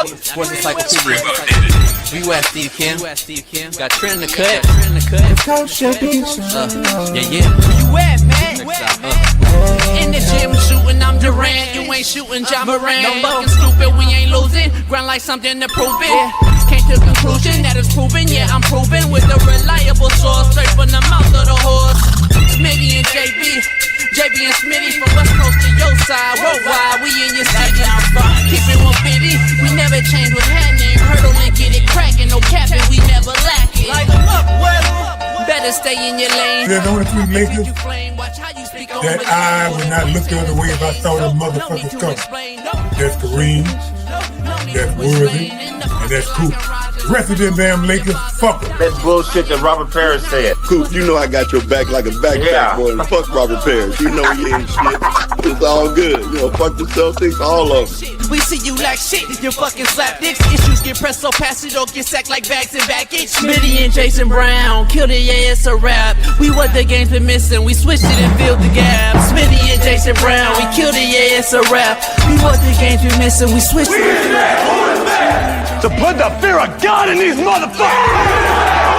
Sports Encyclopedia. U.S. Steve Kim. Got Trent in the cut. Yeah. Where you at, man? In the gym shooting, I'm Durant. You ain't shooting John Moran. No fucking stupid, we ain't losing. Grind like something to prove it. Came to conclusion that it's proven. Yeah, I'm proven with a reliable source. Straight from the mouth of the horse. Smitty and JB and Smitty from West Coast to your side. Worldwide, we in your city. Keep it 150. We never change what's happening. Hurdle and get it cracking. No capping, we never lack it. Better stay in your lane. There's only three Lakers that I would not look the other way if I saw them motherfuckers coming. That's Kareem, that's Worthy, and that's Coop. The rest of them damn Lakers, fuck them. That's bullshit that Robert Parrish said. Coop, you know I got your back like a backpack, boy. Fuck Robert Parrish. You know he ain't shit. It's all good. You know, fuck the Celtics, all of them. We see you like shit, you fucking slap dicks. Issues get pressed so fast, you don't get sacked like bags and baggage. Smitty and Jason Brown, killed it, yeah, it's a rap. We what the game's been missing, we switched it and filled the gap. Smitty and Jason Brown, we killed it, yeah, it's a rap. We what the game's been missing, we switched it. To put the fear of God in these motherfuckers!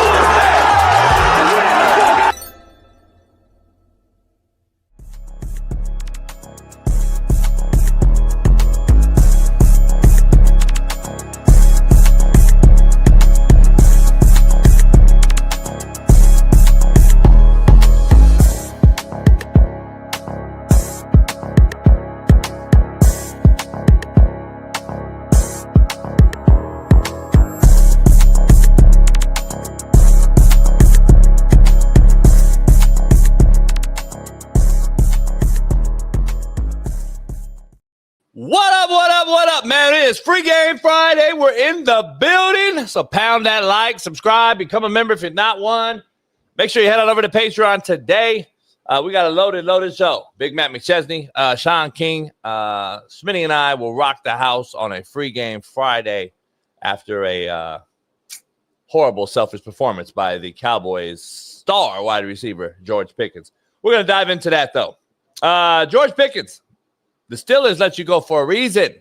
What up, man? It is Free Game Friday. We're in the building. So pound that like, subscribe, become a member if you're not one. Make sure you head on over to Patreon today. We got a loaded show. Big Matt McChesney, Shaun King, Smitty and I will rock the house on a Free Game Friday after a horrible selfish performance by the Cowboys star wide receiver, George Pickens. We're going to dive into that, though. George Pickens. The Steelers let you go for a reason.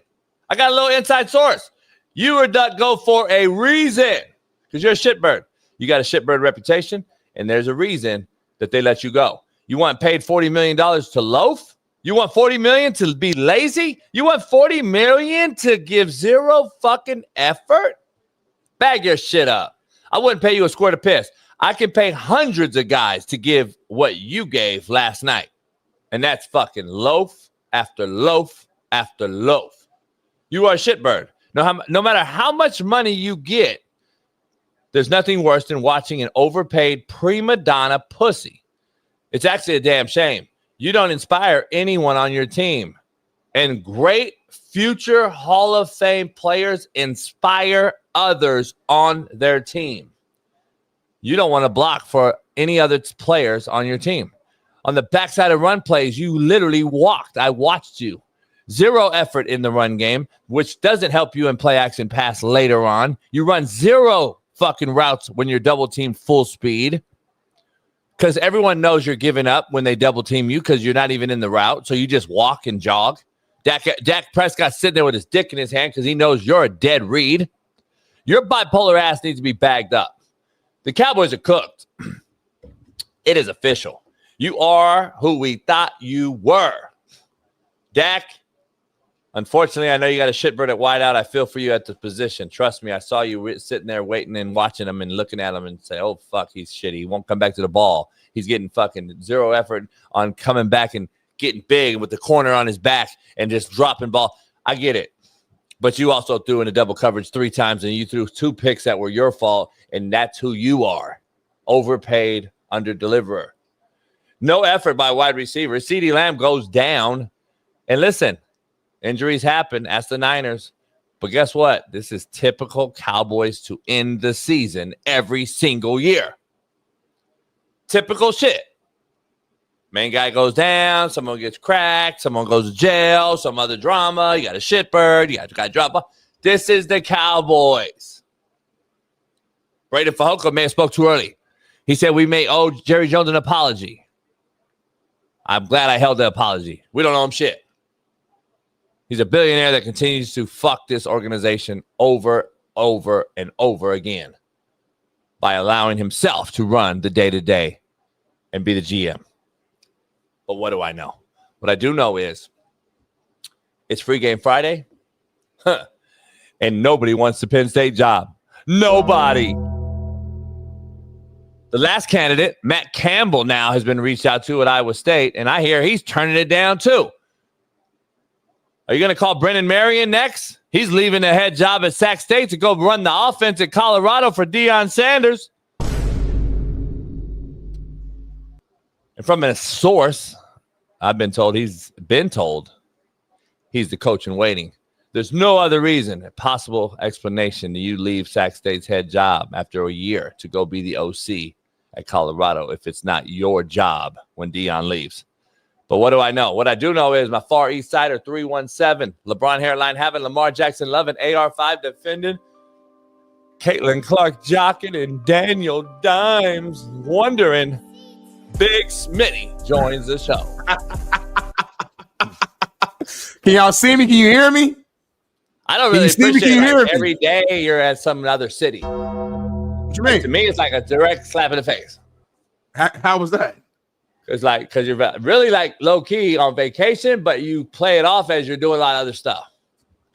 I got a little inside source. You were let go for a reason because you're a shitbird. You got a shitbird reputation, and there's a reason that they let you go. You want paid $40 million to loaf? You want $40 million to be lazy? You want $40 million to give zero fucking effort? Bag your shit up. I wouldn't pay you a squirt of piss. I can pay hundreds of guys to give what you gave last night, and that's fucking loaf after loaf after loaf. You are a shitbird. No matter how much money you get, there's nothing worse than watching an overpaid prima donna pussy. It's actually a damn shame. You don't inspire anyone on your team. And great future Hall of Fame players inspire others on their team. You don't want to block for any other players on your team. On the backside of run plays, you literally walked. I watched you. Zero effort in the run game, which doesn't help you in play action pass later on. You run zero fucking routes when you're double teamed full speed because everyone knows you're giving up when they double team you because you're not even in the route. So you just walk and jog. Dak Prescott sitting there with his dick in his hand because he knows you're a dead read. Your bipolar ass needs to be bagged up. The Cowboys are cooked. It is official. You are who we thought you were. Dak, unfortunately, I know you got a shitbird at wideout. I feel for you at the position. Trust me, I saw you sitting there waiting and watching him and looking at him and say, oh, fuck, he's shitty. He won't come back to the ball. He's getting fucking zero effort on coming back and getting big with the corner on his back and just dropping ball. I get it. But you also threw in a double coverage 3 times, and you threw 2 picks that were your fault, and that's who you are. Overpaid, under-deliverer. No effort by wide receiver. CeeDee Lamb goes down. And listen, injuries happen. Ask the Niners. But guess what? This is typical Cowboys to end the season every single year. Typical shit. Main guy goes down. Someone gets cracked. Someone goes to jail. Some other drama. You got a shitbird. You got a guy drop off. This is the Cowboys. Braden Fajoko may have spoke too early. He said we may owe Jerry Jones an apology. I'm glad I held the apology. We don't owe him shit. He's a billionaire that continues to fuck this organization over and over again by allowing himself to run the day-to-day and be the GM. But what do I know? What I do know is it's Free Game Friday, and nobody wants the Penn State job. Nobody. The last candidate, Matt Campbell, now has been reached out to at Iowa State, and I hear he's turning it down too. Are you going to call Brennan Marion next? He's leaving the head job at Sac State to go run the offense at Colorado for Deion Sanders. And from a source, I've been told he's the coach in waiting. There's no other reason, a possible explanation that you leave Sac State's head job after a year to go be the OC at Colorado if it's not your job when Deion leaves. But what do I know? What I do know is my Far East Sider 317, LeBron hairline having, Lamar Jackson loving, AR5 defending, Caitlin Clark jocking, and Daniel Dimes wondering. Big Smitty joins the show. Can y'all see me? Can you hear me? I don't really Can you appreciate hear like me? every day you're at some other city. What you mean? To me, it's like a direct slap in the face. How was that? It's like because you're really like low key on vacation, but you play it off as you're doing a lot of other stuff.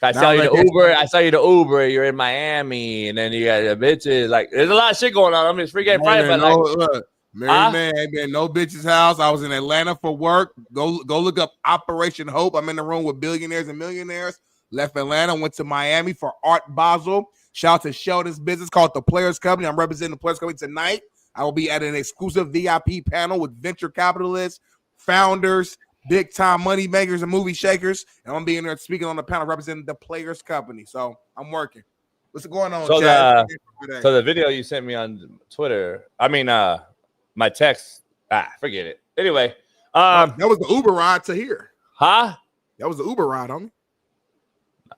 I saw you the Uber. You're in Miami, and then you got the bitches. Like there's a lot of shit going on. I mean, it's Free Game Friday, but look, man, ain't been no bitch's house. I was in Atlanta for work. Go look up Operation Hope. I'm in the room with billionaires and millionaires. Left Atlanta, went to Miami for Art Basel. Shout out to Sheldon's business called The Players Company. I'm representing the Players Company tonight. I will be at an exclusive VIP panel with venture capitalists, founders, big time money makers, and movie shakers. And I'm being there speaking on the panel representing the Players Company. So I'm working. What's going on, Chad? So the video you sent me on Twitter, my text, forget it. Anyway, that was the Uber ride to here. Huh? That was the Uber ride, homie.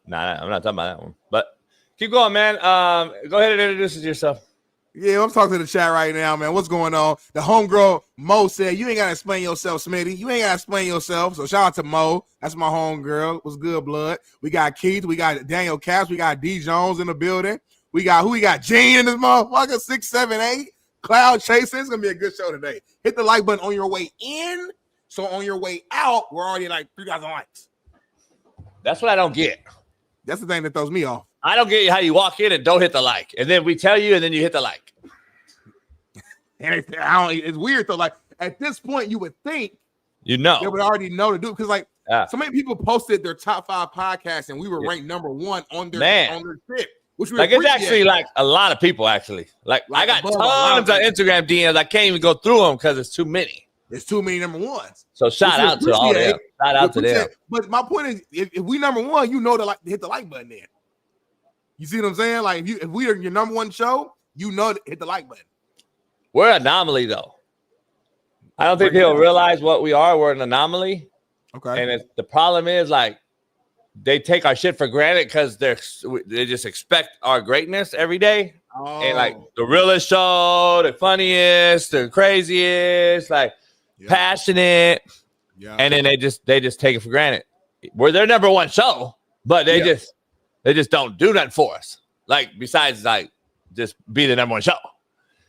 Nah, I'm not talking about that one. But keep going, man. Go ahead and introduce yourself. Yeah, I'm talking to the chat right now, man. What's going on? The homegirl Mo said, you ain't got to explain yourself, Smitty. You ain't got to explain yourself. So shout out to Mo. That's my homegirl. What's good, blood? We got Keith. We got Daniel Caps. We got D. Jones in the building. We got who? We got Gene in this motherfucker. 678. Cloud Chasing. It's going to be a good show today. Hit the like button on your way in. So on your way out, we're already like 3,000 likes. That's what I don't get. That's the thing that throws me off. I don't get how you walk in and don't hit the like. And then we tell you and then you hit the like. And it's weird though. Like at this point, you would think they would already know to do it. Because like so many people posted their top 5 podcasts and we were ranked number 1 on their shit. Which we like it's actually like a lot of people actually. Like I got tons of Instagram DMs. I can't even go through them because it's too many. There's too many number 1s. So shout out to all them. Shout out to them. But my point is, if we number 1, you know to hit the like button then. You see what I'm saying? Like if we are your number 1 show, you know to hit the like button. We're an anomaly though. I don't think people realize what we are. We're an anomaly. Okay. And the problem is like they take our shit for granted because they just expect our greatness every day. Oh. And like the realest show, the funniest, the craziest, like passionate. Yeah. And then they just take it for granted. We're their number 1 show, but they just don't do nothing for us. Like besides like just be the number 1 show.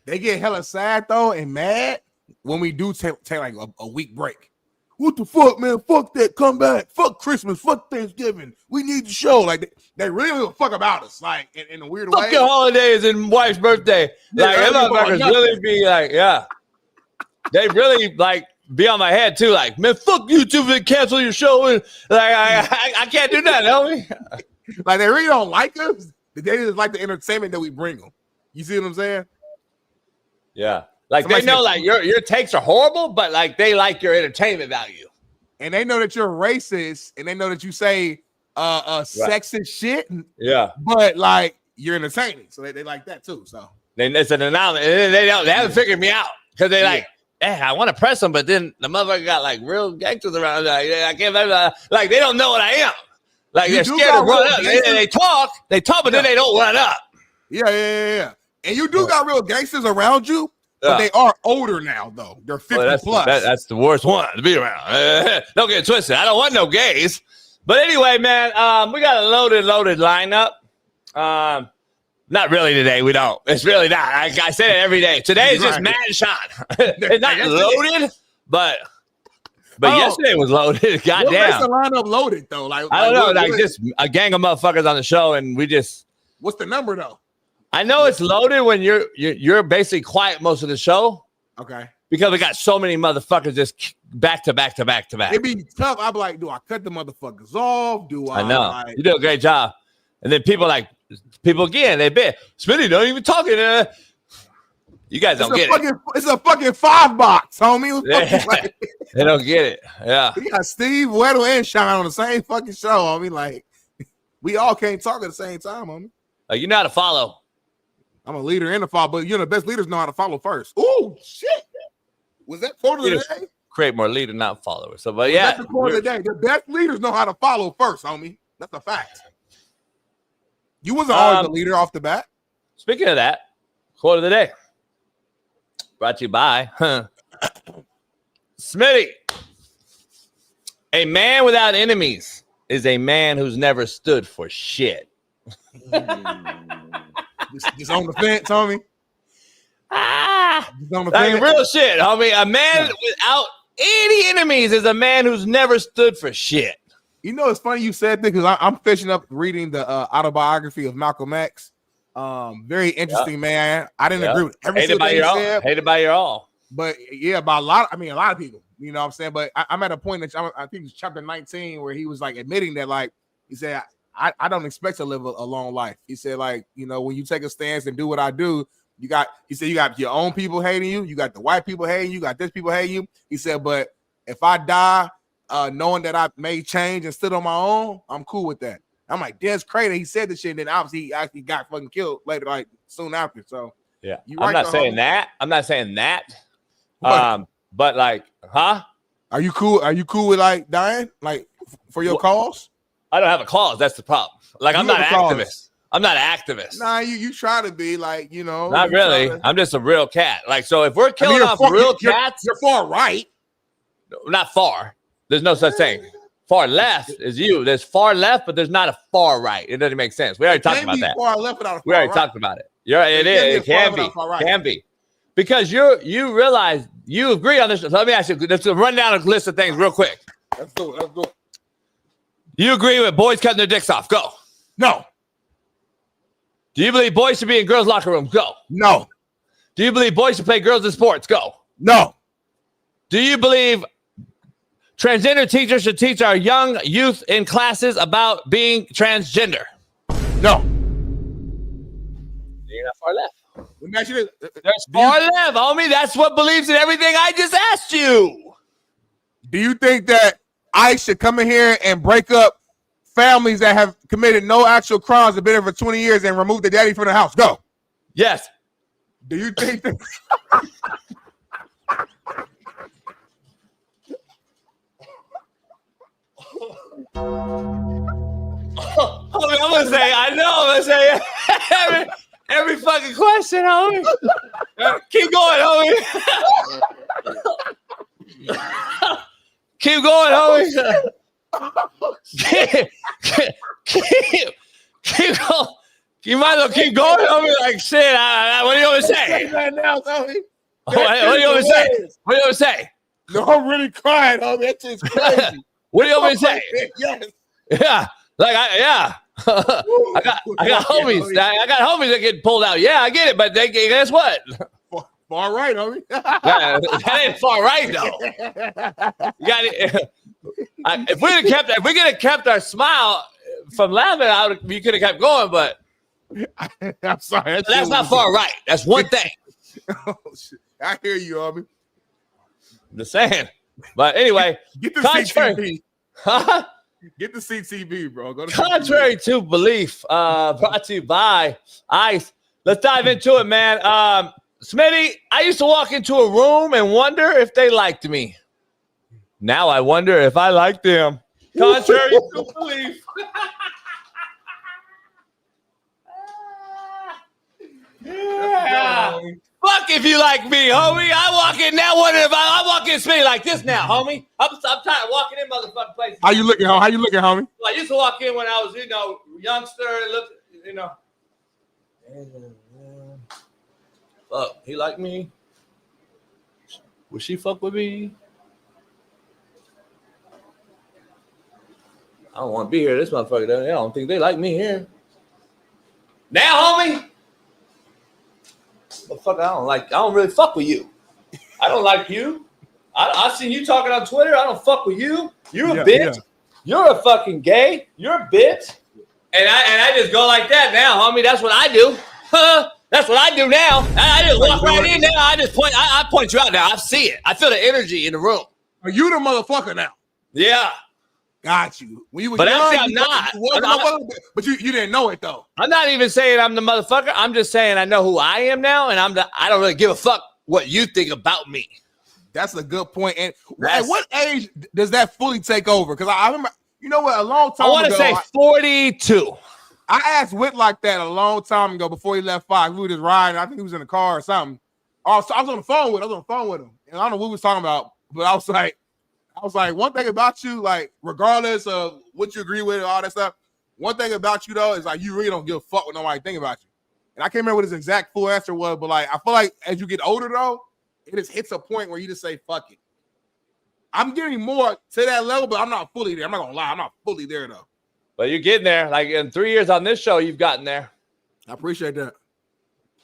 They get hella sad though and mad when we do take like a week break. What the fuck, man? Fuck that. Come back. Fuck Christmas. Fuck Thanksgiving. We need the show. Like they really don't give a fuck about us. Like in a weird way. Fuck your holidays and wife's birthday. Like them motherfuckers really be like, they really like be on my head too. Like, man, fuck you too for cancel your show. And like I can't do that, homie. Like they really don't like us. They just like the entertainment that we bring them. You see what I'm saying? Yeah. Like somebody they know like your takes are horrible, but like they like your entertainment value. And they know that you're racist and they know that you say sexist shit. Yeah. But like you're entertaining. So they like that too. So then it's an anomaly. They haven't figured me out because they like, hey, I want to press them, but then the motherfucker got like real gangsters around. Like, I can't like they don't know what I am. Like they're scared to run up. They talk, but then they don't run up. Yeah. And you do got real gangsters around you, but they are older now, though. They're 50 plus. That's the worst one to be around. Don't get it twisted. I don't want no gays. But anyway, man, we got a loaded lineup. Not really today. We don't. It's really not. I say it every day. Today is just Matt and Shaun. It's not loaded, but yesterday was loaded. Goddamn. What makes the lineup loaded though? Like I don't know. Like just a gang of motherfuckers on the show, and we just. What's the number though? I know it's loaded when you're basically quiet most of the show. Okay. Because we got so many motherfuckers just back to back. It'd be tough. I'd be like, do I cut the motherfuckers off? I know. You do a great job. And then people again, they bet Smitty don't even talking. You guys don't get it. It's a fucking 5 box, homie. They don't get it. Yeah. We got Steve, Weddle, and Shaun on the same fucking show, homie. Like, we all can't talk at the same time, homie. You know how to follow. I'm a leader in the follow, but the best leaders know how to follow first. Ooh, shit. Was that quote of the day? Create more leader, not followers. So, but yeah. That's the quote of the day. The best leaders know how to follow first, homie. That's a fact. You wasn't always the leader off the bat. Speaking of that, quote of the day. Brought to you by Smitty. A man without enemies is a man who's never stood for shit. Just on the fence, homie. Just on the fence. Real shit, homie. A man without any enemies is a man who's never stood for shit. You know, it's funny you said that because I'm finishing up reading the autobiography of Malcolm X. Very interesting man. I didn't agree with everything he said. Hated by your all. But yeah, by a lot of people. You know what I'm saying? But I'm at a point that I think it's chapter 19 where he was like admitting that, like, he said, I don't expect to live a long life. He said, like, when you take a stance and do what I do, you got your own people hating you. You got the white people hating you. You got this people hating you. He said, but if I die knowing that I made change and stood on my own, I'm cool with that. I'm like, that's crazy. He said this shit, and then obviously he actually got fucking killed later, like soon after. So yeah, I'm not saying that. I'm not saying that. But like, huh? Are you cool? Are you cool with like dying, like for your cause? I don't have a cause. That's the problem. Like, I'm not an activist. I'm not an activist. Nah, you try to be, like, Not really. I'm just a real cat. Like, so if we're killing off real cats, you're far right. Not far. There's no such thing. Far left is you. There's far left, but there's not a far right. It doesn't make sense. We already talked about that. Far left without a far we already right. talked about it. It can be. Can be. Because you realize you agree on this. Let me ask you. Let's run down a list of things real quick. Let's do it. You agree with boys cutting their dicks off? Go. No. Do you believe boys should be in girls' locker rooms? Go. No. Do you believe boys should play girls in sports? Go. No. Do you believe transgender teachers should teach our young youth in classes about being transgender? No. You're not far left. There's far left, homie. That's what believes in everything I just asked you. Do you think that I should come in here and break up families that have committed no actual crimes, have been here for 20 years, and remove the daddy from the house? Go. Yes. Do you think that? Homie, I'm gonna say, I know. I'm gonna say every fucking question, homie. Keep going, homie. Keep going, homie. Keep going. You might as well keep going, homie. Like shit. What do you want to say? Right now, homie. What do you want to say? What do you want to say? No, I'm really crying, homie. That shit's crazy. What do you want me to say? Yes. Yeah. Like I got homies. I got homies that get pulled out. Yeah, I get it, but guess what? Far right, homie. That ain't far right though. You got it. If we could have kept our smile from laughing, we could have kept going. But I'm sorry. That's not far right. That's one thing. Oh, shit. I hear you, homie. I'm just saying. But anyway, get the CTV. Huh? Get the CTV, bro. Go to contrary CTV. to belief, brought to you by ICE. Let's dive into it, man. Smitty, I used to walk into a room and wonder if they liked me. Now I wonder if I like them. Contrary to belief. Yeah. Fuck if you like me, homie. I walk in now. I walk in Smitty like this now, homie. I'm tired of walking in motherfucking places. How you looking, homie? I used to walk in when I was, youngster. Fuck, he like me? Would she fuck with me? I don't want to be here. This motherfucker, I don't think they like me here. Now, homie. Motherfucker, I don't really fuck with you. I don't like you. I seen you talking on Twitter. I don't fuck with you. You're a bitch. Yeah. You're a fucking gay. You're a bitch. And I just go like that now, homie. That's what I do. That's what I do now. I just walk right in now. I point you out now. I see it. I feel the energy in the room. Are you the motherfucker now? Yeah. Got you. When you were but young, actually, I'm not. But you didn't know it though. I'm not even saying I'm the motherfucker. I'm just saying I know who I am now, and I don't really give a fuck what you think about me. That's a good point. And at what age does that fully take over? Because I remember, you know what, a long time ago. I want to say 42. I asked Whit like that a long time ago before he left Fox. We were just riding. I think he was in the car or something. I was on the phone with him. And I don't know what we was talking about, but I was like, one thing about you, like, regardless of what you agree with and all that stuff, one thing about you, though, is, like, you really don't give a fuck what nobody think about you. And I can't remember what his exact full answer was, but, like, I feel like as you get older, though, it just hits a point where you just say, fuck it. I'm getting more to that level, but I'm not fully there. I'm not going to lie. I'm not fully there, though. But you're getting there. Like, in 3 years on this show, you've gotten there. I appreciate that.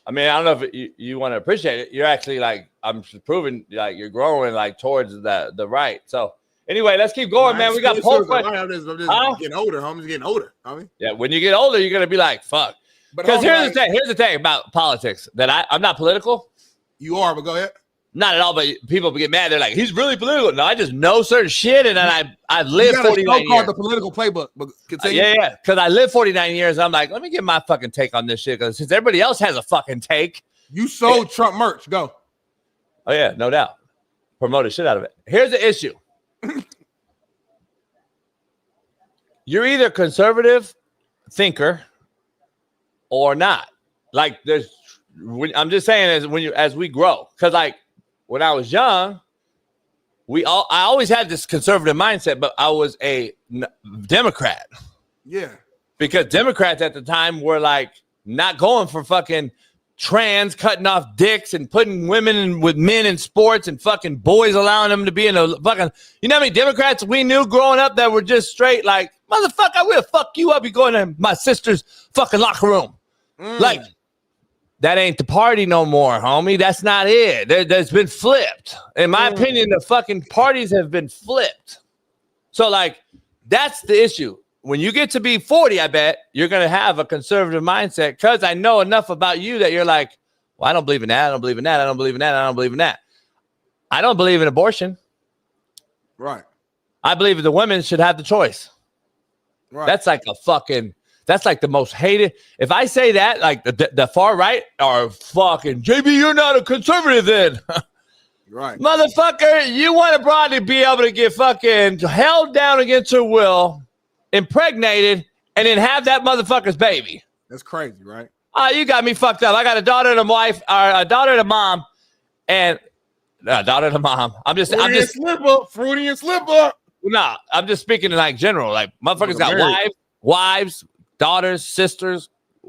I mean, I don't know if you want to appreciate it. You're actually, like, I'm proving, like, you're growing, like, towards the right. So, anyway, let's keep going, man. We got poll questions. I'm just getting older, homie. Getting older, homie. Yeah, when you get older, you're going to be like, fuck. Because here's the thing about politics, that I'm not political. You are, but go ahead. Not at all, but people get mad. They're like, he's really political. No, I just know certain shit, and then I've lived 49 years. The political playbook. But yeah, because I lived 49 years. I'm like, let me get my fucking take on this shit, because since everybody else has a fucking take. You sold Trump merch. Go. Oh, yeah, no doubt. Promote the shit out of it. Here's the issue. You're either a conservative thinker or not. Like, I'm just saying, as we grow, because, like, when I was young, I always had this conservative mindset, but I was a Democrat. Yeah. Because Democrats at the time were, like, not going for fucking trans, cutting off dicks and putting women with men in sports and fucking boys allowing them to be in a fucking, you know how many Democrats we knew growing up that were just straight like, motherfucker, I will fuck you up. You going to my sister's fucking locker room. Like, that ain't the party no more, homie. That's not it. That's been flipped. In my opinion, the fucking parties have been flipped. So, like, that's the issue. When you get to be 40, I bet you're going to have a conservative mindset, because I know enough about you that you're like, well, I don't believe in that. I don't believe in that. I don't believe in that. I don't believe in that. I don't believe in abortion. Right. I believe the women should have the choice. Right. That's like the most hated. If I say that, like the far right are fucking, JB, you're not a conservative then. Right. Motherfucker, you want a broad to be able to get fucking held down against her will, impregnated, and then have that motherfucker's baby. That's crazy, right? Oh, you got me fucked up. I got a daughter and a wife, or a daughter and a mom, and a daughter and a mom. Fruity and slipper. No, I'm just speaking in like general. Like, motherfuckers got wives, daughters, sisters,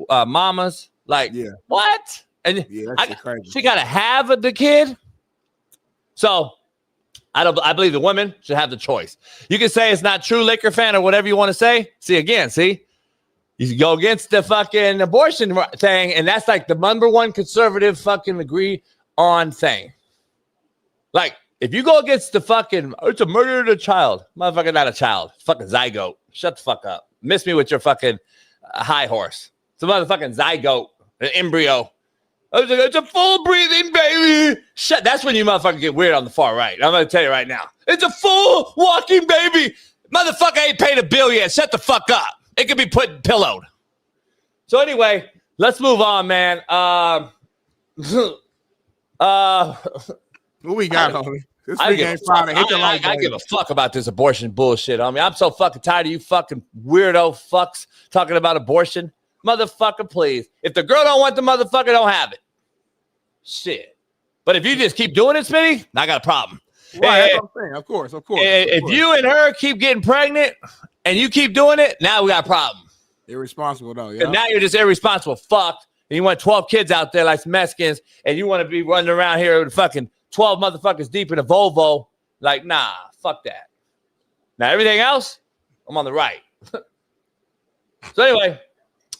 mamas. Like, what? And she got to have the kid. So I believe the women should have the choice. You can say it's not true, Laker fan, or whatever you want to say. See, you go against the fucking abortion thing, and that's like the number one conservative fucking agree on thing. Like, if you go against the fucking, it's a murder of a child. Motherfucker, not a child. It's fucking zygote. Shut the fuck up. Miss me with your fucking high horse. It's a motherfucking zygote, an embryo. It's a full breathing baby. Shut. That's when you motherfucker get weird on the far right. I'm going to tell you right now. It's a full walking baby. Motherfucker ain't paid a bill yet. Shut the fuck up. It could be pillowed. So anyway, let's move on, man. What we got, homie? This ain't Friday. I give a fuck about this abortion bullshit. I mean, I'm so fucking tired of you fucking weirdo fucks talking about abortion. Motherfucker, please. If the girl don't want the motherfucker, don't have it. Shit. But if you just keep doing it, Smitty, I got a problem. Right, that's what I'm saying. Of course. If you and her keep getting pregnant and you keep doing it, now we got a problem. Irresponsible, though. Yeah. Now you're just irresponsible. Fucked. And you want 12 kids out there like some Mexicans, and you want to be running around here with fucking 12 motherfuckers deep in a Volvo. Like, nah, fuck that. Now, everything else, I'm on the right. So anyway.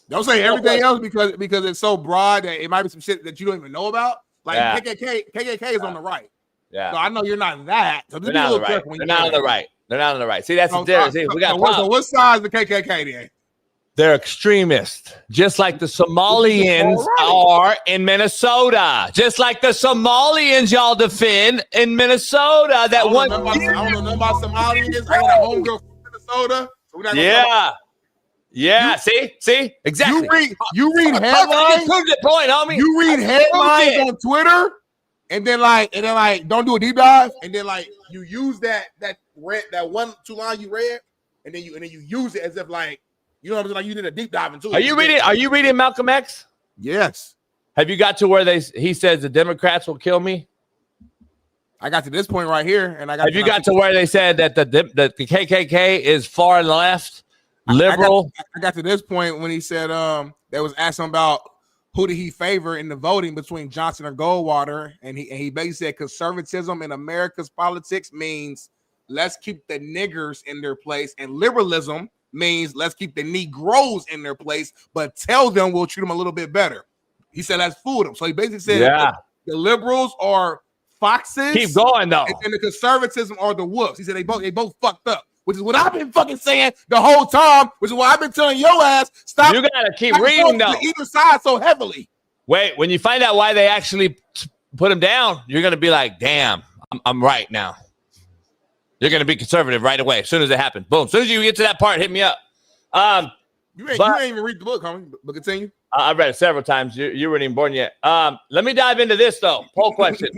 Don't say everything else because it's so broad that it might be some shit that you don't even know about. Like KKK is on the right. Yeah. So I know you're not that. So They're not on the right. They're not on the right. They're not on the right. See, that's the difference. We got so what side is the KKK then? They're extremists, just like the Somalians are in Minnesota. Just like the Somalians y'all defend in Minnesota. That one. I don't know nothing about Somalians. I got a homegirl from Minnesota. So Yeah. See, exactly. You read headlines. Point, homie. You read headlines on Twitter, and then don't do a deep dive, and then you use that one line you read, and then you use it as if you know what I'm saying? Like you did a deep dive into it. Are you reading Malcolm X? Yes. Have you got to where he says the Democrats will kill me? I got to this point right here, and Have you got to where they said that the KKK is far left, liberal? I got to this point when he said they was asking about who did he favor in the voting between Johnson or Goldwater, and he basically said conservatism in America's politics means let's keep the niggers in their place, and liberalism means let's keep the Negroes in their place, but tell them we'll treat them a little bit better. He said let's fool them. So he basically said the liberals are foxes. Keep going though. And the conservatism are the wolves. He said they both fucked up, which is what I've been fucking saying the whole time, which is why I've been telling your ass stop. You gotta keep reading though. Either side so heavily. Wait, when you find out why they actually put him down, you're gonna be like, damn, I'm right now. You're going to be conservative right away as soon as it happens. Boom. As soon as you get to that part, hit me up. You ain't even read the book, homie. But continue. I've read it several times. You weren't even born yet. Let me dive into this, though. Poll question.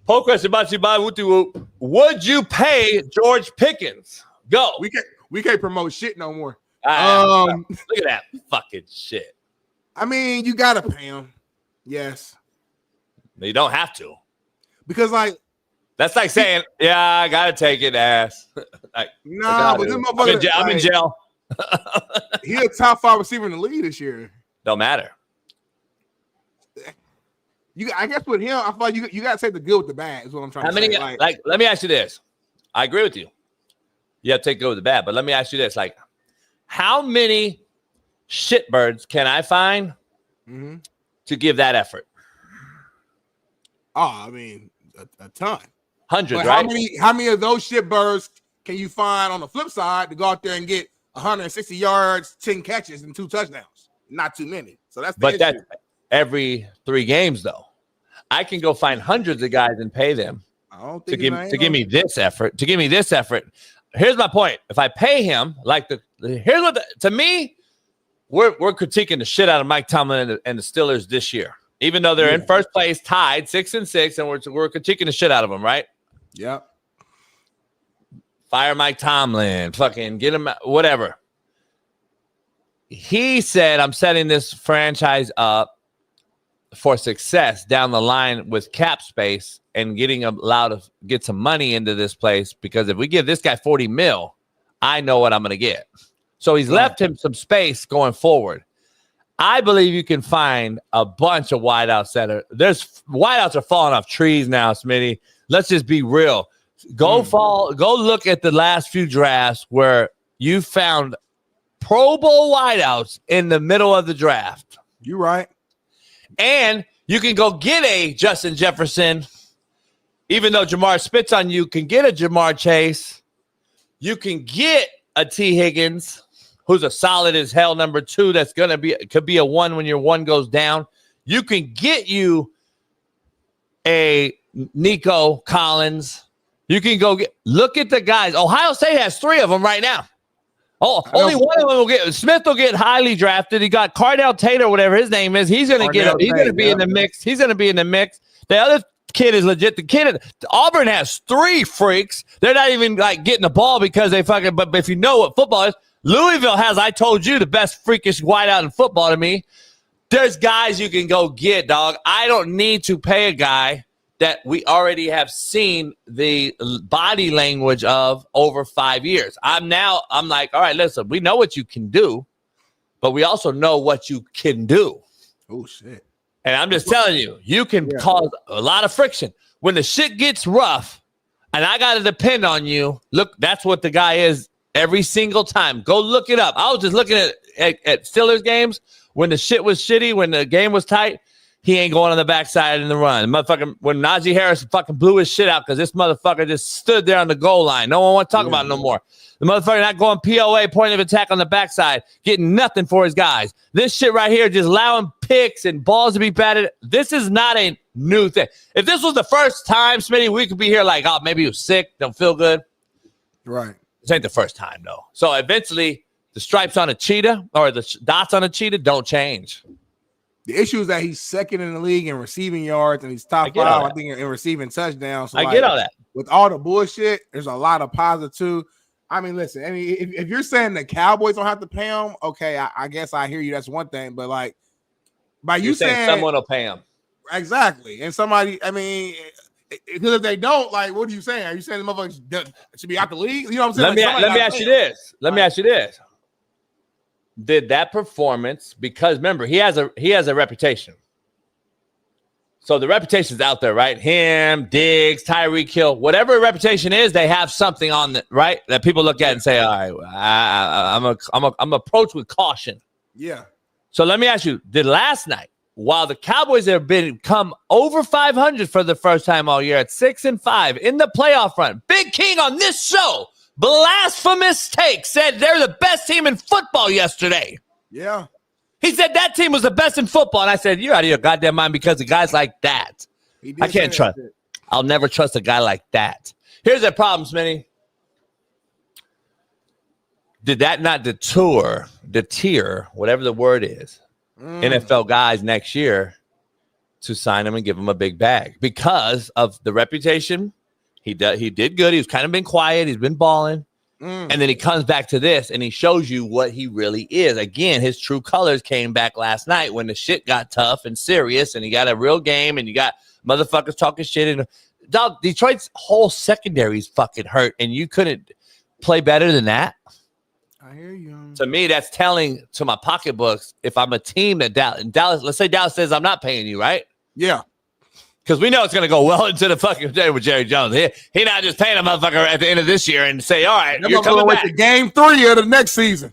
Poll question about you, by Whoop. Would you pay George Pickens? Go. We can't promote shit no more. Look at that fucking shit. I mean, you got to pay him. Yes. You don't have to. Because, that's like saying, yeah, I gotta take it, ass. But this motherfucker, I'm in jail. He a top 5 receiver in the league this year. Don't matter. I guess with him, I feel like you gotta take the good with the bad. Is what I'm trying to say. Let me ask you this. I agree with you. You have to take the good with the bad, but let me ask you this: how many shitbirds can I find to give that effort? Oh, I mean, a ton. Hundreds, right? How many of those shitbirds can you find on the flip side to go out there and get 160 yards, 10 catches, and 2 touchdowns? Not too many. So that's that's every 3 games, though. I can go find hundreds of guys and pay them to give me this effort. To give me this effort. Here's my point. If I pay him to me, we're critiquing the shit out of Mike Tomlin and the Steelers this year. Even though they're in first place, tied 6-6, and we're critiquing the shit out of them, right? Yep. Fire Mike Tomlin, fucking get him, whatever. He said, I'm setting this franchise up for success down the line with cap space and getting allowed to get some money into this place, because if we give this guy $40 million, I know what I'm going to get. So he's left him some space going forward. I believe you can find a bunch of wideouts wideouts are falling off trees now, Smitty. Let's just be real. Go look at the last few drafts where you found Pro Bowl wideouts in the middle of the draft. You're right. And you can go get a Justin Jefferson, even though Jamar spits on you, can get a Jamar Chase. You can get a T. Higgins, who's a solid as hell number 2. That's could be a 1 when your 1 goes down. You can get you a Nico Collins. You can go look at the guys. Ohio State has 3 of them right now. Only one of them will get. Smith will get highly drafted. He got Cardell Taylor, whatever his name is. He's going to get. He's going to be in the mix. He's going to be in the mix. The other kid is legit. The kid Auburn has 3 freaks. They're not even getting the ball because they fucking. But if you know what football is, Louisville has, I told you, the best freakish wideout in football to me. There's guys you can go get, dog. I don't need to pay a guy that we already have seen the body language of over 5 years. I'm like, all right, listen, we know what you can do, but we also know what you can do. Oh, shit. And I'm just telling you, you can cause a lot of friction. When the shit gets rough and I got to depend on you, look, that's what the guy is every single time. Go look it up. I was just looking at Steelers games when the shit was shitty, when the game was tight. He ain't going on the backside in the run. Motherfucker, when Najee Harris fucking blew his shit out because this motherfucker just stood there on the goal line. No one wants to talk about it no more. The motherfucker not going POA, point of attack on the backside, getting nothing for his guys. This shit right here, just allowing picks and balls to be batted. This is not a new thing. If this was the first time, Smitty, we could be here like, oh, maybe he was sick, don't feel good. Right. This ain't the first time, though. So eventually, the stripes on a cheetah or the dots on a cheetah don't change. The issue is that he's second in the league in receiving yards and he's top 5, I think, in receiving touchdowns. So I get all that. With all the bullshit, there's a lot of positive too. I mean, listen, I mean, if you're saying the Cowboys don't have to pay him, okay, I guess I hear you. That's one thing. But like, by you saying someone will pay him. Exactly. And somebody, I mean, because if they don't, like, what are you saying? Are you saying the motherfuckers should be out the league? You know what I'm saying? Let me ask you this. Let me ask you this. Did that performance, because remember, he has a reputation. So the reputation's out there, right? Him, Diggs, Tyreek Hill, whatever reputation is, they have something on the right that people look at and say, all right, I'm approached with caution. Yeah. So let me ask you, did last night, while the Cowboys have become over 500 for the first time all year at 6-5 in the playoff run, Big King on this show, blasphemous take, said they're the best team in football yesterday. Yeah. He said that team was the best in football. And I said, you're out of your goddamn mind because of guys like that. I can't trust. I'll never trust a guy like that. Here's the problem, Smitty. Did that not deter, whatever the word is, NFL guys next year to sign him and give him a big bag because of the reputation? He did good. He's kind of been quiet. He's been balling. And then he comes back to this and he shows you what he really is. Again, his true colors came back last night when the shit got tough and serious and he got a real game and you got motherfuckers talking shit. And dog, Detroit's whole secondary is fucking hurt and you couldn't play better than that. I hear you. To me, that's telling to my pocketbooks if I'm a team that Dallas, let's say Dallas says I'm not paying you, right? Yeah. Because we know it's going to go well into the fucking day with Jerry Jones. He not just paying a motherfucker at the end of this year and say, all right, you're coming back to game 3 of the next season.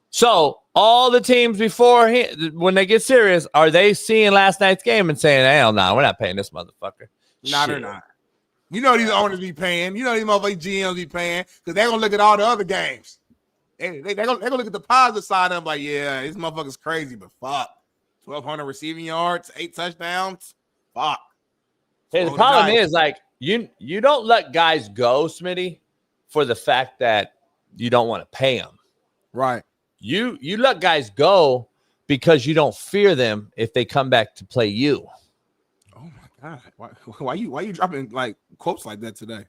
So all the teams before when they get serious, are they seeing last night's game and saying, hell no, we're not paying this motherfucker? No, they're not. You know these owners be paying. You know these motherfucking GMs be paying because they're going to look at all the other games. They're going to look at the positive side of them like, yeah, this motherfucker's crazy, but fuck. 1,200 receiving yards, 8 touchdowns. Fuck. Hey, the problem is, like, you don't let guys go, Smitty, for the fact that you don't want to pay them. Right. You let guys go because you don't fear them if they come back to play you. Oh my God. Why you dropping like quotes like that today?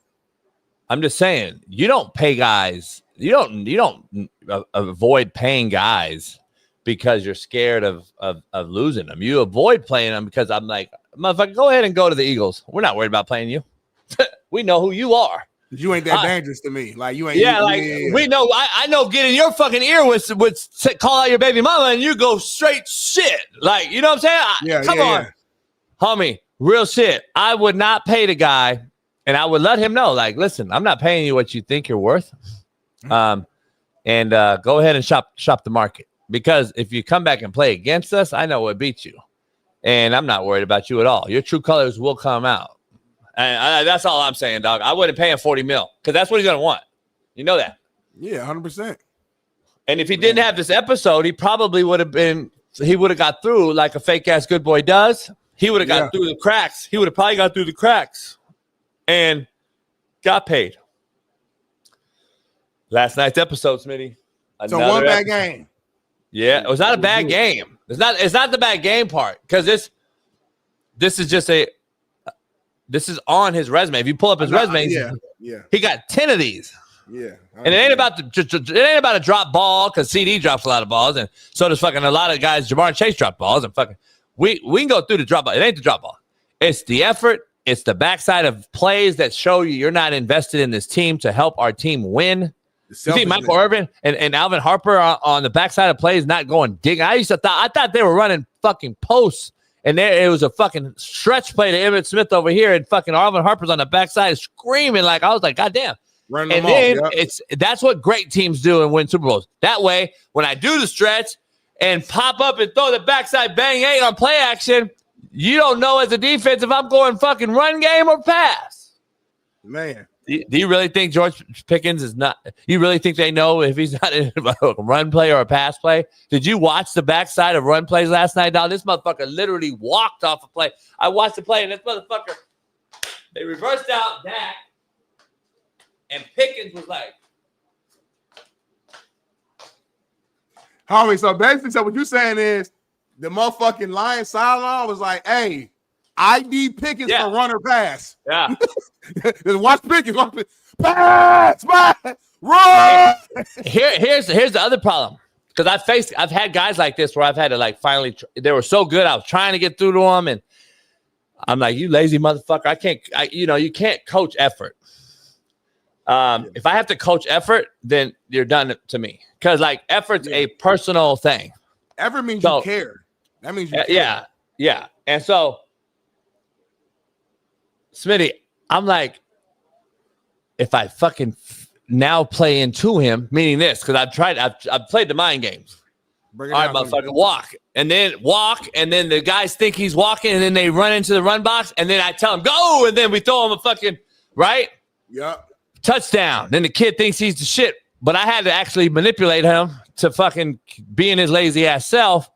I'm just saying, you don't pay guys. You don't avoid paying guys because you're scared of losing them. You avoid playing them because I'm like, motherfucker, go ahead and go to the Eagles. We're not worried about playing you. We know who you are. You ain't that dangerous to me. Like you ain't. Yeah, we know. I know. Get in your fucking ear would call out your baby mama and you go straight shit. Like, you know what I'm saying? Come on, homie. Real shit. I would not pay the guy, and I would let him know. Like, listen, I'm not paying you what you think you're worth. Go ahead and shop the market. Because if you come back and play against us, I know what beat you. And I'm not worried about you at all. Your true colors will come out. And that's all I'm saying, dog. I wouldn't pay him $40 million because that's what he's going to want. You know that. Yeah, 100%. And if he didn't have this episode, he probably would have got through like a fake-ass good boy does. He would have got through the cracks. He would have probably got through the cracks and got paid. Last night's episode, Smitty. So one bad game. Yeah, it was not a bad game. It's not the bad game part because this is just this is on his resume. If you pull up his resume, he got 10 of these. Yeah. And it ain't about a drop ball because CD drops a lot of balls, and so does fucking a lot of guys. Jamar Chase drop balls, and fucking we can go through the drop ball. It ain't the drop ball. It's the effort. It's the backside of plays that show you're not invested in this team to help our team win. You see Michael Irvin and Alvin Harper on the backside of plays not going digging. I thought they were running fucking posts, and it was a fucking stretch play to Emmitt Smith over here, and fucking Alvin Harper's on the backside screaming like I was like, God damn. And then that's what great teams do and win Super Bowls. That way, when I do the stretch and pop up and throw the backside bang 8 on play action, you don't know as a defense if I'm going fucking run game or pass. Man. Do you really think George Pickens is not – you really think they know if he's not in a run play or a pass play? Did you watch the backside of run plays last night, dog? This motherfucker literally walked off a play. I watched the play, and this motherfucker – they reversed out Dak. And Pickens was like, homie, so basically, what you're saying is the motherfucking Lions sideline was like, hey, ID Pickens for runner pass. Yeah. Just watch Pickens. Pass, run. Here's the other problem. Because I've had guys like this where I've had to like finally, they were so good. I was trying to get through to them. And I'm like, you lazy motherfucker. You can't coach effort. If I have to coach effort, then you're done to me. Because like effort's a personal thing. Effort means you care. That means you care. Yeah. And so, Smitty, I'm like, if I fucking now play into him, meaning this, because I've played the mind games. All right, motherfucker, walk, and then the guys think he's walking, and then they run into the run box, and then I tell him go, and then we throw him a fucking right. Yep. Touchdown. Then the kid thinks he's the shit, but I had to actually manipulate him to fucking being his lazy ass self.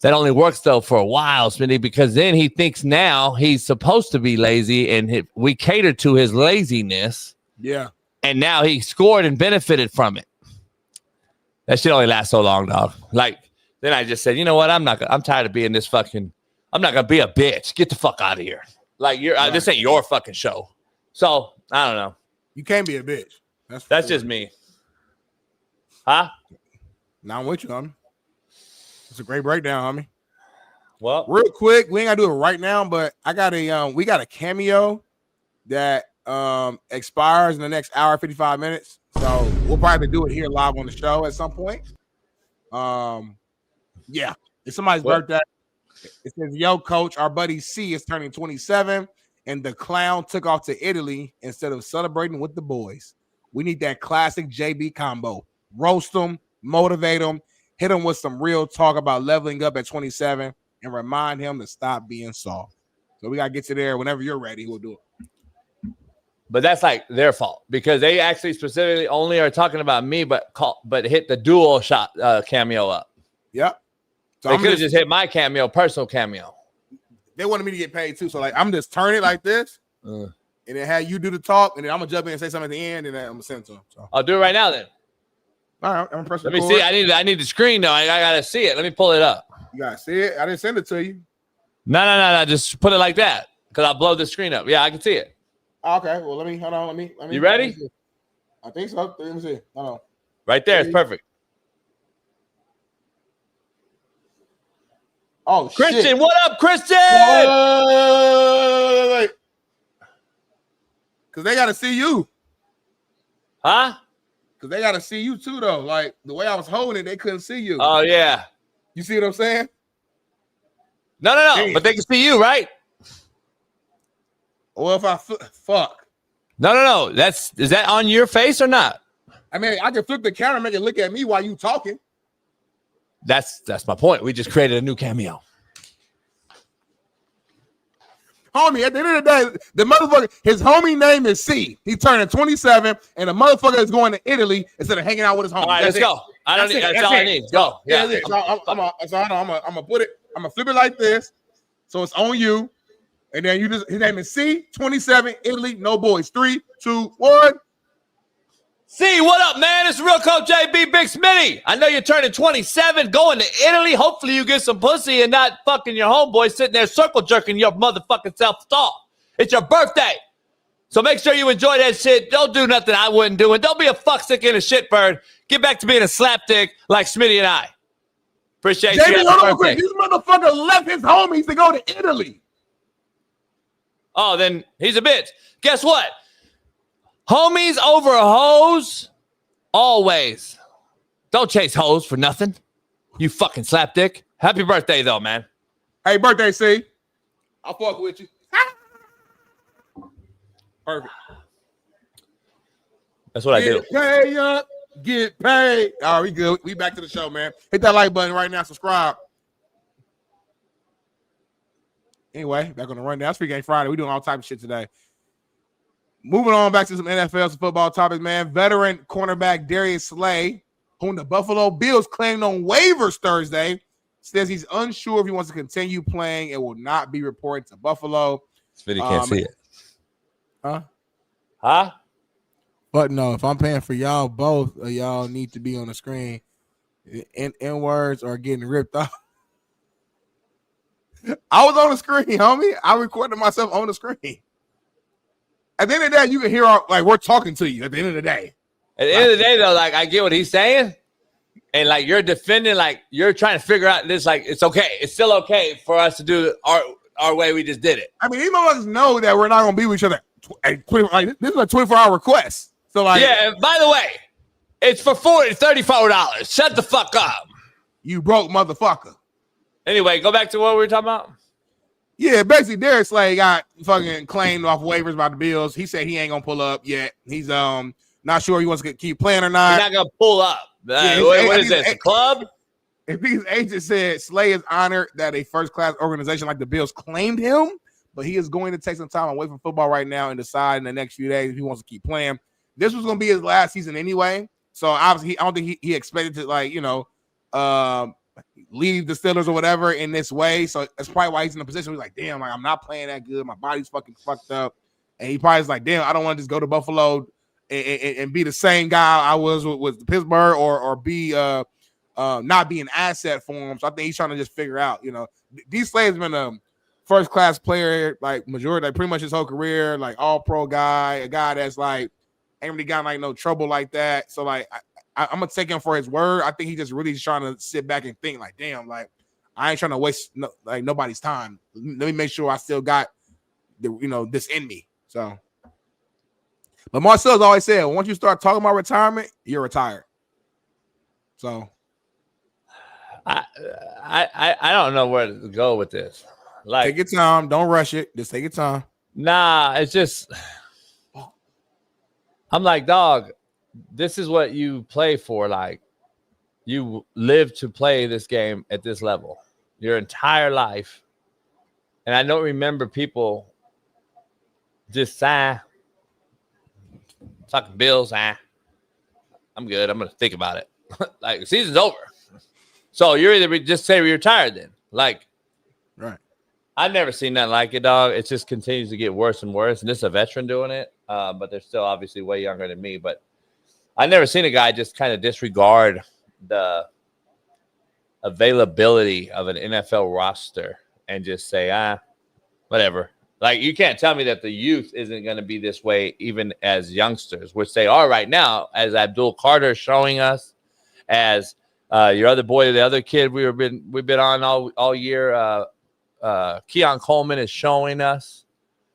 That only works though for a while, Smitty, because then he thinks now he's supposed to be lazy, and we cater to his laziness. Yeah. And now he scored and benefited from it. That shit only lasts so long, dog. Like then I just said, you know what? I'm tired of being this fucking. I'm not gonna be a bitch. Get the fuck out of here. Like this ain't your fucking show. So I don't know. You can't be a bitch. That's just me. Huh? Now I'm with you, homie. It's a great breakdown, homie. Well, real quick, we ain't gotta do it right now, but I got we got a cameo that expires in the next hour 55 minutes. So we'll probably do it here live on the show at some point. Yeah, it's somebody's birthday. It says, yo, coach, our buddy C is turning 27. And the clown took off to Italy instead of celebrating with the boys. We need that classic JB combo. Roast them, motivate them, hit them with some real talk about leveling up at 27, and remind him to stop being soft. So we got to get you there whenever you're ready. We'll do it. But that's like their fault because they actually specifically only are talking about me, but hit the dual shot cameo up. Yep. So they could have just hit my cameo, personal cameo. They wanted me to get paid too. So like I'm just turning it like this and then have you do the talk, and then I'm gonna jump in and say something at the end, and then I'm gonna send it to them. So I'll do it right now then. All right, I'm gonna press Let me see. I need the screen though. I gotta see it. Let me pull it up. You gotta see it. I didn't send it to you. No. Just put it like that. Because I'll blow the screen up. Yeah, I can see it. Okay. Well, let me hold on. Let me you ready? I think so. Let me see. Hold on. Right there, it's perfect. Oh, Christian, shit. what up, Christian? Wait. Because they got to see you. Huh? Because they got to see you too, though. Like, the way I was holding it, they couldn't see you. Oh, yeah. You see what I'm saying? No. Damn. But they can see you, right? Well, if I fuck. No. Is that on your face or not? I mean, I can flip the camera and make it look at me while you talking. That's my point. We just created a new cameo. Homie, at the end of the day, the motherfucker, his homie name is C. He's turning 27, and the motherfucker is going to Italy instead of hanging out with his homie. All right, let's go. That's all I need. Go. Yeah. I'm gonna put it. I'm gonna flip it like this, so it's on you, and then his name is C. 27, Italy, no boys. 3, 2, 1. C, what up, man? It's real coach JB, Big Smitty. I know you're turning 27, going to Italy. Hopefully you get some pussy and not fucking your homeboy sitting there circle jerking your motherfucking self off. It's your birthday. So make sure you enjoy that shit. Don't do nothing I wouldn't do. And don't be a fuckstick and a shitbird. Get back to being a slapdick like Smitty and I. Appreciate Jamie, you. hold on quick. This motherfucker left his homies to go to Italy. Oh, then he's a bitch. Guess what? Homies over hoes, always. Don't chase hoes for nothing. You fucking slapdick. Happy birthday, though, man. Hey, birthday, C. I'll fuck with you. Perfect. That's what I do. Pay up, get paid. All right, we good. We back to the show, man. Hit that like button right now. Subscribe. Anyway, back on the rundown. It's Free Game Friday. We doing all type of shit today. Moving on back to some NFL, some football topics, man. Veteran cornerback Darius Slay, whom the Buffalo Bills claimed on waivers Thursday, says he's unsure if he wants to continue playing. It will not be reported to Buffalo. Smitty can't see it. Huh? But no, if I'm paying for y'all, both of y'all need to be on the screen. N-words are getting ripped off. I was on the screen, homie. I recorded myself on the screen. At the end of the day, you can hear we're talking to you at the end of the day. At the end of the day, though, like I get what he's saying. And like you're defending, like you're trying to figure out this, like it's okay. It's still okay for us to do our way we just did it. I mean, these motherfuckers know that we're not gonna be with each other. Like this is a 24-hour request. So like, yeah. And by the way, it's for $34. Shut the fuck up. You broke motherfucker. Anyway, go back to what we were talking about. Yeah, basically, Darius Slay got fucking claimed off waivers by the Bills. He said he ain't gonna pull up yet. He's not sure he wants to keep playing or not. He's not gonna pull up. Yeah, what is this? A club? If his agent said Slay is honored that a first-class organization like the Bills claimed him, but he is going to take some time away from football right now and decide in the next few days if he wants to keep playing. This was going to be his last season anyway, so obviously I don't think he expected to leave the Steelers or whatever in this way. So that's probably why he's in a position where he's like, damn, like I'm not playing that good. My body's fucking fucked up, and he probably is like, damn, I don't want to just go to Buffalo and be the same guy I was with Pittsburgh or be not be an asset for him. So I think he's trying to just figure out, D. Slay has been a first-class player, like majority, like pretty much his whole career, like all-pro guy, a guy that's like ain't really got like no trouble like that. So like I'm gonna take him for his word. I think he just really is trying to sit back and think like, damn, like I ain't trying to waste nobody's time. Let me make sure I still got this in me. So, but Marcel's always said, once you start talking about retirement, you're retired. So I don't know where to go with this. Like, take your time. Don't rush it. Just take your time. Nah, it's just I'm like, dog, this is what you play for. Like, you live to play this game at this level your entire life. And I don't remember people just talking Bills. I'm good. I'm going to think about it. Like, the season's over. So you're either just say you're retired then. Like, right. I've never seen nothing like it, dog. It just continues to get worse and worse. And this is a veteran doing it, but they're still obviously way younger than me. But I've never seen a guy just kind of disregard the availability of an NFL roster and just say, whatever. Like, you can't tell me that the youth isn't going to be this way even as youngsters, which they are right now, as Abdul Carter is showing us, as your other boy, the other kid we've been on all year, Keon Coleman is showing us.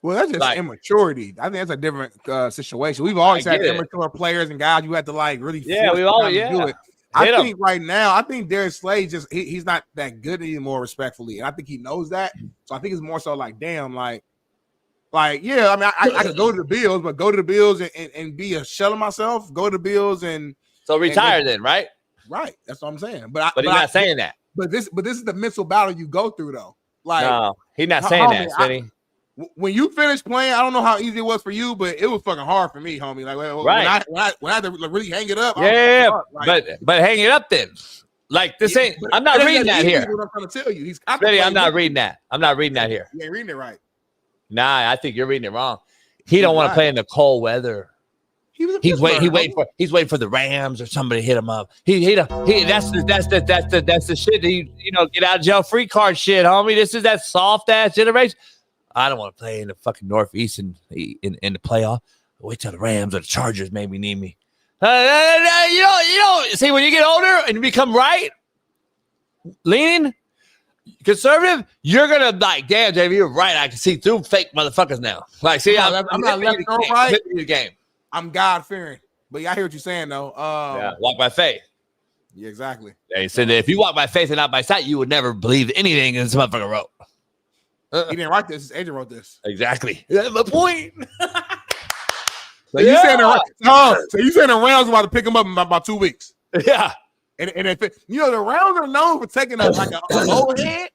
Well, that's just immaturity. I think that's a different situation. We've always had immature players and guys you had to like really do it. I think right now, I think Darius Slay he's not that good anymore, respectfully, and I think he knows that. So I think it's more so like, damn, like yeah. I mean, I could go to the Bills, but go to the Bills and be a shell of myself. Go to the Bills and so retire then, right? Right. That's what I'm saying. But he's not saying that. But this is the mental battle you go through, though. Like, no, he's not saying that, Smitty. When you finish playing, I don't know how easy it was for you, but it was fucking hard for me, homie. Like, right. when I had to really hang it up. But hang it up then. Like, this ain't. I'm not reading that here. What I'm trying to tell you, Smitty, I'm not reading that. I'm not reading that here. You ain't reading it right. Nah, I think you're reading it wrong. He don't want to play in the cold weather. He's waiting for the Rams or somebody to hit him up. That's the shit. Get out of jail free card shit, homie. This is that soft ass generation. I don't want to play in the fucking Northeast in the playoff. Wait till the Rams or the Chargers maybe need me. You know. See, when you get older and you become leaning conservative, you're gonna like, damn, JV, you're right. I can see through fake motherfuckers now. Like, see, I'm not left or right. The game. I'm God fearing, but I hear what you're saying though. Walk by faith. Yeah, exactly. They said that if you walk by faith and not by sight, you would never believe anything this motherfucker wrote. He didn't write this. His agent wrote this. Exactly. That's my point. So you saying the Rams about to pick him up in about 2 weeks? Yeah. And if the Rams are known for taking a low head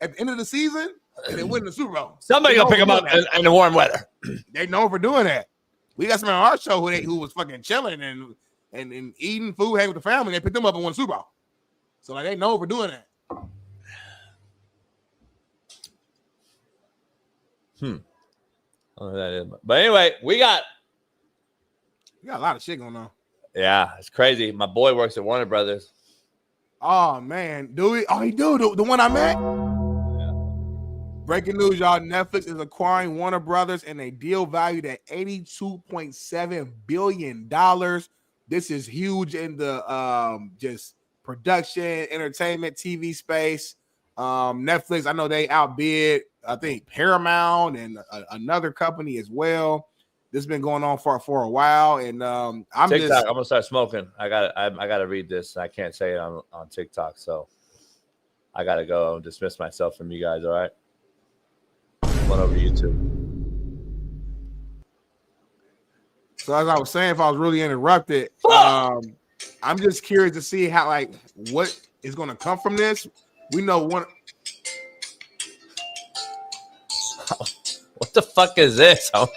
at the end of the season and then winning the Super Bowl. Somebody gonna pick him up in the warm weather. They known for doing that. We got somebody on our show who was fucking chilling and eating food, hanging with the family. They picked them up and won the Super Bowl. So like they know for doing that. But anyway, we got a lot of shit going on. Yeah, it's crazy. My boy works at Warner Brothers. Oh man, do we? Oh, he do the one I met. Yeah. Breaking news, y'all! Netflix is acquiring Warner Brothers in a deal valued at $82.7 billion. This is huge in the just production, entertainment, TV space. Netflix, I know they outbid, I think, Paramount and another company as well. This has been going on for a while, and I'm gonna start smoking. I gotta read this. I can't say it on TikTok, so I gotta go and dismiss myself from you guys. All right, one over YouTube. So as I was saying, if I was really interrupted, I'm just curious to see how what is going to come from this. We know one. What the fuck is this, homie?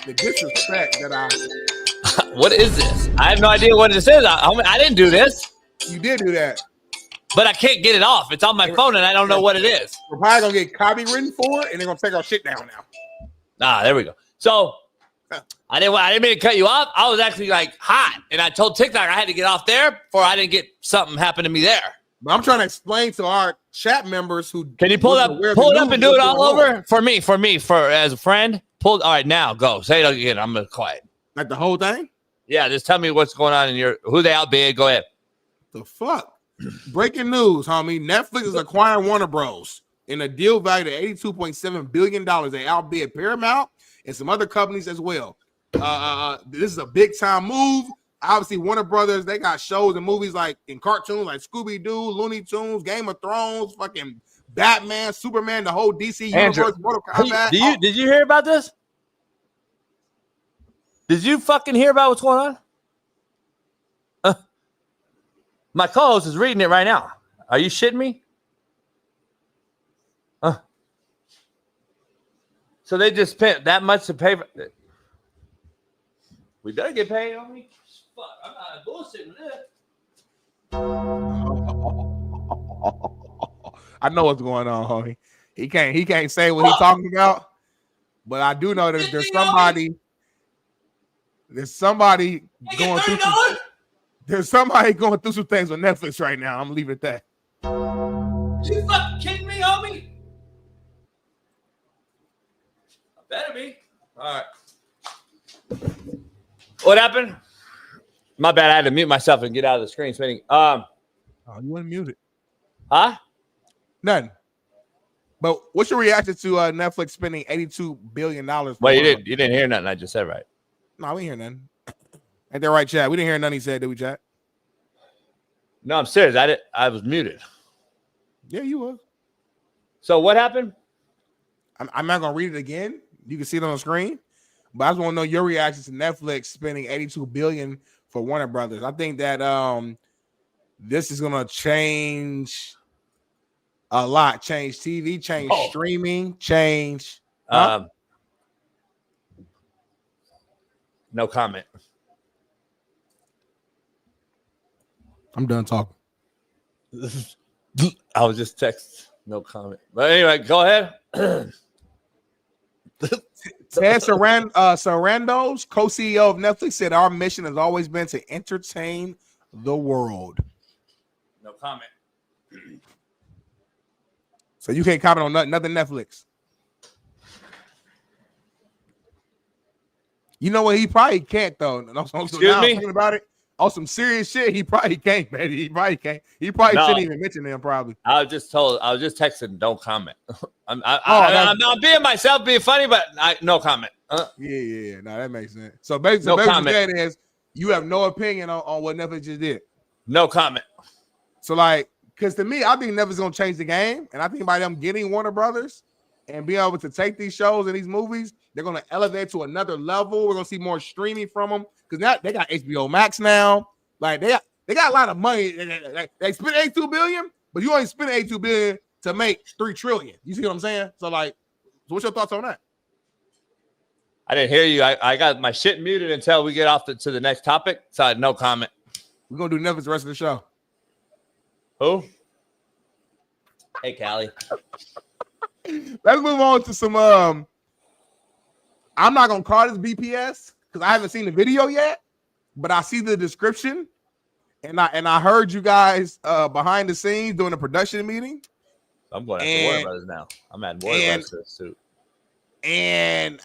The disrespect that What is this? I have no idea what this is. I didn't do this. You did do that. But I can't get it off. It's on my phone and I don't know what it is. We're probably going to get copywritten for it and they're going to take our shit down now. There we go. So I didn't mean to cut you off. I was actually hot. And I told TikTok I had to get off there before I didn't get something happen to me there. But I'm trying to explain to our chat members who can you pull it up and do it all over for me as a friend. All right, now go say it again. I'm gonna quiet. Like the whole thing. Yeah, just tell me what's going on in who they outbid. Go ahead. The fuck. Breaking news, homie. Netflix is acquiring Warner Bros. in a deal valued at $82.7 billion. They outbid Paramount and some other companies as well. This is a big time move. Obviously, Warner Brothers, they got shows and movies in cartoons like Scooby-Doo, Looney Tunes, Game of Thrones, fucking Batman, Superman, the whole DC universe, Mortal Kombat. Did you hear about this? Did you fucking hear about what's going on? My co-host is reading it right now. Are you shitting me? So they just spent that much to pay for it. We better get paid on me. Fuck, I'm not bullshitting with this. I know what's going on, homie. He can't say what he's talking about, but I do know that there's somebody going through some things with Netflix right now. I'm gonna leave it at that. You fucking kidding me, homie? I better be. All right. What happened? My bad. I had to mute myself and get out of the screen spinning. Oh, you want to mute it? Huh? Nothing. But what's your reaction to Netflix spending $82 billion? Well, you didn't hear nothing I just said, right? No, we didn't hear nothing. Ain't that right, chat? We didn't hear nothing he said, did we, chat? No, I'm serious. I was muted. Yeah, you was. So what happened? I'm not gonna read it again. You can see it on the screen. But I just want to know your reaction to Netflix spending $82 billion for Warner Brothers. I think that this is gonna change a lot. Change TV, change streaming, change. No comment. I'm done talking. I was just text. No comment. But anyway, go ahead. Ted Sarandos, co-CEO of Netflix, said our mission has always been to entertain the world. No comment. So you can't comment on nothing Netflix. You know what? He probably can't though. Excuse now me? I'm thinking about it. On some serious shit, he probably can't, baby. He probably can't. He probably shouldn't even mention them. Probably. I was just texting. Don't comment. I'm being myself, being funny, but no comment. Yeah. No, that makes sense. So basically, that is you have no opinion on what Netflix just did. No comment. So like, because to me, I think Netflix gonna change the game, and I think by them getting Warner Brothers and being able to take these shows and these movies, they're gonna elevate to another level. We're gonna see more streaming from them because now they got HBO Max now. Like they got a lot of money. They spent $82 billion, but you only spent $82 billion to make $3 trillion. You see what I'm saying? So what's your thoughts on that? I didn't hear you. I got my shit muted until we get off to the next topic. So I had no comment. We're gonna do Netflix the rest of the show. Who? Hey, Callie. Let's move on to some. I'm not gonna call this BPS because I haven't seen the video yet, but I see the description, and I heard you guys behind the scenes doing a production meeting. I'm going after Warner Brothers now. I'm adding Warner Brothers to this suit. And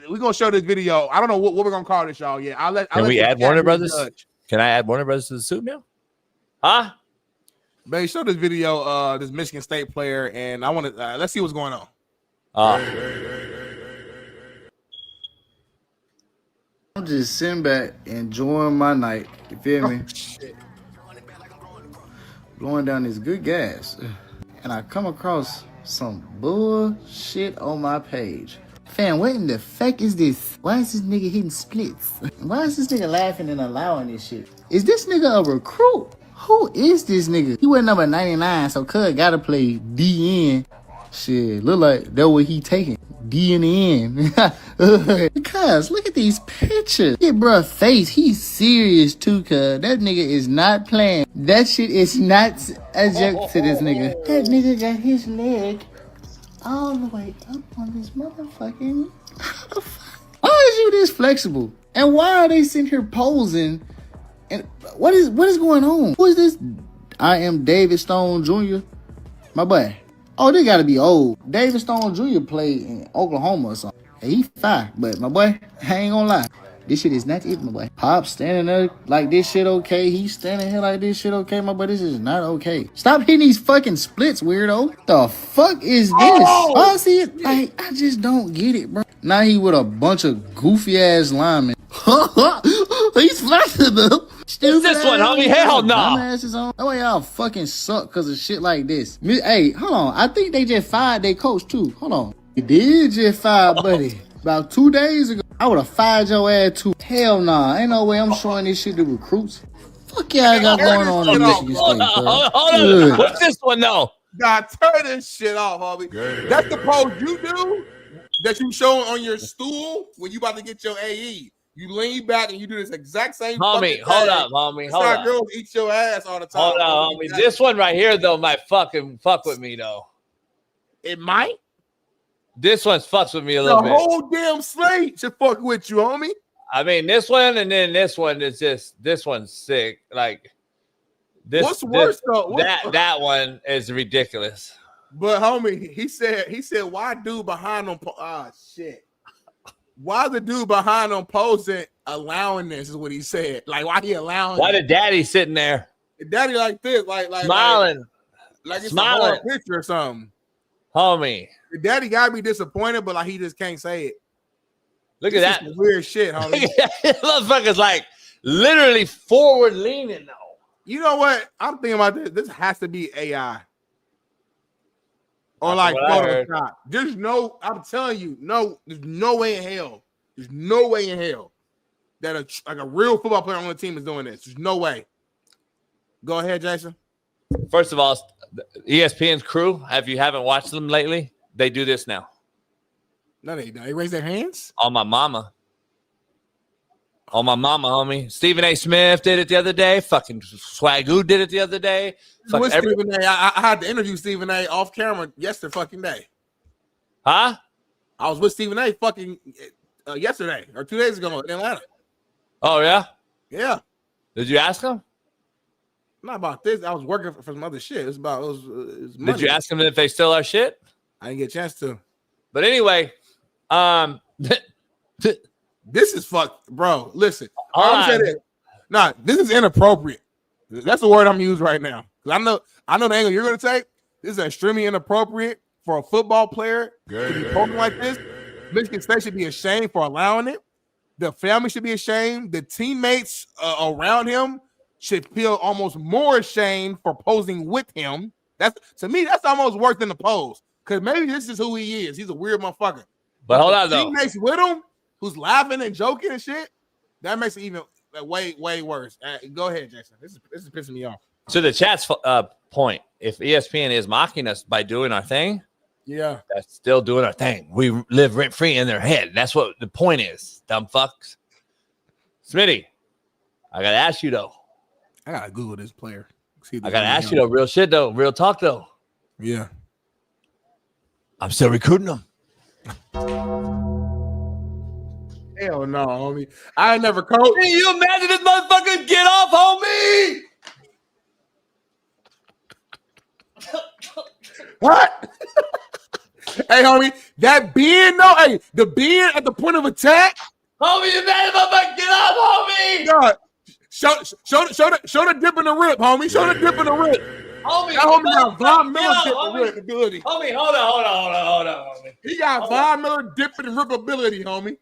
we're gonna show this video. I don't know what we're gonna call this, y'all. Yeah, Can we add Warner Brothers? Can I add Warner Brothers to the suit now? Huh? Babe, show this video. This Michigan State player, and I want to let's see what's going on. I'm just sitting back, enjoying my night. You feel me? Shit. Blowing down this good gas. And I come across some bullshit on my page. Fam, what in the fuck is this? Why is this nigga hitting splits? Why is this nigga laughing and allowing this shit? Is this nigga a recruit? Who is this nigga? He went number 99, so Cud gotta play DN. Shit, look like that what he taking. D in the end. Cuz, look at these pictures. Look at bruh face. He's serious too, cuz. That nigga is not playing. That shit is not a joke to this nigga. That nigga got his leg all the way up on this motherfucking... Why is you this flexible? And why are they sitting here posing? And what is going on? Who is this? I am David Stone Jr. My boy. Oh, they gotta be old. David Stone Jr. played in Oklahoma or something. Hey, he fine, but my boy, I ain't gonna lie. This shit is not it, my boy. Pop standing there like this shit okay. He's standing here like this shit okay, my boy. This is not okay. Stop hitting these fucking splits, weirdo. The fuck is this? Oh, see it? Like, I just don't get it, bro. Now he with a bunch of goofy ass linemen. He's flexible. What's this one, homie? Hell no. That way y'all fucking suck because of shit like this. Hey, hold on. I think they just fired their coach too. Hold on. They did just fire buddy. About 2 days ago. I would have fired your ass too. Hell nah. Ain't no way I'm showing this shit to recruits. Fuck y'all got going on in Michigan State, Hold on. What's this one though? Nah, turn this shit off, homie. That's the pose you do that you show on your stool when you about to get your AE. You lean back and you do this exact same homie, hold up, homie. Hold up. Girls eat your ass all the time. Hold on, homie. This one right here, though, might fucking fuck with me, though. It might? This one fucks with me a little bit. The whole damn slate should fuck with you, homie. I mean, this one and then this one is just, this one's sick. Like, this. What's worse, though? That one is ridiculous. But, homie, he said, why dude behind him? Shit. Why the dude behind him posing allowing this is what he said. Like, why he allowing Why the daddy sitting there? Daddy like this, like smiling. Like it's smiling. a picture or something. Homie. The daddy gotta be disappointed, but like he just can't say it. Look at that. Weird shit, homie. Motherfucker's like literally forward leaning though. You know what? I'm thinking about this. This has to be AI. Or like Photoshop. There's no, I'm telling you, there's no way in hell. There's no way in hell that a real football player on the team is doing this. There's no way. Go ahead, Jason. First of all, ESPN's crew, if you haven't watched them lately, they do this now. No, they don't. They raise their hands? On my mama. On my mama, homie. Stephen A. Smith did it the other day. Fucking Swagoo did it the other day. Stephen A. I had to interview Stephen A. off camera yesterday fucking day. Huh? I was with Stephen A. fucking yesterday or 2 days ago in Atlanta. Oh, yeah? Yeah. Did you ask him? Not about this. I was working for some other shit. It was money. Did you ask them if they stole our shit? I didn't get a chance to. But anyway, this is fucked, bro. Listen, I'm saying it. Nah, this is inappropriate. That's the word I'm using right now. I know the angle you're gonna take. This is extremely inappropriate for a football player to be posting like this. Michigan State should be ashamed for allowing it. The family should be ashamed. The teammates around him should feel almost more ashamed for posing with him. To me, that's almost worse than the pose. Because maybe this is who he is. He's a weird motherfucker. But hold on, though. Teammates with him, who's laughing and joking and shit, that makes it even way, way worse. Go ahead, Jason. This is pissing me off. To the chat's point, if ESPN is mocking us by doing our thing, yeah, that's still doing our thing. We live rent free in their head. That's what the point is, dumb fucks. Smitty, I gotta ask you though. I gotta Google this player. I gotta ask you though, real shit though, real talk though. Yeah, I'm still recruiting them. Hell no, homie. I ain't never coached. Can you imagine this motherfucker get off, homie? What? Hey, homie, that being though, hey, the being at the point of attack. Homie, you mad if I get up, homie? God, show the dip in the rip, homie. Show the dip in the rip. Homie, that homie got Von Miller dip and rip ability. Homie, hold on, homie. He got Von Miller dip and rip ability, homie.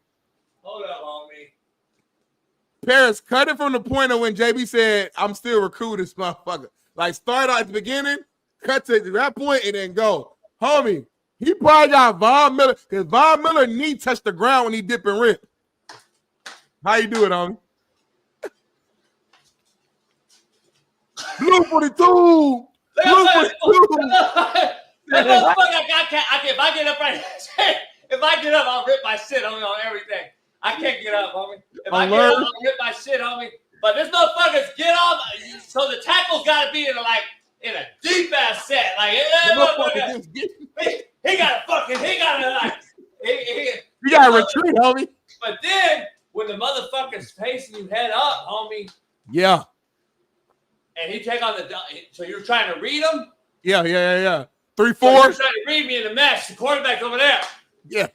Hold up, homie. Paris, cut it from the point of when JB said, I'm still recruiting this motherfucker. Like, start out at the beginning, cut to that point, and then go. Homie, he probably got Von Miller, because Von Miller knee touched the ground when he dip and rip. How you do it, homie? Blue 42. Blue 42. If I get up right if I get up, I'll rip my shit, homie, on everything. I can't get up, homie. If I get up, I'll rip my shit, homie. But this motherfucker's get off, so the tackle's got to be in a deep ass set. Like, he got to retreat, homie. But then when the motherfucker's facing you head up, homie. Yeah. And he take on so you're trying to read him? Yeah. 3-4. So you're trying to read me in the mesh. The quarterback's over there. Yeah.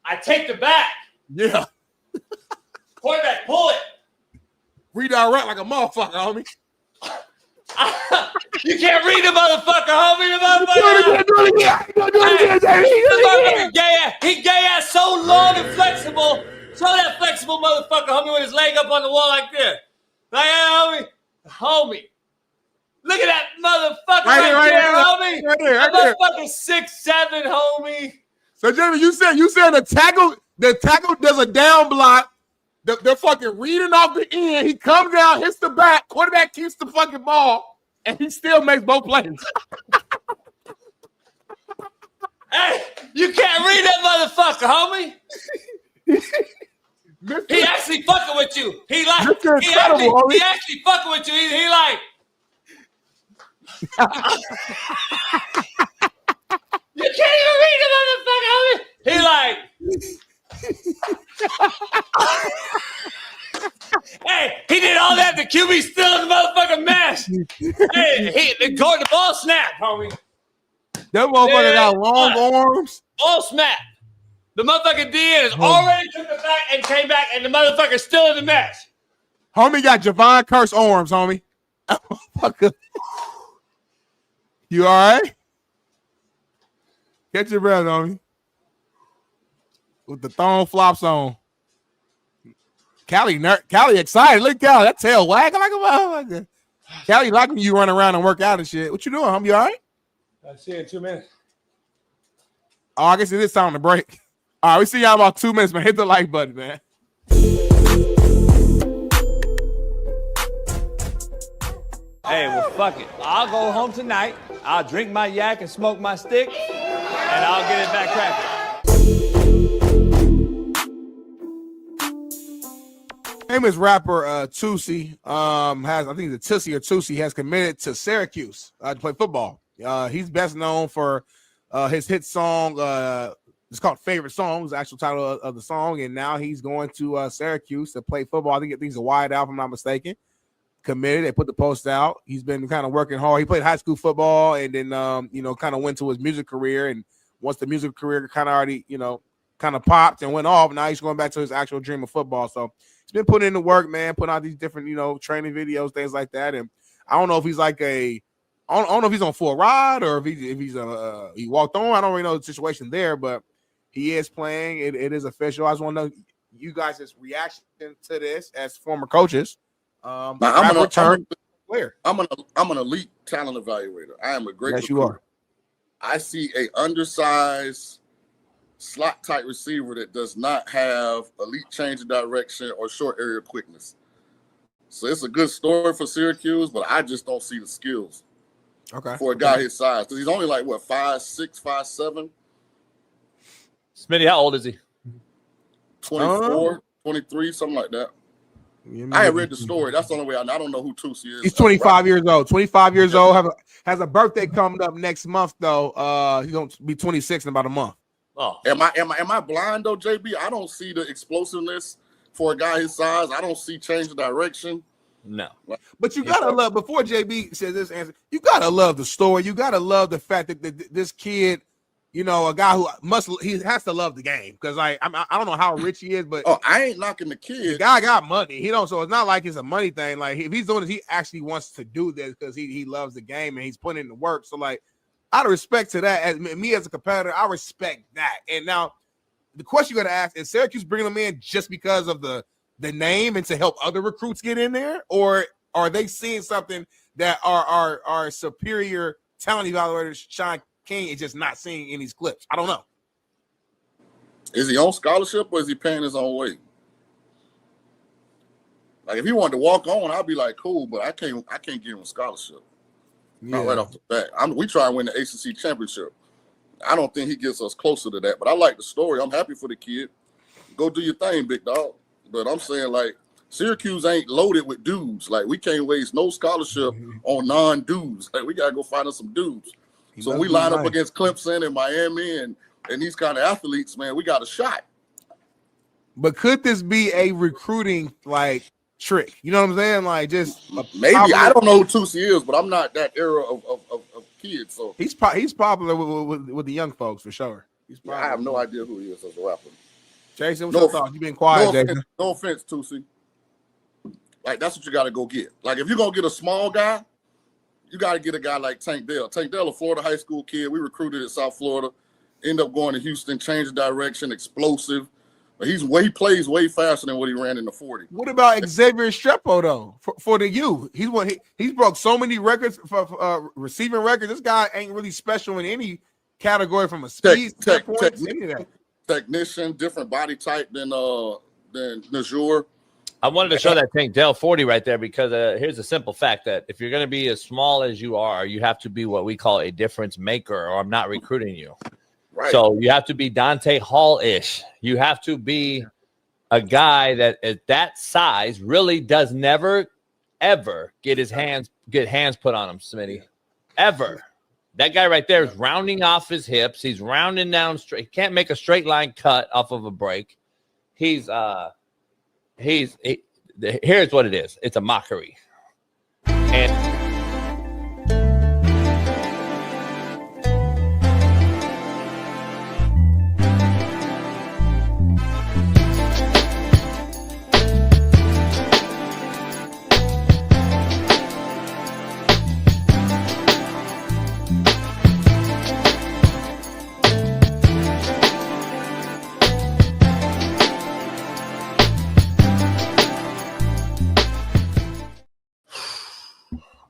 I take the back. Yeah. Quarterback, pull it. Redirect like a motherfucker, homie. You can't read the motherfucker, homie. The motherfucker. He gay ass so long and flexible. Show that flexible motherfucker, homie, with his leg up on the wall like this. Like, hey, homie. Look at that motherfucker right there, homie. Right there. That motherfucker's 6'7", homie. So, Jeremy, you said the tackle does a down block. They're fucking reading off the end. He comes down, hits the back. Quarterback keeps the fucking ball, and he still makes both plays. Hey, you can't read that motherfucker, homie. He actually fucking with you. He actually fucking with you. He like. You can't even read the motherfucker, homie. He like. Hey, he did all that. The QB still in the motherfucking mess. Hey, the ball snapped, homie. That motherfucker got long arms. Ball snapped. The motherfucking DN has already took it back and came back, and the motherfucker's still in the mess. Homie got Javon Curse arms, homie. You all right? Catch your breath, homie. With the thong flops on. Callie excited. Look, Callie, that tail wagging like a motherfucker. Callie liking you run around and work out and shit. What you doing, homie? You all right? I'll see you in 2 minutes. Oh, I guess it is time to break. All right, we see y'all in about 2 minutes, man. Hit the like button, man. Hey, well, fuck it. I'll go home tonight. I'll drink my yak and smoke my stick, and I'll get it back cracking. Famous rapper Tusi has, I think it's a Tussie or Tusi, has committed to Syracuse to play football. He's best known for his hit song. It's called "Favorite Song." Is the actual title of the song, and now he's going to Syracuse to play football. I think he's a wide out, if I'm not mistaken. committed. They put the post out. He's been kind of working hard. He played high school football and then, kind of went to his music career. And once the music career kind of already, kind of popped and went off, now he's going back to his actual dream of football. So he's been putting in the work, man, putting out these different, training videos, things like that. And I don't know if he's I don't know if he's on full ride or if he walked on. I don't really know the situation there, but he is playing. It is official. I just want to know you guys' reaction to this as former coaches. I'm an elite talent evaluator. I am a great recruiter. You are. I see a undersized slot type receiver that does not have elite change of direction or short area quickness. So it's a good story for Syracuse, but I just don't see the skills. Okay. For a guy his size, because he's only 5'6", 5'7". Smitty, how old is he? 24, 23, something like that. I had read the story. That's the only way I don't know who Tusi is. He's 25 years old. 25 years old. Has a birthday coming up next month, though. He's going to be 26 in about a month. Oh. Am I blind, though, JB? I don't see the explosiveness for a guy his size. I don't see change of direction. No. But you got to love, before JB says this answer, you got to love the story. You got to love the fact that this kid, a guy who he has to love the game. Because I don't know how rich he is, but I ain't knocking the kid. The guy got money. He don't, so it's not like it's a money thing. Like if he's doing it, he actually wants to do this because he loves the game and he's putting in the work. So out of respect to that, as me as a competitor, I respect that. And now the question you got to ask is Syracuse bringing him in just because of the name and to help other recruits get in there, or are they seeing something that our superior talent evaluators, Shaun King, is just not seeing in these clips? I don't know. Is he on scholarship or is he paying his own way? If he wanted to walk on, I'd be like, cool, but I can't give him a scholarship. Yeah. Not right off the bat. We try and win the ACC championship. I don't think he gets us closer to that, but I like the story. I'm happy for the kid. Go do your thing, big dog. But I'm saying, Syracuse ain't loaded with dudes. We can't waste no scholarship on non-dudes. We got to go find us some dudes. So when we line up against Clemson and Miami and these kind of athletes, man, we got a shot. But could this be a recruiting, trick? You know what I'm saying? Just maybe. I don't know who Tusi is, but I'm not that era of kids. So he's popular with the young folks for sure. I have no idea who he is as a rapper. Jason, what's your thoughts? You've been quiet, Jason. No offense, Tusi. That's what you got to go get. If you're going to get a small guy, you got to get a guy like Tank Dell. Tank Dell, a Florida high school kid. We recruited at South Florida. Ended up going to Houston, changed the direction, explosive. But he plays way faster than what he ran in the 40. What about Xavier Strepo, though, for the U? He's broke so many records for receiving records. This guy ain't really special in any category from a speed standpoint. Technician, different body type than Najur. I wanted to show that Tank Dell 40 right there because here's a simple fact that if you're going to be as small as you are, you have to be what we call a difference maker, or I'm not recruiting you. Right. So you have to be Dante Hall-ish. You have to be a guy that at that size really does never, ever get hands put on him, Smitty. Ever. That guy right there is rounding off his hips. He's rounding down straight. He can't make a straight line cut off of a break. Here's what it is. It's a mockery. And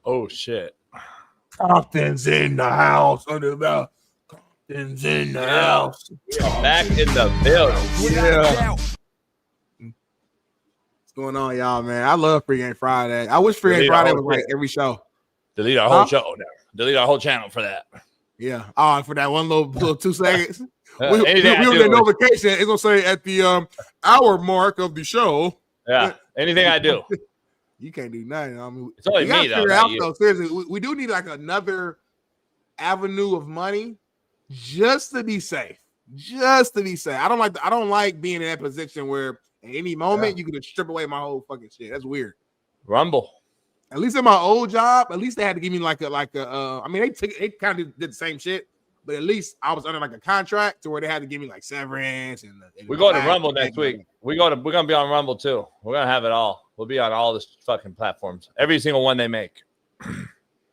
oh shit! Compton's in the house. Compton's in the house. Back in the building. Yeah. What's going on, y'all, man? I love Free Game Friday. I wish Free Game Friday was every show. Delete our whole show now. Delete our whole channel for that. Yeah. For that one little 2 seconds. we were in notification. It's gonna say at the hour mark of the show. Yeah. Anything I do. You can't do nothing. It's only me, though. Seriously, we do need another avenue of money just to be safe. I don't like being in that position where at any moment you can just strip away my whole fucking shit. That's weird. Rumble. At least in my old job, at least they had to give me like a. I mean, they kind of did the same shit, but at least I was under like a contract to where they had to give me like severance and we're going to Rumble next week. We're gonna be on Rumble too. We're gonna have it all. We'll be on all the fucking platforms. Every single one they make.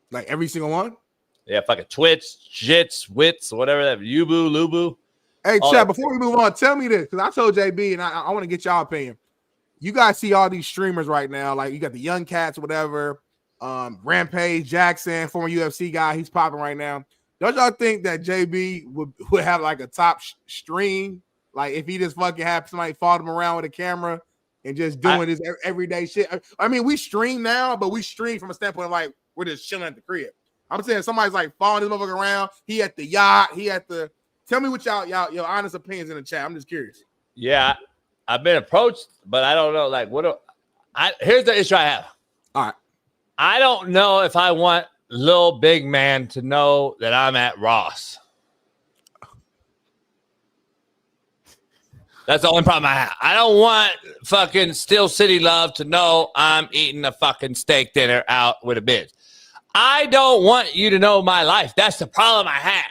Like every single one? Yeah, fucking Twitch, Jits, Wits, whatever that. Yubu, Lubu. Hey, Chad, before we move on, tell me this, because I told JB, and I want to get y'all opinion. You guys see all these streamers right now, like you got the young cats, whatever, Rampage, Jackson, former UFC guy, he's popping right now. Don't y'all think that JB would have like a top stream? Like if he just fucking had somebody follow him around with a camera and just doing this everyday shit. I mean, we stream now, but we stream from a standpoint of like we're just chilling at the crib. I'm saying somebody's like following this motherfucker around. He at the yacht. He at the. Tell me what y'all your honest opinions in the chat. I'm just curious. Yeah, I've been approached, but I don't know. Like, here's the issue I have. All right. I don't know if I want little big man to know that I'm at Ross. That's the only problem I have. I don't want fucking Steel City Love to know I'm eating a fucking steak dinner out with a bitch. I don't want you to know my life. That's the problem I have.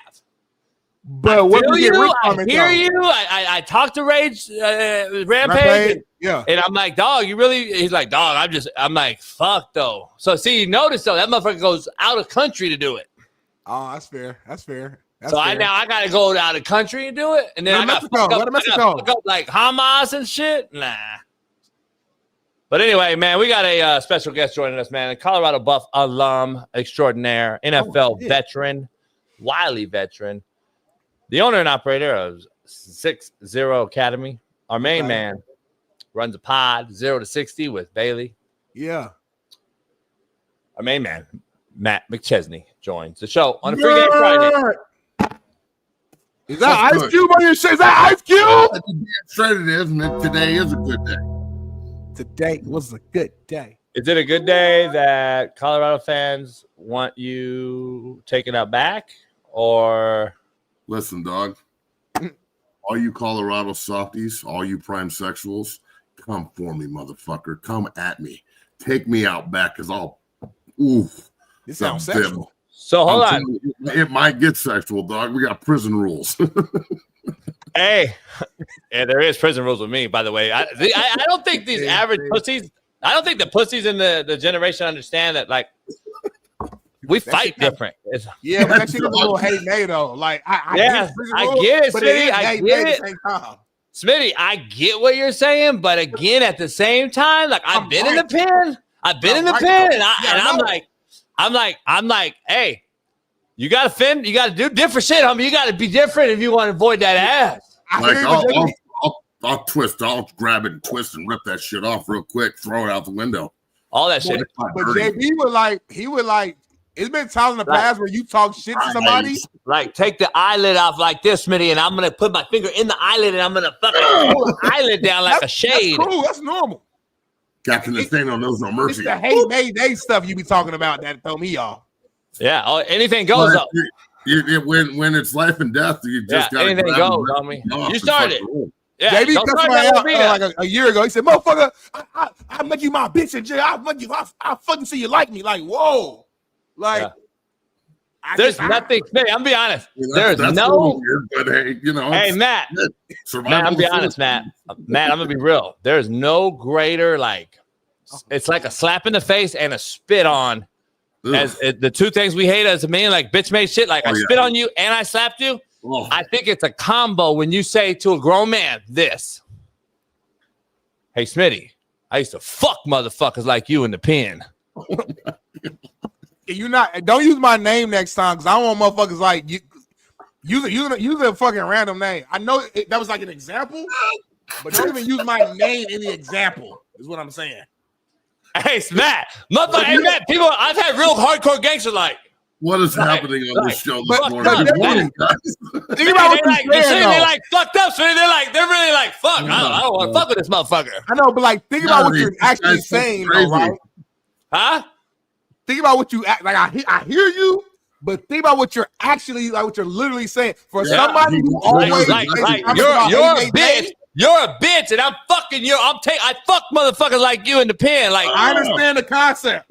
But what do you get? I hear you. I talked to Rampage. Yeah. And I'm like, dog, you really? He's like, dog, I'm like, fuck though. So see, you notice though, that motherfucker goes out of country to do it. Oh, that's fair. That's fair. So I got to go out of country and do it, and then I got to fuck up like Hamas and shit. Nah. But anyway, man, we got a special guest joining us, man. A Colorado Buff alum extraordinaire, NFL veteran, wily veteran, the owner and operator of 6-0 Academy. Our main man runs a pod 0 to 60 with Bailey. Yeah. Our main man, Matt McChesney, joins the show on a free game Friday. Is that Ice Cube on your shit? Is that Ice Cube? Straight it is, man. Today is a good day. Today was a good day. Is it a good day that Colorado fans want you taken out back, or? Listen, dog. All you Colorado softies, all you prime sexuals, come for me, motherfucker. Come at me. Take me out back, because I'll. Oof. This sounds sexual. So hold on. It might get sexual, dog. We got prison rules. Hey, yeah, there is prison rules with me, by the way. I don't think these average pussies, I don't think the pussies in the generation understand that, like, we fight different. But that shit is a little hate May, though. Like, I get it, Smitty. I get it. Smitty, I get what you're saying, but again, at the same time, like, I've been in the pen. And I'm like, hey, you got to fend. You got to do different shit, homie. You got to be different if you want to avoid that ass. I'll twist. I'll grab it and twist and rip that shit off real quick. Throw it out the window. All that shit. But JB would like. It's been times in the past where you talk shit to somebody. Like, take the eyelid off like this, Smitty, and I'm gonna put my finger in the eyelid and I'm gonna fucking pull the eyelid down like a shade. That's cool. That's normal. Captain Nathaniel knows no mercy. It's the hate Mayday stuff you be talking about that throw me off. Yeah, anything goes up. When it's life and death, you just got anything goes, homie. You started. Yeah, JB cussed my out like a year ago. He said, "Motherfucker, I make you my bitch in jail. I fucking see you like me." Like, whoa, like. There's nothing. I'm gonna be honest. There's no. Weird, but hey, hey, Matt. I'm gonna be honest, Matt. Matt, I'm gonna be real. There's no greater, like, it's like a slap in the face and a spit on. As the two things we hate as a man, like bitch made shit. Like I spit on you and I slapped you. Oh. I think it's a combo when you say to a grown man this. Hey, Smitty, I used to fuck motherfuckers like you in the pen. Don't use my name next time because I don't want motherfuckers like you. Use a fucking random name. I know that was like an example, but don't even use my name in the example. Is what I'm saying. Hey, Matt, motherfucker, hey, Matt, people, I've had real hardcore gangsters like. What is happening on this show this morning? Think about what you're saying. They're like fucked up, so they're really like, fuck. I don't want to fuck with this motherfucker. I know, but like, think about what you're actually saying, though, right? Huh? Think about what you act like. I hear you, but think about what you're actually like. What you're literally saying for somebody who always like you're a bitch. You're a bitch, and I'm fucking you. I fuck motherfuckers like you in the pen. Like I understand the concept.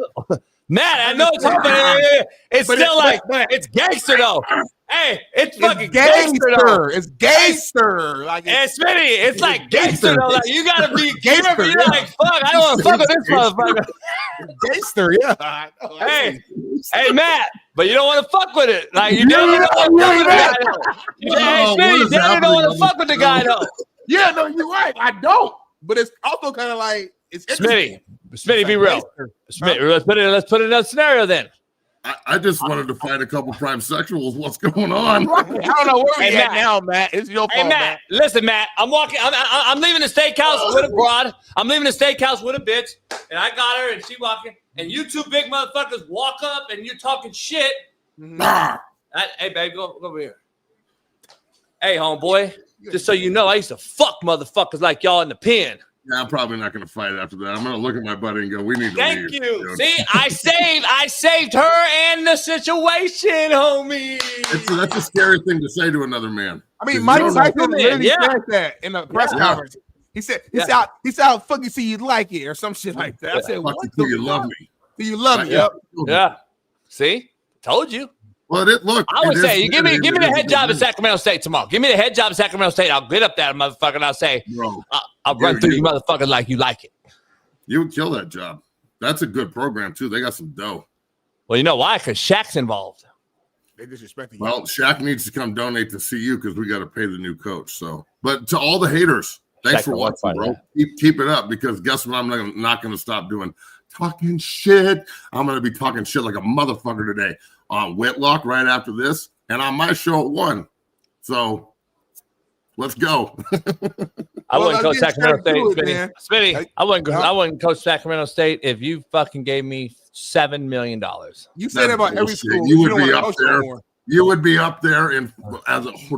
Matt, I know it's hard, but it's still like it's gangster though. Hey, it's fucking gangster though. It's gangster. Like Smitty, it's like gangster though. Like you gotta be gangster. You're like, fuck, I don't want to fuck with this motherfucker. Gangster, yeah. Hey, Matt, but you don't want to fuck with it. Like you definitely don't want to fuck with the guy though. Hey, Smitty, you definitely don't want to fuck with the guy though. Yeah, no, you're right. I don't. But it's also kind of like it's Smitty, be real. Smitty, let's put it in a scenario then. I just wanted to find a couple prime sexuals. What's going on? I don't know where we at now, Matt. It's your fault, Hey, Matt. Listen, Matt. I'm leaving the steakhouse with a broad. I'm leaving the steakhouse with a bitch, and I got her, and she walking, and you two big motherfuckers walk up, and you're talking shit. Hey, babe, go over here. Hey, homeboy. Just so you know, I used to fuck motherfuckers like y'all in the pen. Yeah, I'm probably not going to fight after that. I'm going to look at my buddy and go, we need to Thank leave. you. Dude. See, I saved her and the situation, homie. That's a scary thing to say to another man. I mean, Mike Tyson really said that in a press conference. He said, how fuck you see you like it or some shit like that. I said, what do you love me? Do you love me? Yeah. See? Told you. Well, look. I would say, give me the head job at Sacramento State tomorrow. Give me the head job at Sacramento State. I'll get up there, motherfucker, and I'll say, bro, I'll run through you motherfuckers like you like it. You would kill that job. That's a good program, too. They got some dough. Well, you know why? Because Shaq's involved. They disrespect you. Well, Shaq needs to come donate to CU because we got to pay the new coach. So, but to all the haters, thanks for watching, bro. Keep it up because guess what? I'm not going to stop doing talking shit. I'm going to be talking shit like a motherfucker today on Whitlock right after this and on my show at 1. So let's go. I wouldn't coach Sacramento State, Smitty. I wouldn't coach Sacramento State if you fucking gave me $7 million. You say that about every school. You would be up there. You would be up there and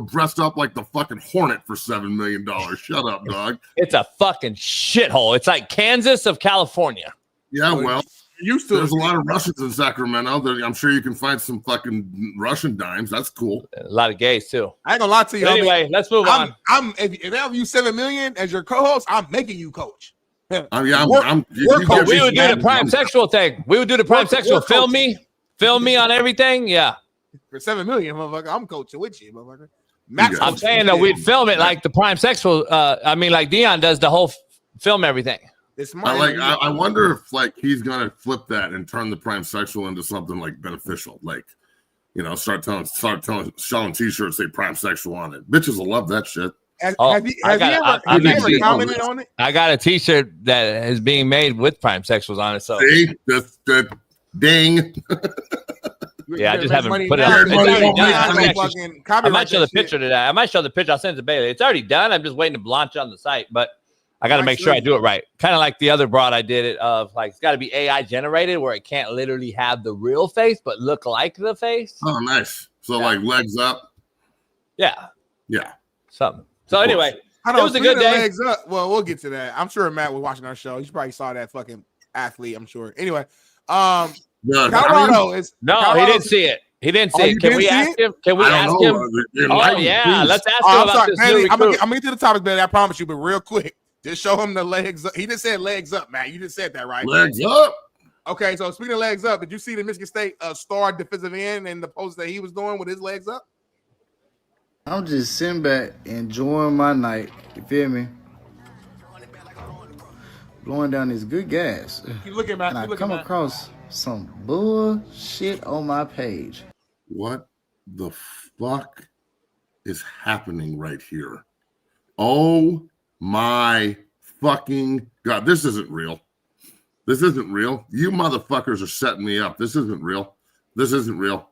dressed up like the fucking Hornet for $7 million. Shut up, dog. It's a fucking shithole. It's like Kansas of California. Yeah, well, there's a lot of Russians in Sacramento. I'm sure you can find some fucking Russian dimes. That's cool. A lot of gays too. I ain't gonna lie to you. Anyway, let's move on. If I have you $7 million as your co-host, I'm making you coach. We would do the prime sexual thing. We would do the prime sexual. Film me on everything. Yeah. For $7 million, motherfucker, I'm coaching with you, motherfucker. I'm saying that we'd film it like the prime sexual. I mean, like Dion does the whole film everything. I wonder if like he's gonna flip that and turn the prime sexual into something like beneficial, like start telling Shaun t-shirts say prime sexual on it. Bitches will love that shit. Have you ever commented on it? I got a t-shirt that is being made with prime sexuals on it. So see, the ding. Yeah, I just haven't put it on. I might show the picture today. I might show the picture. I'll send it to Bailey. It's already done. I'm just waiting to launch it on the site, but I got to make sure I do it right. Kind of like the other broad I did it of like, it's got to be AI generated where it can't literally have the real face, but look like the face. Oh, nice. So like legs up. Yeah. Yeah. Something. So anyway, it was a good day. Legs up. Well, we'll get to that. I'm sure Matt was watching our show. You probably saw that fucking athlete, I'm sure. Anyway, Colorado is. No, he didn't see it. He didn't see it. Can we ask him? Can we ask him? Oh, yeah. Let's ask him about this new recruit. I'm going to get to the topic, Billy. I promise you, but real quick. Just show him the legs up. He just said legs up, Matt. You just said that, right? Legs up. Okay, so speaking of legs up, did you see the Michigan State star defensive end and the post that he was doing with his legs up? I'm just sitting back, enjoying my night. You feel me? Blowing down this good gas. Keep looking, Matt. And I come across some bullshit on my page. What the fuck is happening right here? Oh my fucking God. This isn't real. This isn't real. You motherfuckers are setting me up. This isn't real. This isn't real.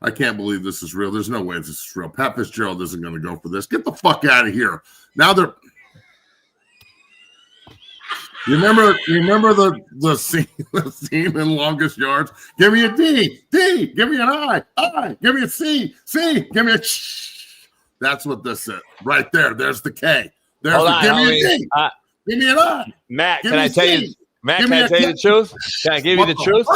I can't believe this is real. There's no way this is real. Pat Fitzgerald isn't going to go for this. Get the fuck out of here. Now they're. You remember the scene in Longest Yards? Give me a D. Give me an I. Give me a C. Give me a That's what this is. Right there. There's the K. Give me a D. Give me an I. Matt, can I tell you? Matt, can I tell you the truth? Can I give you the truth?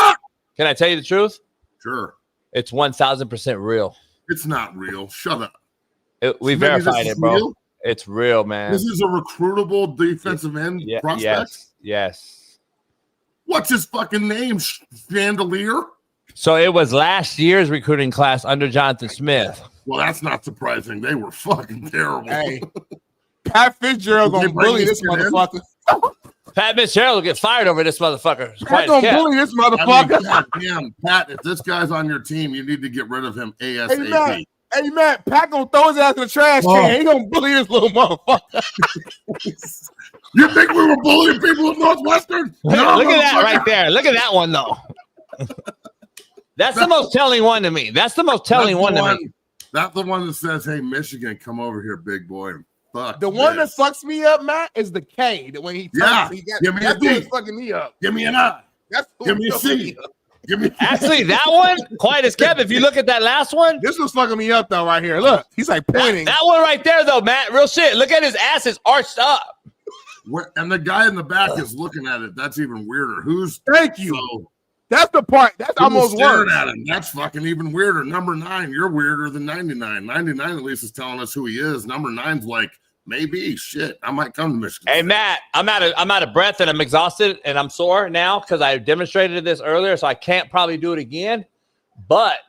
Can I tell you the truth? Sure. It's 1,000% real. It's not real. Shut up. We verified it, bro. Real? It's real, man. This is a recruitable defensive end prospect? Yes. What's his fucking name? Chandelier? So it was last year's recruiting class under Jonathan Smith. Well, that's not surprising. They were fucking terrible. Hey, Pat Fitzgerald gonna bully this motherfucker. Pat Fitzgerald will get fired over this motherfucker. Pat gonna bully this motherfucker. Damn, Pat, if this guy's on your team, you need to get rid of him ASAP. Hey, man, Pat gonna throw his ass in the trash can. He gonna bully this little motherfucker. You think we were bullying people at Northwestern? No, look at that right there. Look at that one, though. That's the most telling one to me. That's the most telling one to me. That's the one that says, hey, Michigan, come over here, big boy. Fuck the one that fucks me up, Matt, is the K. That when he give me a D. Fucking me up. Give me an I. Give me a C. Actually, that one, quiet as kept. If you look at that last one, this was fucking me up though. Right here, look, he's like pointing. That one right there, though, Matt. Real shit. Look at his ass is arched up. And the guy in the back is looking at it. That's even weirder. Thank you. So, that's the part. That's almost worse. At him. That's fucking even weirder. Number 9, you're weirder than 99. 99 at least is telling us who he is. Number 9's like, maybe shit. I might come to Michigan. Hey, Matt, I'm out of breath and I'm exhausted and I'm sore now because I demonstrated this earlier, so I can't probably do it again. But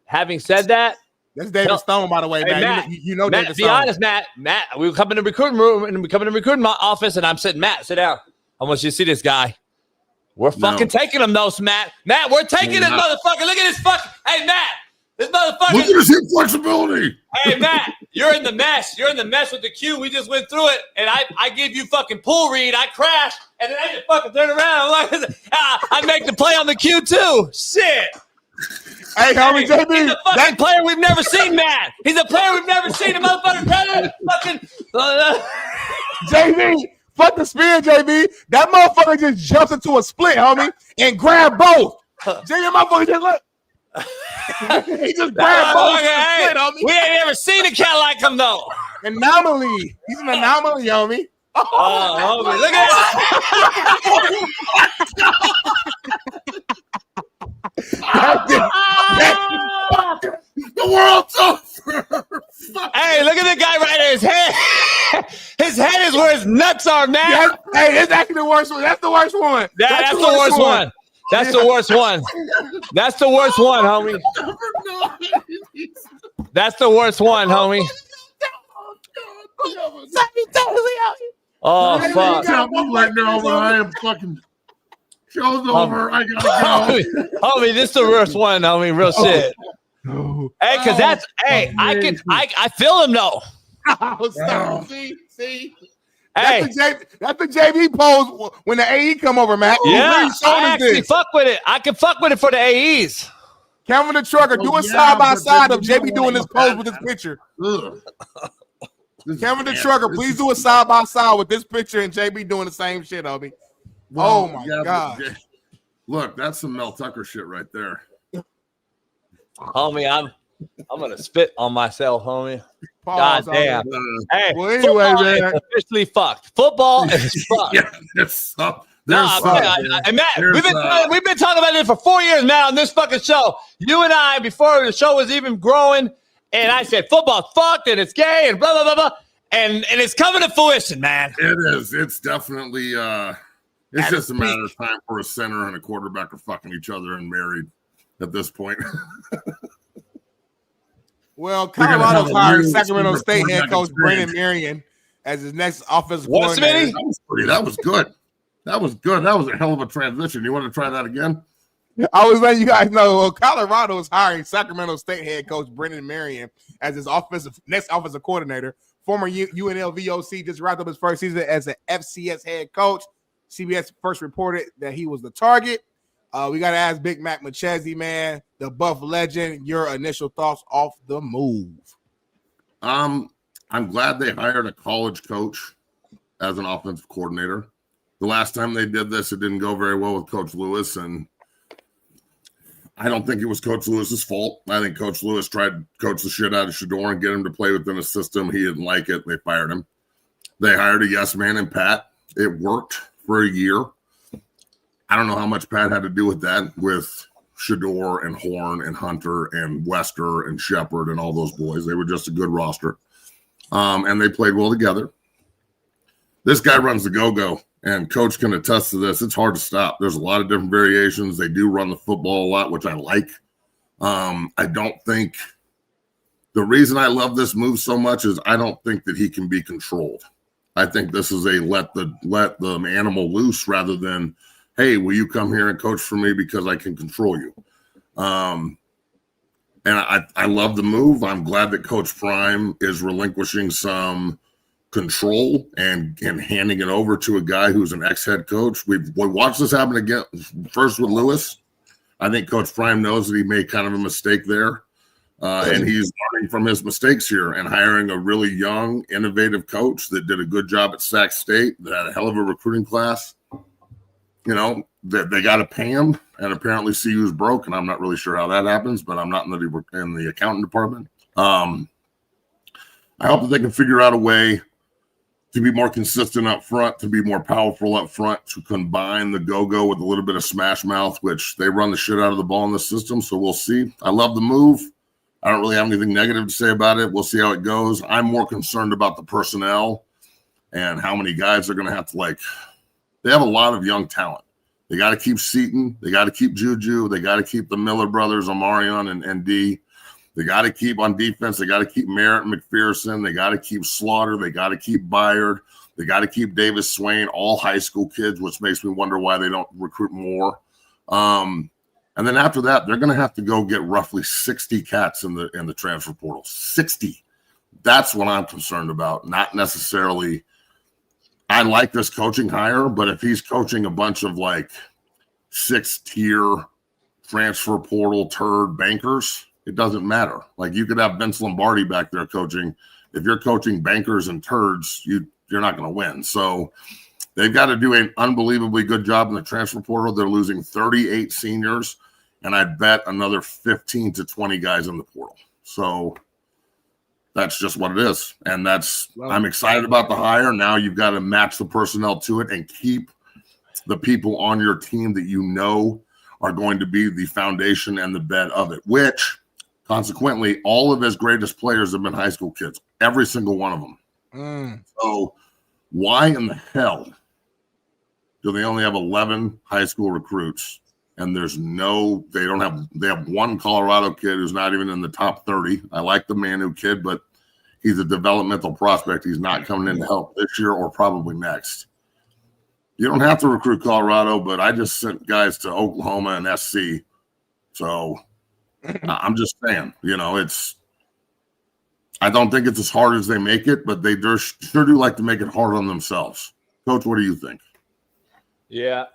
having said that, that's David Stone, by the way, hey, Matt. You know Matt, David be Stone. honest, Matt, we come in the recruiting room and we come in the recruiting office and I'm sitting, Matt, sit down. I want you to see this guy. We're fucking taking him, though, Matt. Matt, we're taking this motherfucker. Look at this fucking. Hey, Matt, this motherfucker. Look at his hip flexibility. Hey, Matt, you're in the mess. You're in the mess with the queue. We just went through it, and I give you fucking pool read. I crash, and then I just fucking turn around. I make the play on the queue, too. Shit. Hey, homie, JB. He's a fucking player we've never seen, Matt. He's a player we've never seen. A motherfucker fucking. JB. Fuck the spear, JB. That motherfucker just jumps into a split, homie, and grab both. JB, motherfucker just look. He just grabbed both. Hey, split, homie. We ain't ever seen a cat like him, though. Anomaly. He's an anomaly, homie. Oh, homie, look at it. The world's over. Hey, look at the guy right there. His head is where his nuts are, man. Hey, that's actually the worst one. That's the worst one. That's the worst one. That's the worst one. That's the worst one, homie. That's the worst one, homie. Oh, fuck. Right now, when I am fucking show's over. I gotta go. Homie, this is the worst one, homie. Real shit. Hey, because that's I feel him though. See. Hey, that's the JV pose when the AE come over, Matt. Yeah, I actually fuck with it. I can fuck with it for the AEs. Kevin the Trucker, do a side by side of JB doing this pose with this picture. Kevin the Trucker, please do a side by side with this picture and JB doing the same shit, homie. Oh my God. Look, that's some Mel Tucker shit right there. Homie, I'm gonna spit on myself, homie. God damn. Hey, well, anyway, man, officially fucked. Football is fucked. Yeah, it's up. And Matt, we've been talking about this for 4 years now on this fucking show. You and I, before the show was even growing, and I said football's fucked and it's gay and blah blah blah blah, and it's coming to fruition, man. It is. It's definitely. It's just a matter of time for a center and a quarterback are fucking each other and married at this point. Well, Colorado's hired Sacramento State head coach Brandon Marion as his next offensive coordinator. That was good. That was good. That was a hell of a transition. You want to try that again? I was letting you guys know. Well, Colorado is hiring Sacramento State head coach Brandon Marion as his next offensive coordinator. Former UNLV OC just wrapped up his first season as an FCS head coach. CBS first reported that he was the target. We got to ask Big Mac McChesney, man, the Buff legend, your initial thoughts off the move. I'm glad they hired a college coach as an offensive coordinator. The last time they did this, it didn't go very well with Coach Lewis, and I don't think it was Coach Lewis's fault. I think Coach Lewis tried to coach the shit out of Shador and get him to play within a system. He didn't like it. They fired him. They hired a yes man in Pat. It worked for a year. I don't know how much Pat had to do with that, with Shador and Horn and Hunter and Wester and Shepard and all those boys. They were just a good roster. And they played well together. This guy runs the go-go, and Coach can attest to this, it's hard to stop. There's a lot of different variations. They do run the football a lot, which I like. I don't think the reason I love this move so much is I don't think that he can be controlled. I think this is a let the animal loose rather than, hey, will you come here and coach for me because I can control you? And I love the move. I'm glad that Coach Prime is relinquishing some control and handing it over to a guy who's an ex-head coach. We watched this happen again, first with Lewis. I think Coach Prime knows that he made kind of a mistake there. And he's learning from his mistakes here and hiring a really young, innovative coach that did a good job at Sac State, that had a hell of a recruiting class. You know, that they got to pay him, and apparently CU's broke, and I'm not really sure how that happens, but I'm not in the accounting department. I hope that they can figure out a way to be more consistent up front, to be more powerful up front, to combine the go-go with a little bit of smash mouth, which they run the shit out of the ball in the system, so we'll see. I love the move. I don't really have anything negative to say about it. We'll see how it goes. I'm more concerned about the personnel and how many guys they're going to have to, they have a lot of young talent. They got to keep Seton. They got to keep Juju. They got to keep the Miller brothers, Omarion and D. They got to keep on defense. They got to keep Merritt and McPherson. They got to keep Slaughter. They got to keep Byard. They got to keep Davis Swain, all high school kids, which makes me wonder why they don't recruit more. And then after that, they're going to have to go get roughly 60 cats in the transfer portal. 60. That's what I'm concerned about. Not necessarily. I like this coaching hire, but if he's coaching a bunch of 6-tier transfer portal turd bankers, it doesn't matter. You could have Vince Lombardi back there coaching. If you're coaching bankers and turds, you're not going to win. So they've got to do an unbelievably good job in the transfer portal. They're losing 38 seniors, and I bet another 15 to 20 guys in the portal. So that's just what it is. And I'm excited about the hire. Now you've got to match the personnel to it and keep the people on your team that you know are going to be the foundation and the bed of it, which consequently, all of his greatest players have been high school kids, every single one of them. So why in the hell do they only have 11 high school recruits? And they have one Colorado kid who's not even in the top 30. I like the Manu kid, but he's a developmental prospect. He's not coming in to help this year or probably next. You don't have to recruit Colorado, but I just sent guys to Oklahoma and SC. So I'm just saying, I don't think it's as hard as they make it, but they sure do like to make it hard on themselves. Coach, what do you think? Yeah.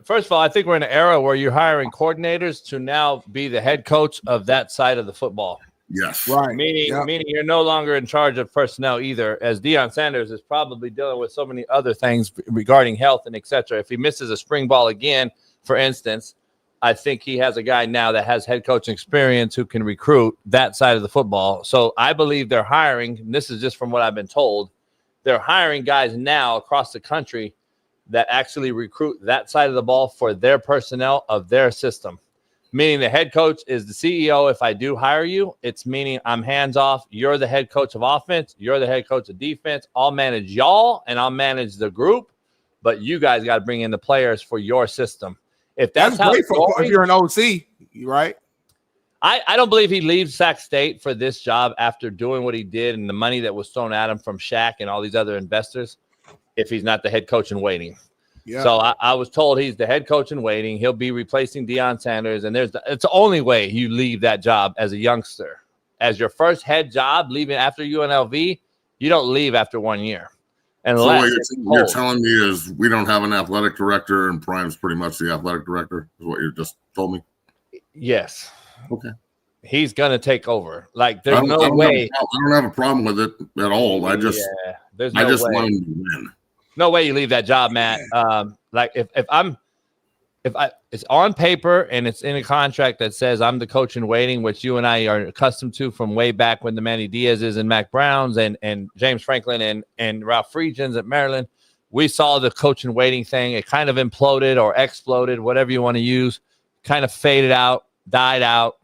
First of all, I think we're in an era where you're hiring coordinators to now be the head coach of that side of the football. Yes. Right. Meaning you're no longer in charge of personnel either, as Deion Sanders is probably dealing with so many other things regarding health and et cetera. If he misses a spring ball again, for instance, I think he has a guy now that has head coaching experience who can recruit that side of the football. So I believe they're hiring, and this is just from what I've been told, they're hiring guys now across the country that actually recruit that side of the ball for their personnel of their system. Meaning the head coach is the CEO. If I do hire you, it's meaning I'm hands off. You're the head coach of offense. You're the head coach of defense. I'll manage y'all and I'll manage the group, but you guys got to bring in the players for your system. If that's how great if you're an OC, right? I don't believe he leaves Sac State for this job after doing what he did and the money that was thrown at him from Shaq and all these other investors if he's not the head coach in waiting. Yeah. So I was told he's the head coach in waiting. He'll be replacing Deion Sanders, and it's the only way you leave that job as a youngster. As your first head job, leaving after UNLV, you don't leave after 1 year. Unless so what you're telling me is we don't have an athletic director, and Prime's pretty much the athletic director, is what you just told me? Yes. Okay. He's going to take over. There's no way. I don't have a problem with it at all. I just want him to win. No way you leave that job, Matt. If it's on paper and it's in a contract that says I'm the coach in waiting, which you and I are accustomed to from way back when the Manny Diaz's and Mac Browns and James Franklin and Ralph Friedgens at Maryland, we saw the coach in waiting thing. It kind of imploded or exploded, whatever you want to use, kind of faded out, died out.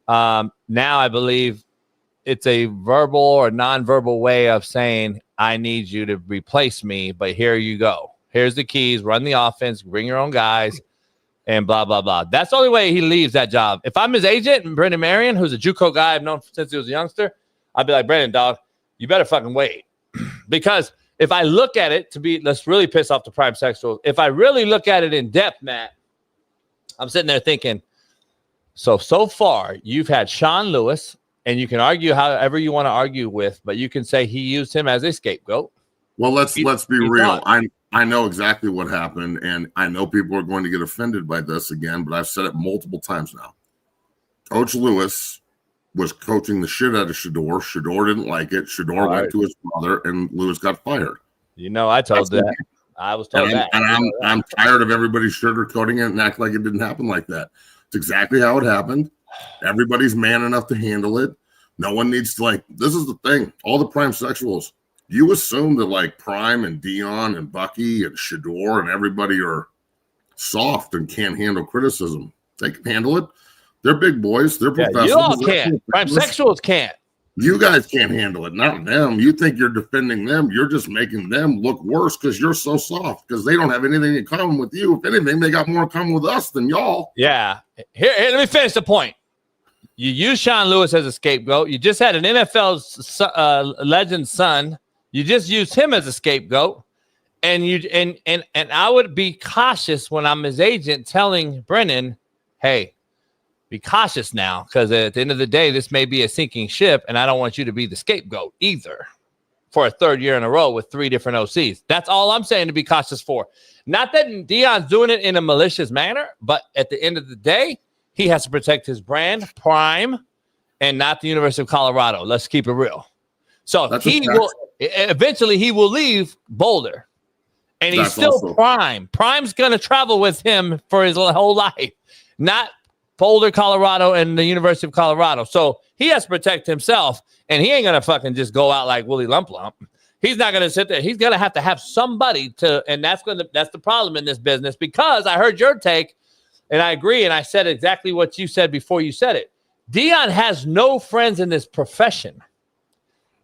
Now I believe it's a verbal or nonverbal way of saying, I need you to replace me, but here you go. Here's the keys. Run the offense. Bring your own guys. And blah, blah, blah. That's the only way he leaves that job. If I'm his agent and Brendan Marion, who's a JUCO guy I've known since he was a youngster, I'd be like, Brendan, dog, you better fucking wait. Because if I look at it let's really piss off the prime sexuals. If I really look at it in depth, Matt, I'm sitting there thinking, so far you've had Shaun Lewis, and you can argue however you want to argue with, but you can say he used him as a scapegoat. Well, let's be real. I know exactly what happened, and I know people are going to get offended by this again, but I've said it multiple times now. Coach Lewis was coaching the shit out of Shedeur. Shedeur didn't like it. Shedeur went to his brother, and Lewis got fired. I told that. I was told that. And I'm tired of everybody sugarcoating it and act like it didn't happen like that. It's exactly how it happened. Everybody's man enough to handle it. No one needs to, this is the thing. All the prime sexuals, you assume that Prime and Dion and Bucky and Shedeur and everybody are soft and can't handle criticism. They can handle it. They're big boys. They're professionals. You all can't. Prime sexuals can't. You guys can't handle it, not them. You think you're defending them. You're just making them look worse because you're so soft, because they don't have anything in common with you. If anything, they got more in common with us than y'all. Yeah. Here, let me finish the point. You use Shaun Lewis as a scapegoat. You just had an NFL legend son. You just used him as a scapegoat. And I would be cautious when I'm his agent telling Brennan, hey, be cautious now, because at the end of the day, this may be a sinking ship, and I don't want you to be the scapegoat either for a third year in a row with 3 different OCs. That's all I'm saying to be cautious for. Not that Dion's doing it in a malicious manner, but at the end of the day, he has to protect his brand, Prime, and not the University of Colorado. Let's keep it real. So eventually he will leave Boulder, and he's still Prime. Prime's going to travel with him for his whole life, not Boulder, Colorado, and the University of Colorado. So he has to protect himself, and he ain't going to fucking just go out like Willie Lump Lump. He's not going to sit there. He's going to have somebody to, and that's the problem in this business, because I heard your take, and I agree, and I said exactly what you said before you said it. Dion has no friends in this profession,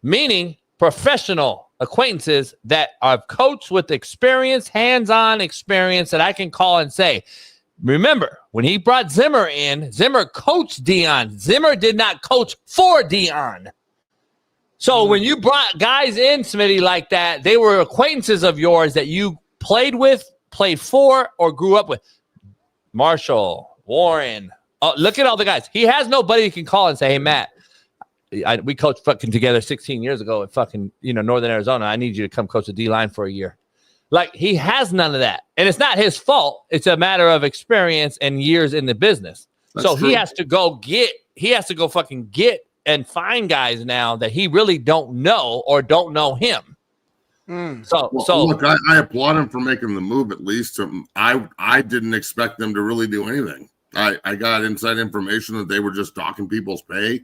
meaning professional acquaintances that are coached with experience, hands-on experience that I can call and say, remember, when he brought Zimmer in, Zimmer coached Dion. Zimmer did not coach for Dion. So when you brought guys in, Smitty, like that, they were acquaintances of yours that you played with, played for, or grew up with. Marshall, Warren. Oh, look at all the guys. He has nobody he can call and say, hey, Matt, we coached fucking together 16 years ago at fucking, Northern Arizona. I need you to come coach the D-line for a year. He has none of that. And it's not his fault. It's a matter of experience and years in the business. That's true. He has to go fucking get and find guys now that he really don't know or don't know him. Look, I applaud him for making the move, at least. I didn't expect them to really do anything. I got inside information that they were just docking people's pay.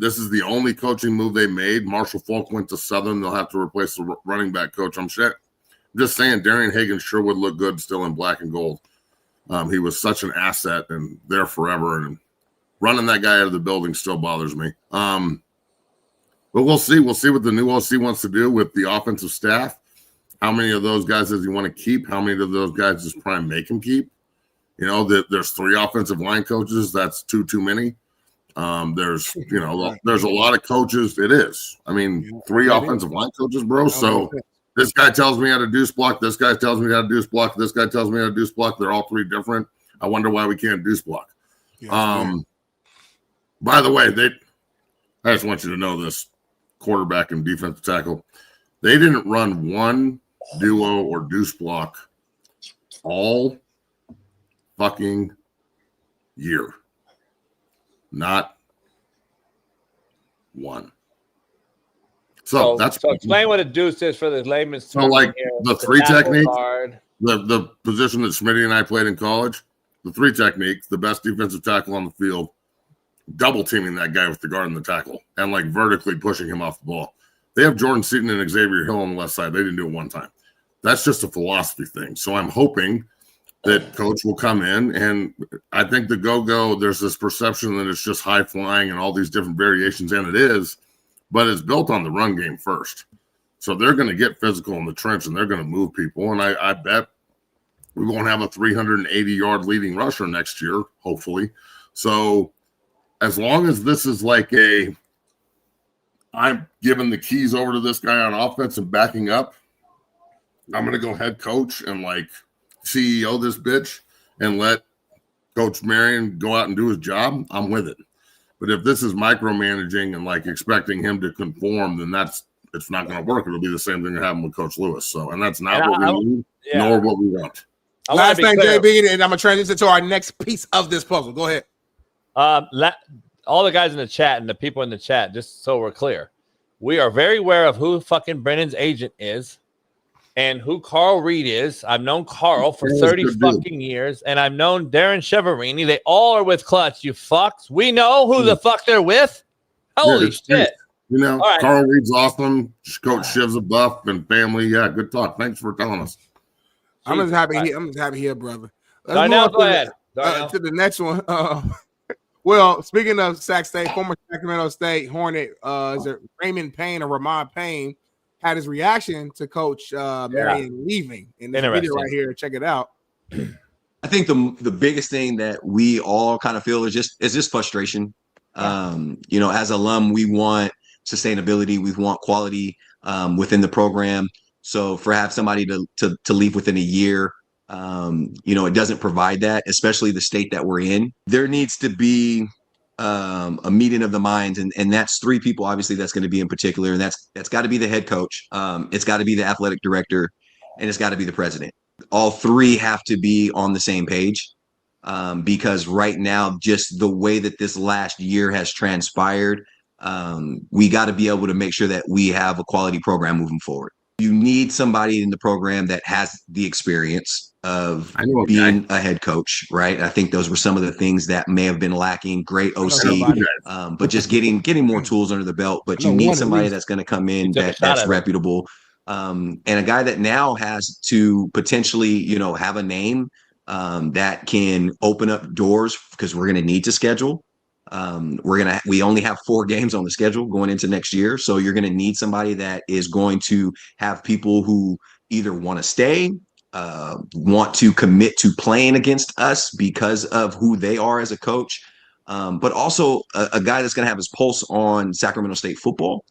This is the only coaching move they made. Marshall Falk went to Southern. They'll have to replace the running back coach. I'm just saying Darian Hagan sure would look good still in black and gold. He was such an asset and there forever. And running that guy out of the building still bothers me. But we'll see. We'll see what the new OC wants to do with the offensive staff. How many of those guys does he want to keep? How many of those guys does Prime make him keep? There's 3 offensive line coaches. That's too many. There's a lot of coaches. It is. 3 offensive line coaches, bro. So this guy tells me how to deuce block. This guy tells me how to deuce block. This guy tells me how to deuce block. They're all 3 different. I wonder why we can't deuce block. By the way, I just want you to know this: quarterback and defensive tackle, they didn't run one duo or deuce block all fucking year. Not one. So explain what a deuce is for the layman's term. So the 3 technique, the position that Smitty and I played in college, the 3 technique, the best defensive tackle on the field, double teaming that guy with the guard and the tackle, and vertically pushing him off the ball. They have Jordan Seaton and Xavier Hill on the left side. They didn't do it one time. That's just a philosophy thing. So I'm hoping that coach will come in, and I think the go-go, there's this perception that it's just high flying and all these different variations, and it is, but it's built on the run game first. So they're going to get physical in the trench and they're going to move people. And I bet we won't have a 380-yard leading rusher next year, hopefully. So as long as this is like I'm giving the keys over to this guy on offense and backing up, I'm going to go head coach and like CEO this bitch and let Coach Marion go out and do his job, I'm with it. But if this is micromanaging and like expecting him to conform, then it's not going to work. It'll be the same thing that happened with Coach Lewis. So, and that's not what we need, nor what we want. Last thing, JB, and I'm going to transition to our next piece of this puzzle. Go ahead. All the guys in the chat and the people in the chat, just so we're clear, we are very aware of who fucking Brennan's agent is and who Carl Reed is. I've known Carl for 30 fucking years, and I've known Darren Cheverini. They all are with Clutch, you fucks. We know who the fuck they're with. Holy shit. You know, right. Carl Reed's awesome. Coach Shiv's a buff and family. Yeah, good talk. Thanks for telling us. I'm just happy here, brother. Darnell, go ahead. To the next one. Well, speaking of Sac State, former Sacramento State Hornet, is it Raymond Payne or Ramon Payne had his reaction to Coach Marion leaving in this video right here. Check it out. I think the biggest thing that we all kind of feel is just frustration. You know, as alum, we want sustainability, we want quality within the program. So for have somebody to leave within a year, you know, it doesn't provide that, especially the state that we're in. There needs to be a meeting of the minds, and that's three people, obviously, that's going to be in particular, and that's got to be the head coach. It's got to be the athletic director, and it's got to be the president. All three have to be on the same page, because right now, just the way that this last year has transpired, we got to be able to make sure that we have a quality program moving forward. You need somebody in the program that has the experience of being a head coach, right? I think those were some of the things that may have been lacking. Great OC, but just getting more tools under the belt. But you need somebody that's going to come in that's reputable, and a guy that now has to potentially, you know, have a name that can open up doors, because we're going to need to schedule. We only have 4 games on the schedule going into next year. So you're going to need somebody that is going to have people who either want to stay, want to commit to playing against us because of who they are as a coach, but also a guy that's going to have his pulse on Sacramento State football.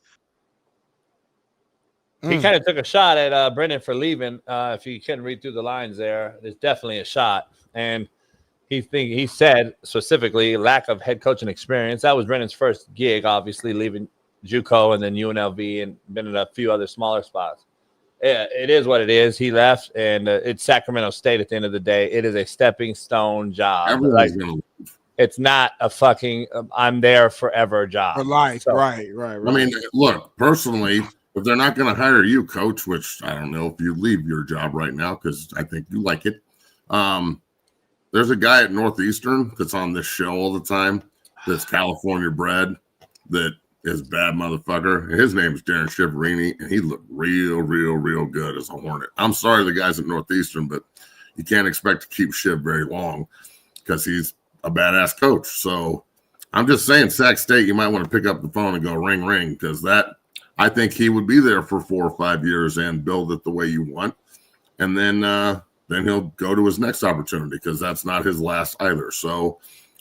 He kind of took a shot at Brennan for leaving. If you couldn't read through the lines there, there's definitely a shot. And he said specifically lack of head coaching experience. That was Brennan's first gig, obviously, leaving JUCO and then UNLV and been in a few other smaller spots. Yeah, it is what it is. He left, and it's Sacramento State at the end of the day. It is a stepping stone job. It's not a fucking I'm there forever job. For life, so, right. I mean, look, personally, if they're not going to hire you, coach, which I don't know if you leave your job right now because I think you like it. There's a guy at Northeastern that's on this show all the time that's California bred that is bad motherfucker. His name is Darren Cheverini, and he looked real good as a Hornet. I'm sorry the guys at Northeastern, but you can't expect to keep Shiv very long because he's a badass coach. So I'm just saying, Sac State, you might want to pick up the phone and go ring, because I think he would be there for 4 or 5 years and build it the way you want. And then he'll go to his next opportunity because that's not his last either. So,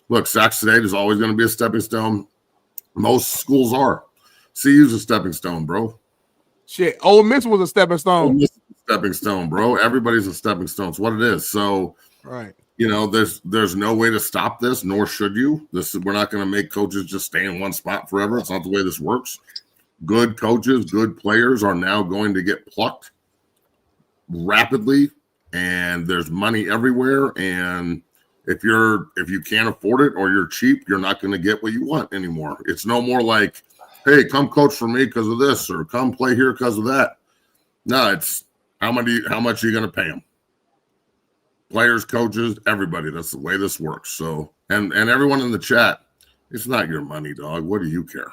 look, Sac State is always going to be a stepping stone. Most schools are. CU's a stepping stone, bro. Shit, Ole Miss was a stepping stone. Ole Miss is a stepping stone, bro. Everybody's a stepping stone. It's what it is. So, right. You know, there's no way to stop this, nor should you. We're not going to make coaches just stay in one spot forever. It's not the way this works. Good coaches, good players are now going to get plucked rapidly. And there's money everywhere, and if you can't afford it or you're cheap, you're not going to get what you want anymore. It's no more like, hey, come coach for me because of this, or come play here because of that. No, it's how much are you going to pay them? Players, coaches, everybody. That's the way this works. So, and everyone in the chat, it's not your money, dog. What do you care?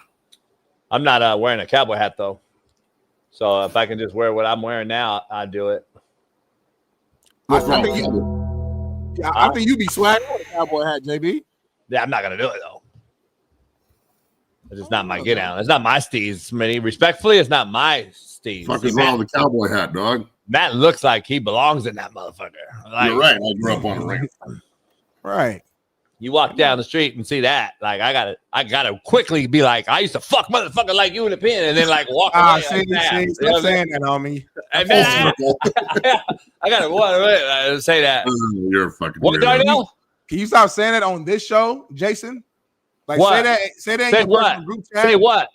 I'm not wearing a cowboy hat though, so if I can just wear what I'm wearing now, I'd do it. I think you be swagging with a cowboy hat, JB. Yeah, I'm not gonna do it though. It's just not my get down. It's not my steez, Smitty. Respectfully, it's not my steez. Fuck is wrong with the cowboy hat, dog? Matt looks like he belongs in that motherfucker. Like, you're right. I grew up on a ranch. Right. You walk down the street and see that. Like, I gotta quickly be like, I used to fuck motherfucker like you in the pen, and then like walk away. Stop saying that, homie. And then I gotta say that. You're a fucking what, Darnell? Can you stop saying that on this show, Jason? Like, what? Say that. Say in your what? group chat. Say what?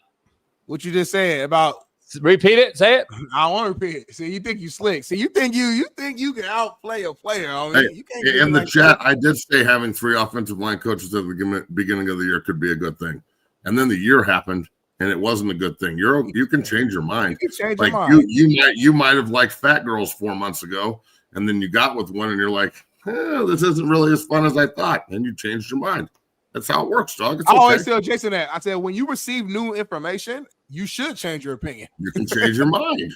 What you just said about. Repeat it. Say it. I want to repeat it. See, you think you slick. See, you think you can outplay a player. Hey, you can't in the chat, I did say having 3 offensive line coaches at the beginning of the year could be a good thing, and then the year happened, and it wasn't a good thing. You can change your mind. You can change like your mind. you might have liked fat girls 4 months ago, and then you got with one, and you're like, this isn't really as fun as I thought, and you changed your mind. That's how it works, dog. It's I okay. always tell Jason that. I said, when you receive new information, you should change your opinion. You can change your mind.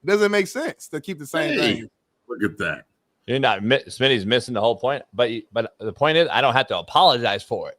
Doesn't make sense to keep the same thing. Look at that. You're not. Smitty's missing the whole point. But the point is, I don't have to apologize for it.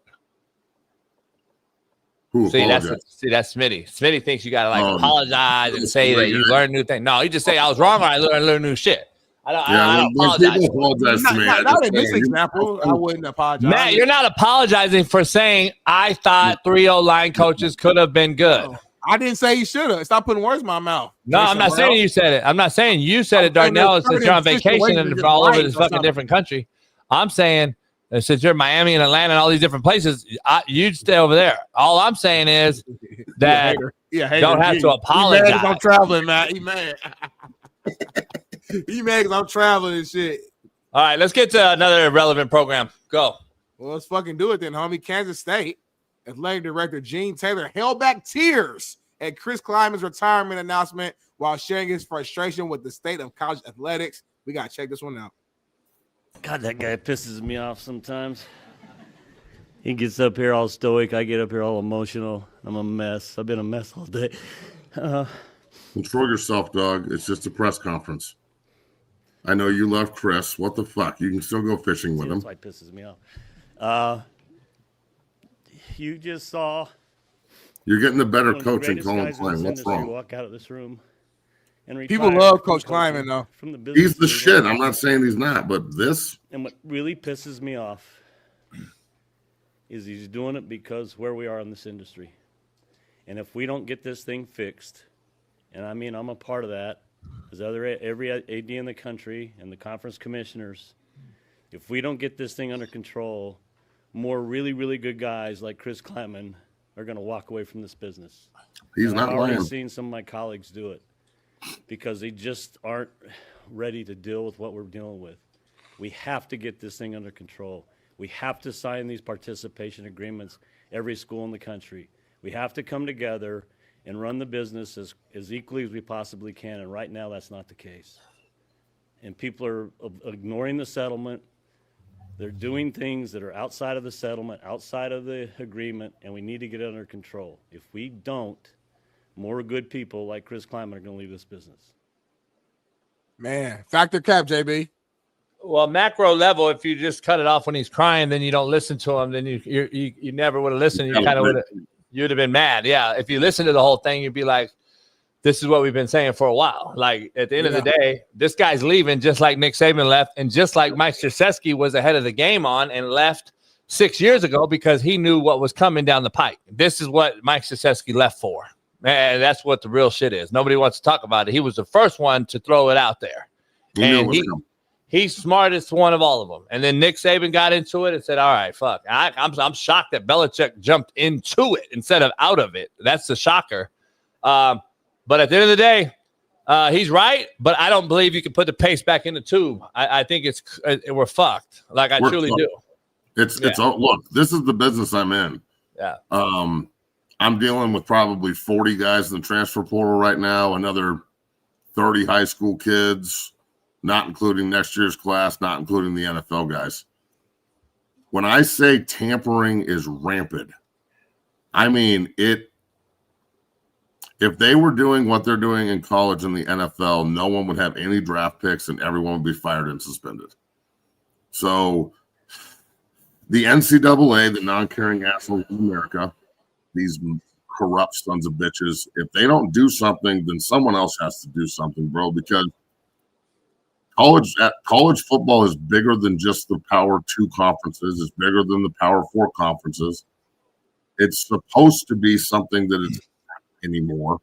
That's Smitty. Smitty thinks you gotta apologize and say that you learned new things. No, you just say I was wrong or I learned new shit. I don't apologize. People apologize to me. Not in this example, I wouldn't apologize. Matt, you're not apologizing for saying I thought 3-0 line coaches could have been good. No, I didn't say you should have. Stop putting words in my mouth. No, I'm not saying you said it. I'm not saying you said it, Darnell, since you're on vacation and all over this fucking different country. I'm saying since you're in Miami and Atlanta and all these different places, you'd stay over there. All I'm saying is that don't have to apologize. He mad 'cause I'm traveling, Matt. He mad. He mad because I'm traveling and shit. All right, let's get to another relevant program. Go. Well, let's fucking do it then, homie. Kansas State Athletic Director Gene Taylor held back tears at Chris Kleiman's retirement announcement while sharing his frustration with the state of college athletics. We got to check this one out. God, that guy pisses me off sometimes. He gets up here all stoic. I get up here all emotional. I'm a mess. I've been a mess all day. Control yourself, dog. It's just a press conference. I know you love Chris. What the fuck? You can still go fishing with him. That's why it pisses me off. You just saw. You're getting a better coach and calling Kleiman. What's wrong? Walk out of this room and people love Coach Kleiman, though. He's the shit. I'm not saying he's not, but this. And what really pisses me off is he's doing it because where we are in this industry. And if we don't get this thing fixed, and I mean I'm a part of that, as every AD in the country and the conference commissioners, if we don't get this thing under control, more really, really good guys like Chris Kleiman are going to walk away from this business. He's not lying. I've already seen some of my colleagues do it because they just aren't ready to deal with what we're dealing with. We have to get this thing under control. We have to sign these participation agreements, every school in the country. We have to come together and run the business as equally as we possibly can, and right now that's not the case. And people are ignoring the settlement. They're doing things that are outside of the settlement, outside of the agreement, and we need to get it under control. If we don't, more good people like Chris Kleiman are going to leave this business. Man, factor cap, JB. Well, macro level, if you just cut it off when he's crying, then you don't listen to him. Then you never would have listened. You kind of would have. You'd have been mad. Yeah. If you listen to the whole thing, you'd be like, this is what we've been saying for a while. Like at the end of the day, this guy's leaving just like Nick Saban left. And just like Mike Krzyzewski was ahead of the game on and left 6 years ago because he knew what was coming down the pike. This is what Mike Krzyzewski left for. And that's what the real shit is. Nobody wants to talk about it. He was the first one to throw it out there. And he's smartest one of all of them. And then Nick Saban got into it and said, all right, fuck. I'm shocked that Belichick jumped into it instead of out of it. That's the shocker. But at the end of the day, he's right. But I don't believe you can put the pace back in the tube. I think we're fucked. Like I truly do. It's all, look, this is the business I'm in. Yeah. I'm dealing with probably 40 guys in the transfer portal right now, another 30 high school kids, not including next year's class, not including the NFL guys. When I say tampering is rampant, I mean it. If they were doing what they're doing in college and the NFL, no one would have any draft picks and everyone would be fired and suspended. So the NCAA, the non-caring assholes in America, these corrupt sons of bitches. If they don't do something, then someone else has to do something, bro, because college football is bigger than just the Power 2 conferences. It's bigger than the Power 4 conferences. It's supposed to be something that it's not anymore.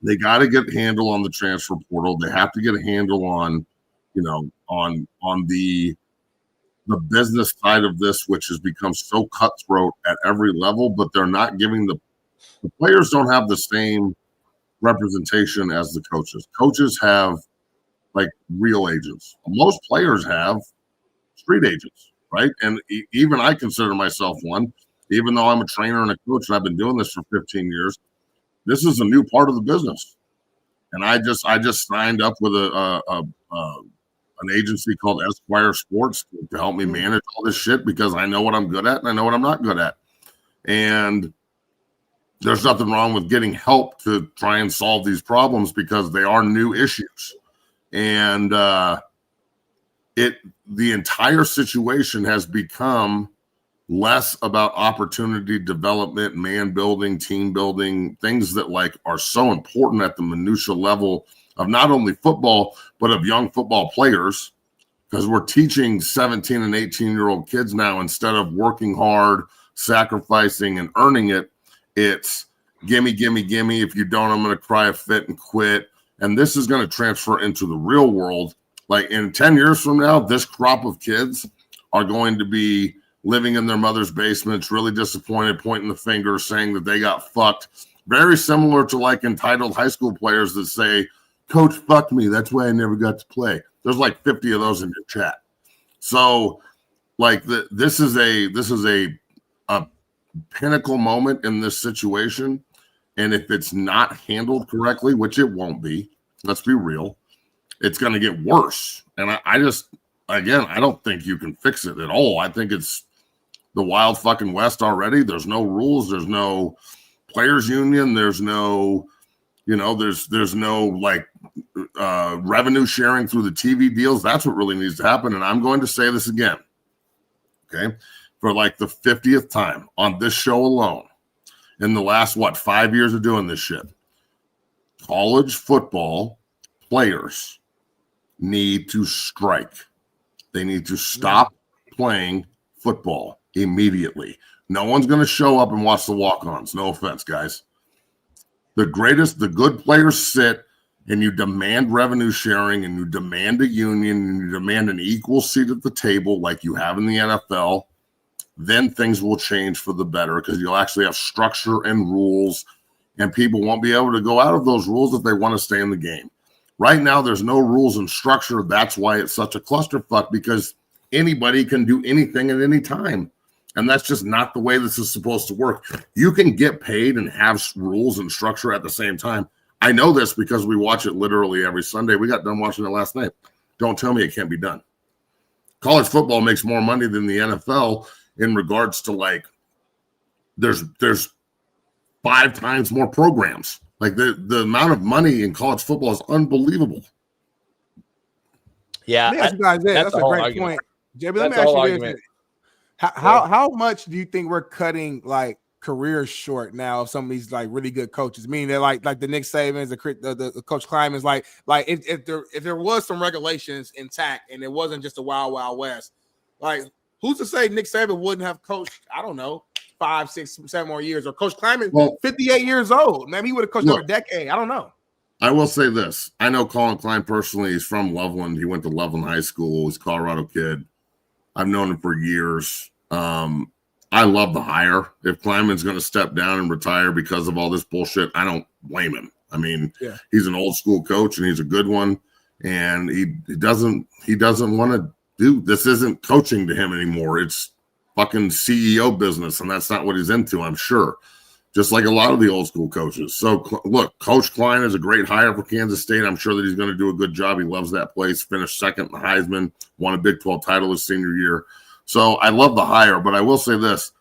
They got to get a handle on the transfer portal. They have to get a handle on, on the business side of this, which has become so cutthroat at every level, but they're not giving the players don't have the same representation as the coaches. Coaches have like real agents. Most players have street agents, right? And even I consider myself one, even though I'm a trainer and a coach and I've been doing this for 15 years. This is a new part of the business. And I just signed up with an agency called Esquire Sports to help me manage all this shit because I know what I'm good at and I know what I'm not good at. And there's nothing wrong with getting help to try and solve these problems because they are new issues. And the entire situation has become less about opportunity development, man building, team building, things that like are so important at the minutia level of not only football, but of young football players, because we're teaching 17 and 18-year-old kids now, instead of working hard, sacrificing and earning it, it's gimme, gimme, gimme. If you don't, I'm going to cry a fit and quit. And this is going to transfer into the real world. Like in 10 years from now, this crop of kids are going to be living in their mother's basements, really disappointed, pointing the finger, saying that they got fucked. Very similar to like entitled high school players that say, "Coach fucked me. That's why I never got to play." There's like 50 of those in your chat. So like this is a pinnacle moment in this situation. And if it's not handled correctly, which it won't be, let's be real, it's going to get worse. And I don't think you can fix it at all. I think it's the wild fucking West already. There's no rules. There's no players union. There's no, there's no like revenue sharing through the TV deals. That's what really needs to happen. And I'm going to say this again, okay, for like the 50th time on this show alone. In the last, 5 years of doing this shit, college football players need to strike. They need to stop playing football immediately. No one's going to show up and watch the walk-ons. No offense, guys. The good players sit, and you demand revenue sharing, and you demand a union, and you demand an equal seat at the table like you have in the NFL. Then things will change for the better because you'll actually have structure and rules, and people won't be able to go out of those rules if they want to stay in the game. Right now, there's no rules and structure. That's why it's such a clusterfuck, because anybody can do anything at any time. And that's just not the way this is supposed to work. You can get paid and have rules and structure at the same time. I know this because we watch it literally every Sunday. We got done watching it last night. Don't tell me it can't be done. College football makes more money than the NFL in regards to like there's 5 times more programs. Like the amount of money in college football is unbelievable. Yeah, let me ask you guys this. That's a great argument. point. JB, let me ask you this. How much do you think we're cutting like careers short now of some of these like really good coaches? Meaning they're like the Nick Sabans, the Coach Kleiman's, like if there was some regulations intact and it wasn't just a wild west, like who's to say Nick Saban wouldn't have coached, I don't know, 5, 6, 7 more years, or Coach Kleiman, 58 years old. Maybe he would have coached another decade. I don't know. I will say this. I know Colin Klein personally. He's from Loveland. He went to Loveland High School. He's a Colorado kid. I've known him for years. I love the hire. If Kleiman's going to step down and retire because of all this bullshit, I don't blame him. I mean, He's an old school coach and he's a good one. And he doesn't want to do this. Isn't coaching to him anymore. It's fucking CEO business, and that's not what he's into, I'm sure. Just like a lot of the old school coaches. So look, Coach Klein is a great hire for Kansas State. I'm sure that he's going to do a good job. He loves that place. Finished second in the Heisman, won a Big 12 title his senior year. So I love the hire, but I will say this.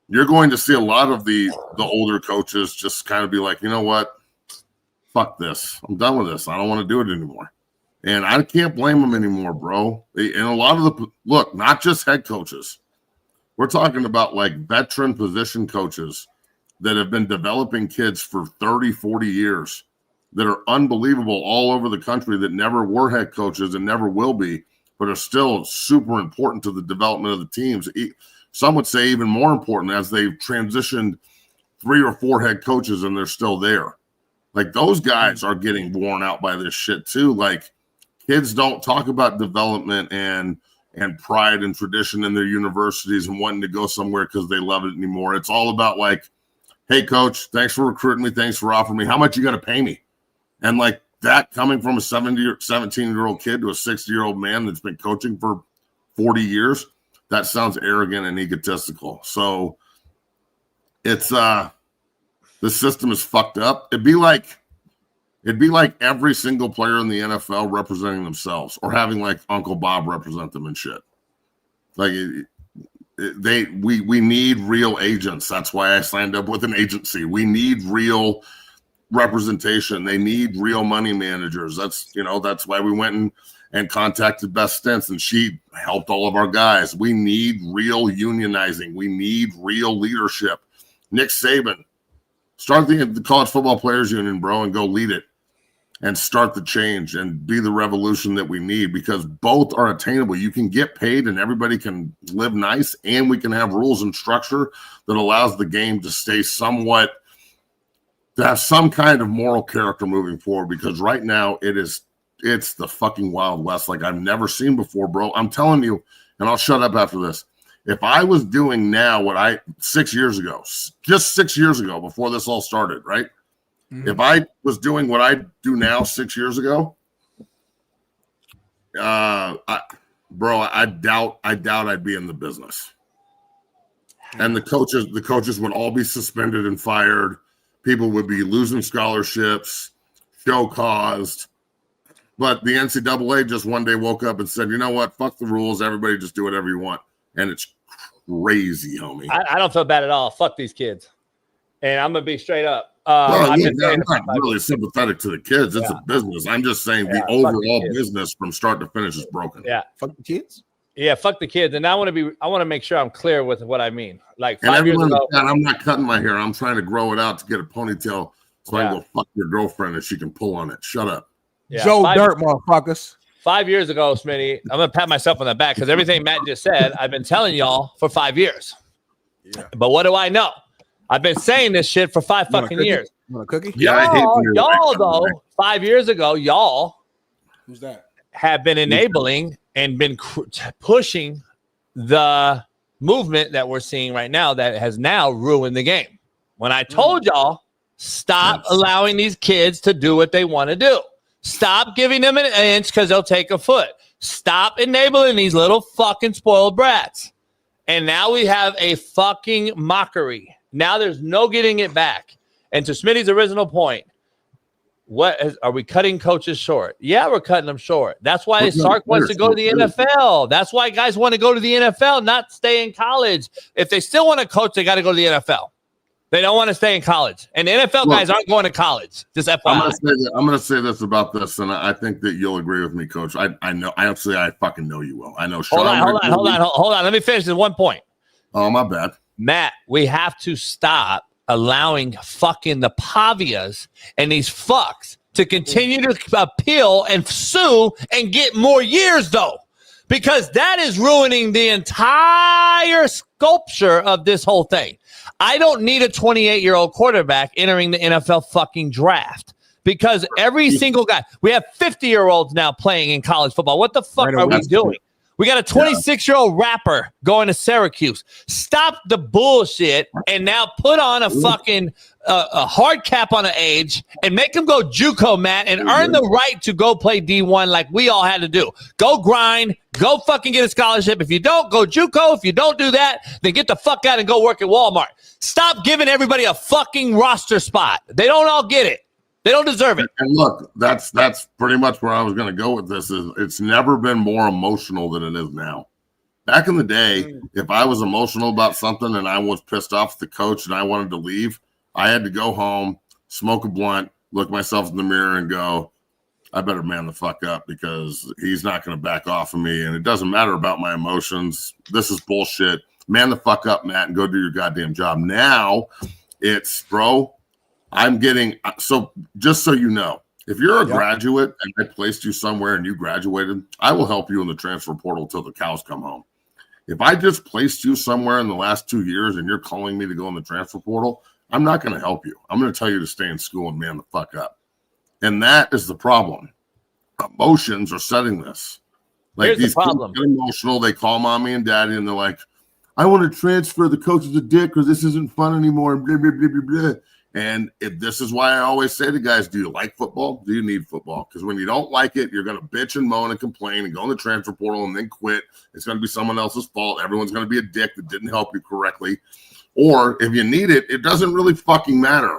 You're going to see a lot of the older coaches just kind of be like, you know what? Fuck this. I'm done with this. I don't want to do it anymore. And I can't blame them anymore, bro. And a lot of look, not just head coaches. We're talking about like veteran position coaches that have been developing kids for 30, 40 years that are unbelievable all over the country that never were head coaches and never will be, but are still super important to the development of the teams. Some would say even more important as they've transitioned 3 or 4 head coaches and they're still there. Like those guys are getting worn out by this shit too. Like kids don't talk about development and pride and tradition in their universities and wanting to go somewhere because they love it anymore. It's all about like, hey coach, thanks for recruiting me. Thanks for offering me. How much you got to pay me? And like that coming from a 17-year-old kid to a 60-year-old man that's been coaching for 40 years, that sounds arrogant and egotistical. So it's the system is fucked up. It'd be like every single player in the NFL representing themselves or having like Uncle Bob represent them and shit. Like we need real agents. That's why I signed up with an agency. We need real representation. They need real money managers. That's why we went and contacted Beth Stentz, and she helped all of our guys. We need real unionizing. We need real leadership. Nick Saban, start the College Football Players Union, bro, and go lead it and start the change and be the revolution that we need, because both are attainable. You can get paid and everybody can live nice, and we can have rules and structure that allows the game to stay somewhat, to have some kind of moral character moving forward, because right now it's the fucking Wild West like I've never seen before, bro. I'm telling you, and I'll shut up after this. If I was doing now what 6 years ago, just 6 years ago before this all started, right? Mm-hmm. If I was doing what I do now 6 years ago, I doubt I'd be in the business. And the coaches would all be suspended and fired. People would be losing scholarships, show caused. But the NCAA just one day woke up and said, you know what? Fuck the rules. Everybody just do whatever you want. And it's crazy, homie. I don't feel bad at all. Fuck these kids. And I'm going to be straight up. I'm not really sympathetic to the kids. It's a business. I'm just saying the overall business from start to finish is broken. Yeah. Fuck the kids? Yeah, fuck the kids. And I want to make sure I'm clear with what I mean. Like 5 years ago. I'm not cutting my hair. I'm trying to grow it out to get a ponytail so I can go fuck your girlfriend and she can pull on it. Shut up. Yeah, Joe Dirt, motherfuckers. 5 years ago, Smitty, I'm going to pat myself on the back because everything Matt just said, I've been telling y'all for 5 years. Yeah. But what do I know? I've been saying this shit for 5 fucking years. You want a cookie? Yeah, y'all though, 5 years ago, y'all who's that? Have been enabling and been pushing the movement that we're seeing right now that has now ruined the game. When I told y'all, stop allowing these kids to do what they want to do. Stop giving them an inch because they'll take a foot. Stop enabling these little fucking spoiled brats. And now we have a fucking mockery. Now there's no getting it back. And to Smitty's original point, are we cutting coaches short? Yeah, we're cutting them short. That's why Sark wants to go to the NFL. That's why guys want to go to the NFL, not stay in college. If they still want to coach, they got to go to the NFL. They don't want to stay in college. And the NFL guys aren't going to college. Just FYI. I'm going to say this about this, and I think that you'll agree with me, Coach. I know. I fucking know you will. I know. Hold on. Let me finish this one point. Oh, my bad. Matt, we have to stop allowing fucking the Pavias and these fucks to continue to appeal and sue and get more years, though. Because that is ruining the entire sculpture of this whole thing. I don't need a 28-year-old quarterback entering the NFL fucking draft because every single guy, we have 50-year-olds now playing in college football. What the fuck are we doing? We got a 26-year-old rapper going to Syracuse. Stop the bullshit and now put on a fucking a hard cap on an age and make him go JUCO, Matt, and earn the right to go play D1 like we all had to do. Go grind. Go fucking get a scholarship. If you don't, go JUCO. If you don't do that, then get the fuck out and go work at Walmart. Stop giving everybody a fucking roster spot. They don't all get it. They don't deserve it. And look, that's pretty much where I was going to go with this. Is it's never been more emotional than it is now. Back in the day, if I was emotional about something and I was pissed off at the coach and I wanted to leave, I had to go home, smoke a blunt, look myself in the mirror and go, I better man the fuck up because he's not going to back off of me. And it doesn't matter about my emotions. This is bullshit. Man the fuck up, Matt, and go do your goddamn job. Now, It's, bro, I'm getting, so just so you know, if you're a graduate and I placed you somewhere and you graduated, I will help you in the transfer portal till the cows come home. If I just placed you somewhere in the last 2 years and you're calling me to go in the transfer portal, I'm not going to help you. I'm going to tell you to stay in school and man the fuck up. And that is the problem. Emotions are setting this. Like, here's these the problem. kids get emotional. They call mommy and daddy and they're like, I want to transfer. The coach is a dick because this isn't fun anymore. Blah, blah, blah, blah, blah. And this is why I always say to guys, do you like football? Do you need football? Because when you don't like it, you're going to bitch and moan and complain and go in the transfer portal and then quit. It's going to be someone else's fault. Everyone's going to be a dick that didn't help you correctly. Or if you need it, it doesn't really fucking matter.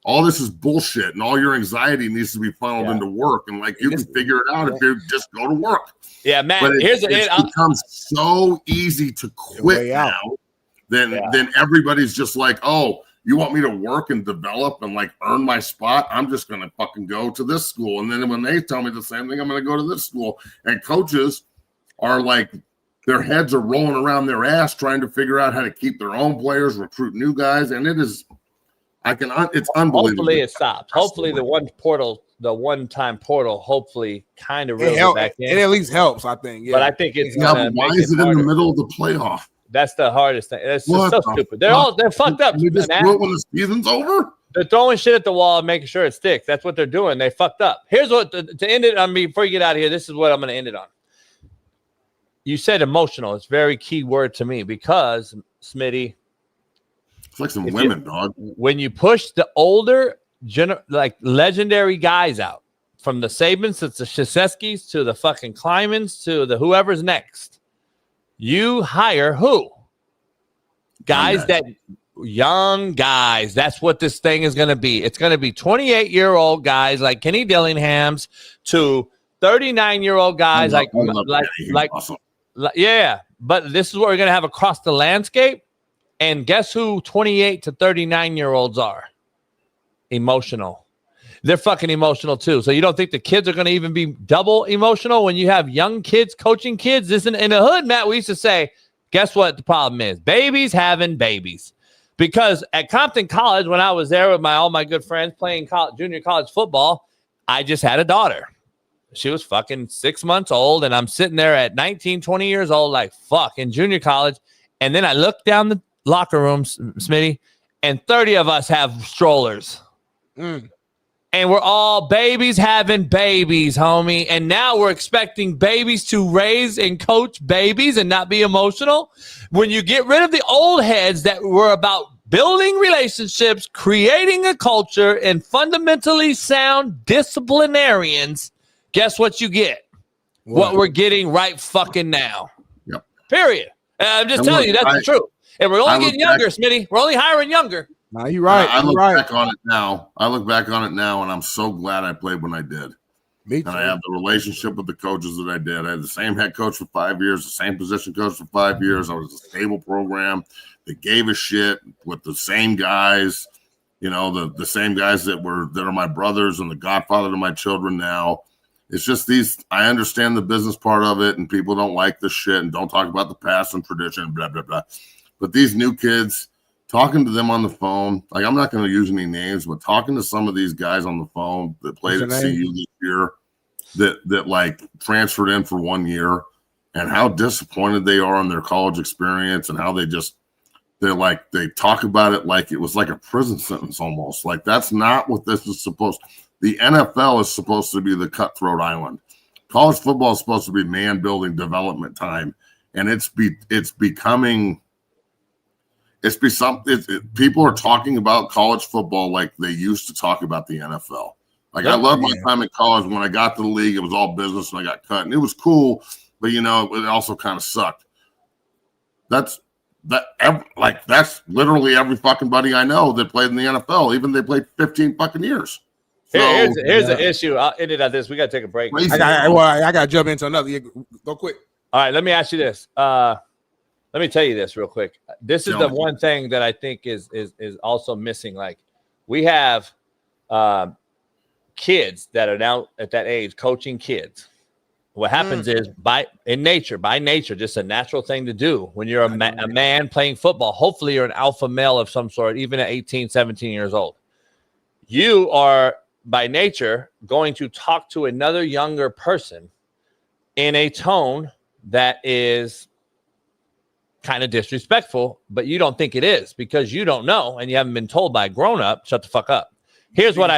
All this is bullshit, and all your anxiety needs to be funneled into work. And like, you can figure it out if you just go to work. Yeah, man. But it becomes so easy to quit now. Then everybody's just like, oh, you want me to work and develop and like earn my spot? I'm just going to fucking go to this school. And then when they tell me the same thing, I'm going to go to this school. And coaches are like, their heads are rolling around their ass trying to figure out how to keep their own players, recruit new guys. And it's unbelievable. Hopefully it stops. Hopefully the one-time portal, hopefully kind of reels it back in. It at least helps, I think. Yeah. But I think it's why is it in the middle of the playoff? That's the hardest thing. It's just so stupid. They're fucked up. You just do it when the season's over? They're throwing shit at the wall and making sure it sticks. That's what they're doing. They fucked up. Here's what to end it on me before you get out of here. This is what I'm going to end it on. You said emotional. It's a very key word to me because, Smitty, it's like some women, dog. When you push the older, like legendary guys out, from the Sabins to the Krzyzewskis to the fucking Klymans to the whoever's next, you hire who? Young guys. That's what this thing is going to be. It's going to be 28-year-old guys like Kenny Dillingham's to 39-year-old guys yeah. But this is what we're going to have across the landscape. And guess who 28 to 39-year-olds are? Emotional. They're fucking emotional too. So you don't think the kids are going to even be double emotional when you have young kids coaching kids? This in the hood, Matt, we used to say, guess what the problem is? Babies having babies. Because at Compton College, when I was there with all my good friends playing junior college football, I just had a daughter. She was fucking 6 months old, and I'm sitting there at 19, 20 years old, like, fuck, in junior college. And then I look down the locker room, Smitty, and 30 of us have strollers. And we're all babies having babies, homie. And now we're expecting babies to raise and coach babies and not be emotional. When you get rid of the old heads that were about building relationships, creating a culture, and fundamentally sound disciplinarians, guess what you get? What we're getting right fucking now. Yep. Period. I'm just telling you, that's the truth. And we're only getting younger, Smitty. We're only hiring younger. No, you're right. I look back on it now. And I'm so glad I played when I did. Me too. And I have the relationship with the coaches that I did. I had the same head coach for 5 years, the same position coach for 5 years. I was a stable program that gave a shit with the same guys, the same guys that are my brothers and the godfather to my children now. It's just I understand the business part of it, and people don't like the shit and don't talk about the past and tradition, blah, blah, blah. But these new kids, talking to them on the phone, like, I'm not going to use any names, but talking to some of these guys on the phone that played at CU this year that like transferred in for 1 year, and how disappointed they are in their college experience, and how they talk about it like it was like a prison sentence almost. Like, that's not what this is supposed to. The NFL is supposed to be the cutthroat island. College football is supposed to be man-building development time, and people are talking about college football like they used to talk about the NFL. Like, I love my time in college. When I got to the league, it was all business, and I got cut, and it was cool, but it also kind of sucked. That's literally every fucking buddy I know that played in the NFL. Even they played 15 fucking years. Here's the issue. I'll end it on this. We got to take a break. I got to jump into another. Go quick. All right, let me ask you this. Let me tell you this real quick. This is the one thing that I think is also missing. Like, we have kids that are now at that age coaching kids What happens is by nature, just a natural thing to do when you're a man playing football. Hopefully you're an alpha male of some sort, even at 18, 17 years old. You are by nature going to talk to another younger person in a tone that is kind of disrespectful, but you don't think it is because you don't know and you haven't been told by a grown-up, shut the fuck up. Here's what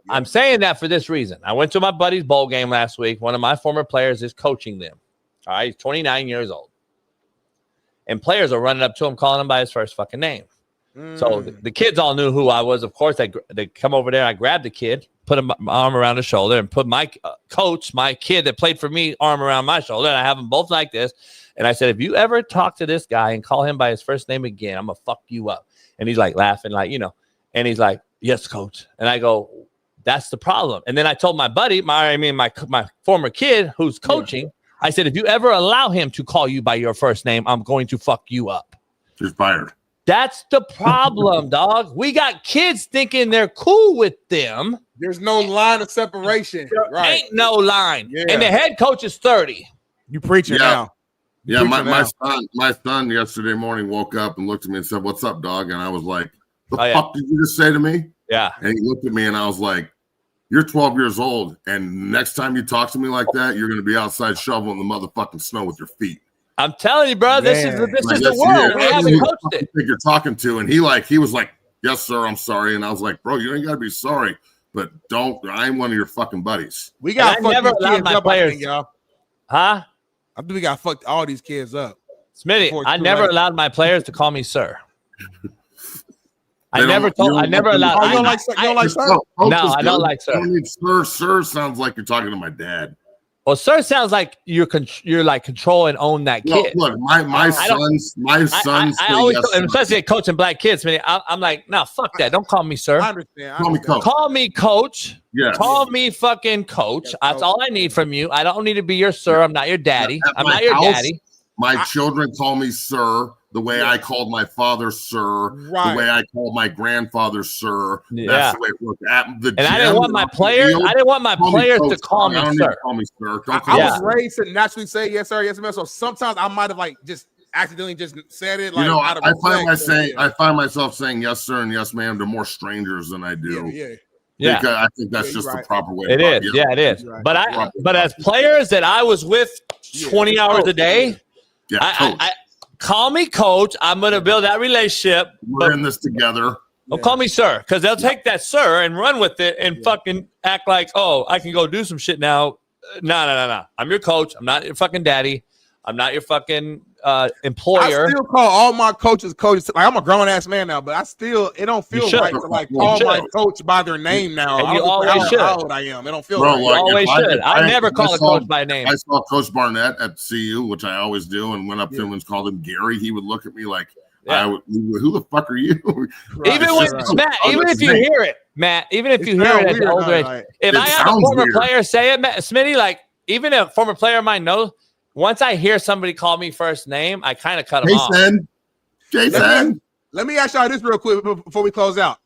I'm saying that for this reason. I went to my buddy's bowl game last week. One of my former players is coaching them. All right, he's 29 years old. And players are running up to him, calling him by his first fucking name. So the kids all knew who I was. Of course, they come over there. I grabbed the kid, put my arm around his shoulder, and put my coach, my kid that played for me, arm around my shoulder. And I have them both like this. And I said, if you ever talk to this guy and call him by his first name again, I'm going to fuck you up. And he's like laughing, like, you know, and he's like, yes, coach. And I go, that's the problem. And then I told my buddy, my former kid who's coaching, I said, if you ever allow him to call you by your first name, I'm going to fuck you up. He's fired. That's the problem, dog. We got kids thinking they're cool with them. There's no line of separation. There ain't no line. Yeah. And the head coach is 30. You preaching now. Yeah, my son yesterday morning woke up and looked at me and said, "What's up, dog?" And I was like, "The fuck did you just say to me?" Yeah. And he looked at me and I was like, "You're 12 years old, and next time you talk to me like that, you're going to be outside shoveling the motherfucking snow with your feet." I'm telling you, bro, this is the world. We haven't coached it. Think you're talking to, and he was like, "Yes, sir, I'm sorry." And I was like, "Bro, you ain't got to be sorry, but I ain't one of your fucking buddies." We got never allowed my players, y'all. Huh? I think we got fucked all these kids up. Smitty, I never allowed my players to call me sir. I never allowed. You don't like sir? No, I don't like sir. I mean, sir sounds like you're talking to my dad. Well, sir sounds like you're like control and own that kid. Look, my sons. I always, especially coaching black kids, man. I'm like, no, fuck that. Don't call me sir. I understand. Call me coach. Call me coach. Yeah. Call me fucking coach. That's all I need from you. I don't need to be your sir. I'm not your daddy. I'm not your daddy. My children call me sir. The way I called my father, sir. Right. The way I called my grandfather, sir. Yeah. That's the way it worked. I didn't want my players. I didn't want my players to call me sir. Call me sir. I was raised to naturally say yes, sir, yes, ma'am. So sometimes I might have like just accidentally just said it. Like, I find myself saying yes, sir, and yes, ma'am to more strangers than I do. Yeah. Because I think that's just the proper way. It is. Yeah, it is. Right. But as players that I was with 20 hours a day, I call me coach. I'm going to build that relationship. We're in this together. Don't call me sir, because they'll take that sir and run with it and fucking act like, oh, I can go do some shit now. No. I'm your coach. I'm not your fucking daddy. I'm not your fucking employer. I still call all my coaches coaches. Like, I'm a grown ass man now, but it don't feel right to like call my coach by their name now. And you always should. How old I am. It don't feel right. You always should. I never call a coach by name. I saw Coach Barnett at CU, which I always do, and went up to him and called him Gary. He would look at me like, who the fuck are you? Even when Matt, even if you hear it, Matt, even if you hear it at the older age, if I have a former player say it, Smitty, like even a former player of mine knows. Once I hear somebody call me first name, I kind of cut them off. Jason. Let me ask y'all this real quick before we close out.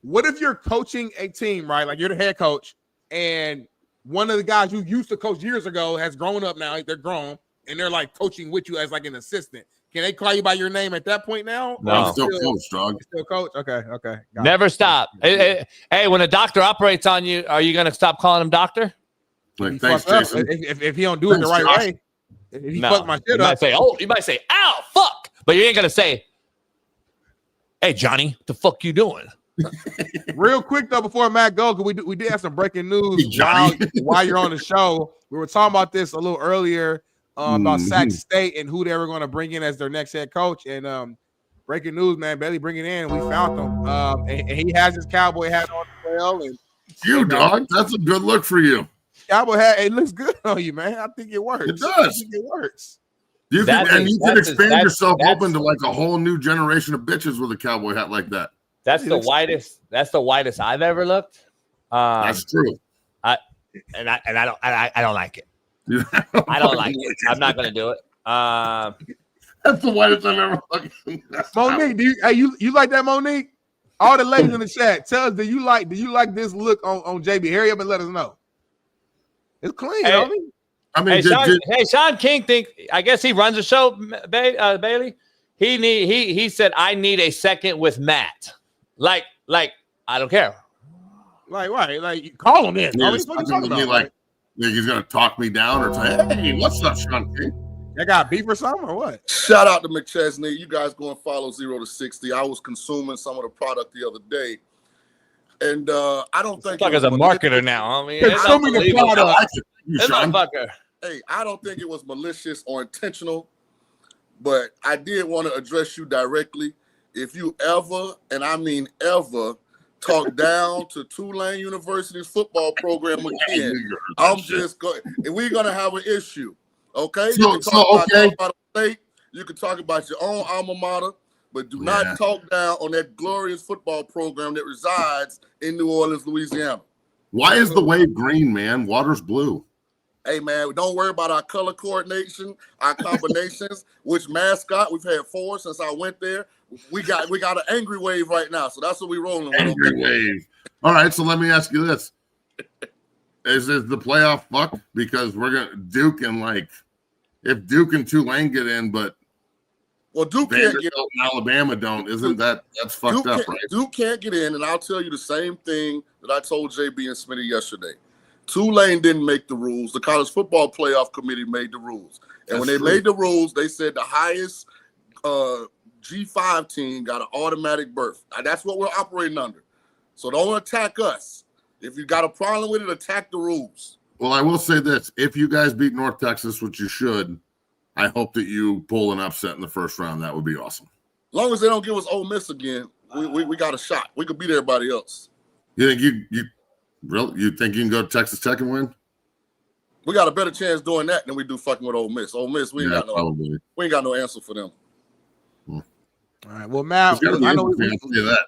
What if you're coaching a team, right? Like you're the head coach, and one of the guys you used to coach years ago has grown up now. They're grown, and they're like coaching with you as like an assistant. Can they call you by your name at that point now? No. I'm still coach, dog. Still coach? Okay. Never stop. Hey, when a doctor operates on you, are you going to stop calling him doctor? Like, thanks, Jason. If he don't do it the right way. If he fucked my shit up. You might say, ow, fuck. But you ain't going to say, hey, Johnny, what the fuck you doing? Real quick, though, before Matt goes, because we did have some breaking news while you're on the show. We were talking about this a little earlier about Sac State and who they were going to bring in as their next head coach. And breaking news, man, Bailey bringing in. We found him. And he has his cowboy hat on as well. And, dog. That's a good look for you. Cowboy hat, it looks good on you, man. I think it works. It does. I think it works. You can expand yourself open to like a whole new generation of bitches with a cowboy hat like that. That's the widest. That's the widest I've ever looked. That's true. I don't like it. I don't like it. I'm not gonna do it. That's the widest I've ever looked. Monique, do you like that, Monique? All the ladies in the chat, tell us, do you like this look on JB? Hurry up and let us know. It's clean, I mean, Sean King I guess he runs the show, Bailey. He said, I need a second with Matt. Like I don't care. Like call him in. He's gonna talk me down or say, hey, what's up, Sean King? I got beef or something or what? Shout out to McChesney. You guys go and follow 0 to 60. I was consuming some of the product the other day. And I don't think like as a marketer now. I mean, consuming the product. Hey, I don't think it was malicious or intentional, but I did want to address you directly. If you ever, and I mean ever, talk down to Tulane University's football program again, I'm just going. We're gonna have an issue. Okay, you can talk about State. You can talk about your own alma mater, but do not talk down on that glorious football program that resides in New Orleans, Louisiana. Why is the wave green, man? Water's blue. Hey, man, don't worry about our color coordination, our combinations, which mascot. We've had 4 since I went there. We got an angry wave right now, so that's what we're rolling with. Angry wave. All right, so let me ask you this. Is the playoff fucked? Because we're going to Duke and if Duke and Tulane get in, but Duke can't get in, Alabama don't, isn't that's fucked up, right? Duke can't get in, and I'll tell you the same thing that I told JB and Smitty yesterday. Tulane didn't make the rules. The College Football Playoff Committee made the rules. And when they made the rules, they said the highest G5 team got an automatic berth. That's what we're operating under. So don't attack us. If you got a problem with it, attack the rules. Well, I will say this. If you guys beat North Texas, which you should, I hope that you pull an upset in the first round. That would be awesome. As long as they don't give us Ole Miss again, we got a shot. We could beat everybody else. You think you think you can go to Texas Tech and win? We got a better chance doing that than we do fucking with Ole Miss. Ole Miss, we ain't got no answer for them. All right. Well, Matt, I know that.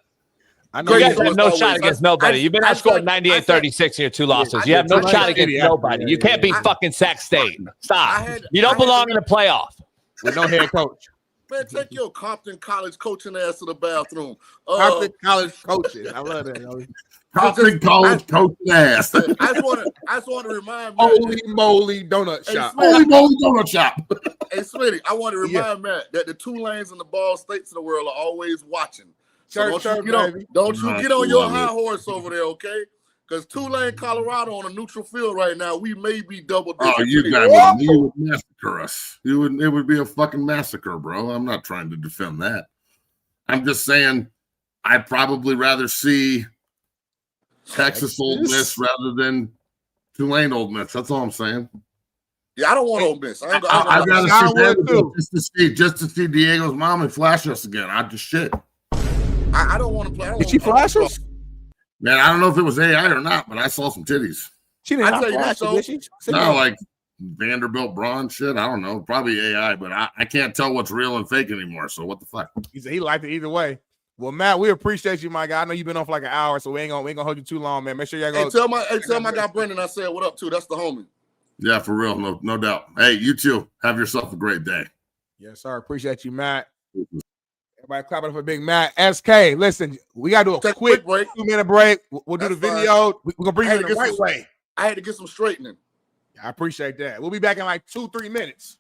I know you have no shot against nobody. You've been outscored 98-36 in your 2 losses. You have no shot against nobody. You can't beat fucking Sac State. Stop. You don't belong in the playoff. With no head coach. Man, take your Compton College coaching ass to the bathroom. Compton College coaching. I love that. Compton College coaching ass. I just want to remind Matt. Holy moly donut shop. Holy moly donut shop. Hey, Smitty, I want to remind Matt that the Tulanes and the Ball States of the world are always watching. So don't you get on your high horse over there, okay? Because Tulane, Colorado on a neutral field right now, we may be double digits. Oh, you would massacre us. It would be a fucking massacre, bro. I'm not trying to defend that. I'm just saying I'd probably rather see Texas Ole Miss rather than Tulane Ole Miss. That's all I'm saying. Yeah, I don't want Ole Miss. I'd rather see that just to see Diego's mom and flash us again. I don't want to play. Did she flash us? Man, I don't know if it was AI or not, but I saw some titties. She didn't flash us, did she? No, like Vanderbilt bronze shit. I don't know. Probably AI, but I can't tell what's real and fake anymore. So what the fuck? He liked it either way. Well, Matt, we appreciate you, my guy. I know you've been on for like an hour, so we ain't gonna hold you too long, man. Make sure y'all go. Tell my guy Brendan I said what up too. That's the homie. Yeah, for real, no doubt. Hey, you too. Have yourself a great day. Yes, sir. Appreciate you, Matt. Everybody clap it up for Big Matt. SK, listen, we got to do a quick break, 2-minute break. We'll do the video. We're going to bring you in the right way. I had to get some straightening. I appreciate that. We'll be back in like 2-3 minutes.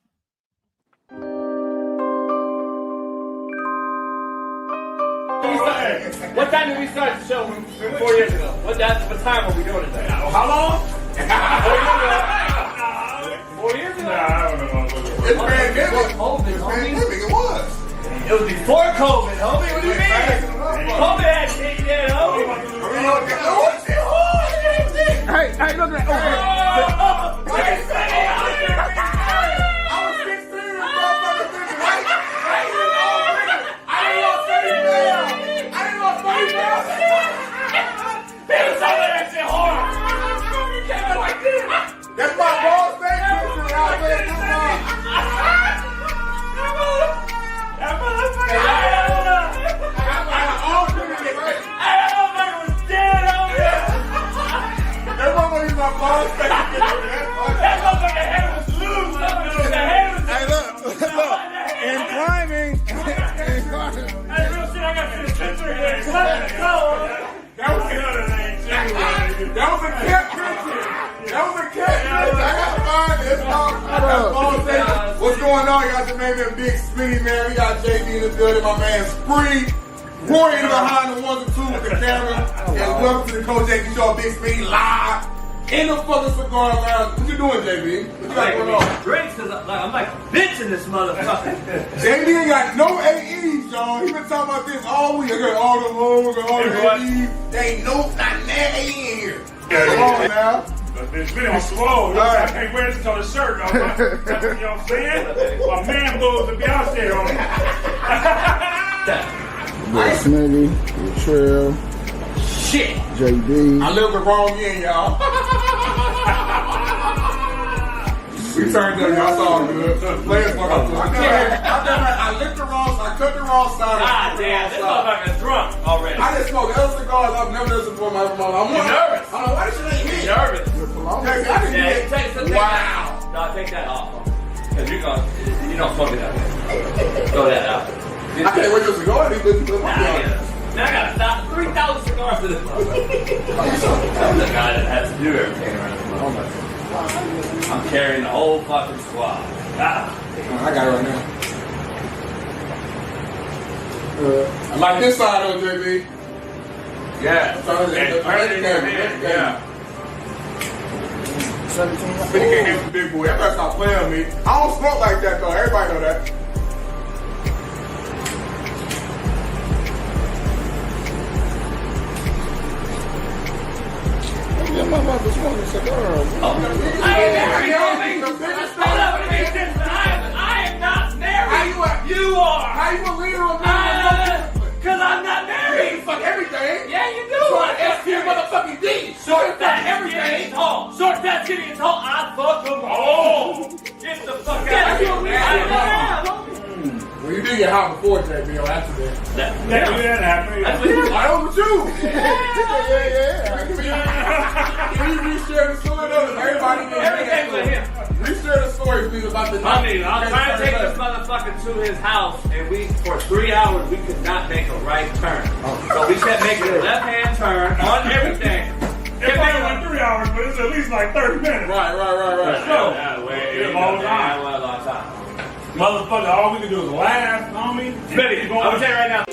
What time did we start the show 4 years ago? What time were we doing it? How long? 4 years ago? I don't know. It's pandemic. It was. It was before COVID, homie. What do you mean? COVID had shit yet, homie. Hey, look at that. I was 16 and right? I didn't know 30 pounds. He was over that shit hard. He came out like this. That's my Ball State picture out there. That motherfucker was dead over there. That motherfucker's my Ball State picture. That motherfucker head was loose. The head was Hey, look. In climbing. Hey, real shit, I got this picture here. That was another thing. That was a cat picture. I got mine. It's going on? Y'all just made me a Big Smitty, man. We got JB in the building, my man Spree. Roy in behind the 1 and 2 with the camera. And welcome to the Coach JB Show, Big Smitty live in the fucking cigar lounge. What you doing, JB? What you got going on? Drinks, cause I'm like a bitch in this motherfucker. JB ain't got no AEs, y'all. He been talking about this all week. I got all the hoes and all the AEs. There ain't not that AE in here. Come on now. It's been on swole. I can't wear this on the shirt. You know what I'm saying? My man blows the Beyonce on me. Big Smitty, Trail. Shit. JB. I live the wrong end, y'all. We turned up, y'all saw good. Players fuck up. I lit the wrong side. I cut the wrong side. God damn, this motherfucker's drunk already. I just smoked other cigars. I've never done this before my mom. I'm nervous. I don't know why this shit ain't me. Nervous. Wow. No, take that off. Because you don't smoke it out there. Throw that out. I can't wait till cigar. Now I gotta stop 3,000 cigars to this motherfucker. I'm the guy that has to do everything around this motherfucker. I'm carrying the whole fucking squad. I got it right now. I like this side though, JB. Yeah. Yeah. 17. Can't get the big boy. Everybody stop playing with me. I don't smoke like that though. Everybody know that. Yeah, my mother smoking cigars. I ain't married, homie. Hold up a minute. I am not married. You are. How you a leader of me? Because I'm not married. You fuck everything. Yeah, you do. Short, S, motherfucking D. Short, fat, everything. Tall. Short, fat, skinny, and tall. I fuck them all. Get the fuck out of here. Well, you did get hot before, JB, on accident. That happened. I own with you. Yeah. Can you reshare the story though? Everybody get everything with him. Reshare the story, please, about the night. I'm trying to take this motherfucker to his house, and for 3 hours, we could not make a right turn. So we kept making a left-hand turn on everything. It probably went 3 hours, but it's at least like 30 minutes. Right. So, it's a long time. Motherfucker, all we can do is laugh, homie. Smitty, I'm gonna tell you right now.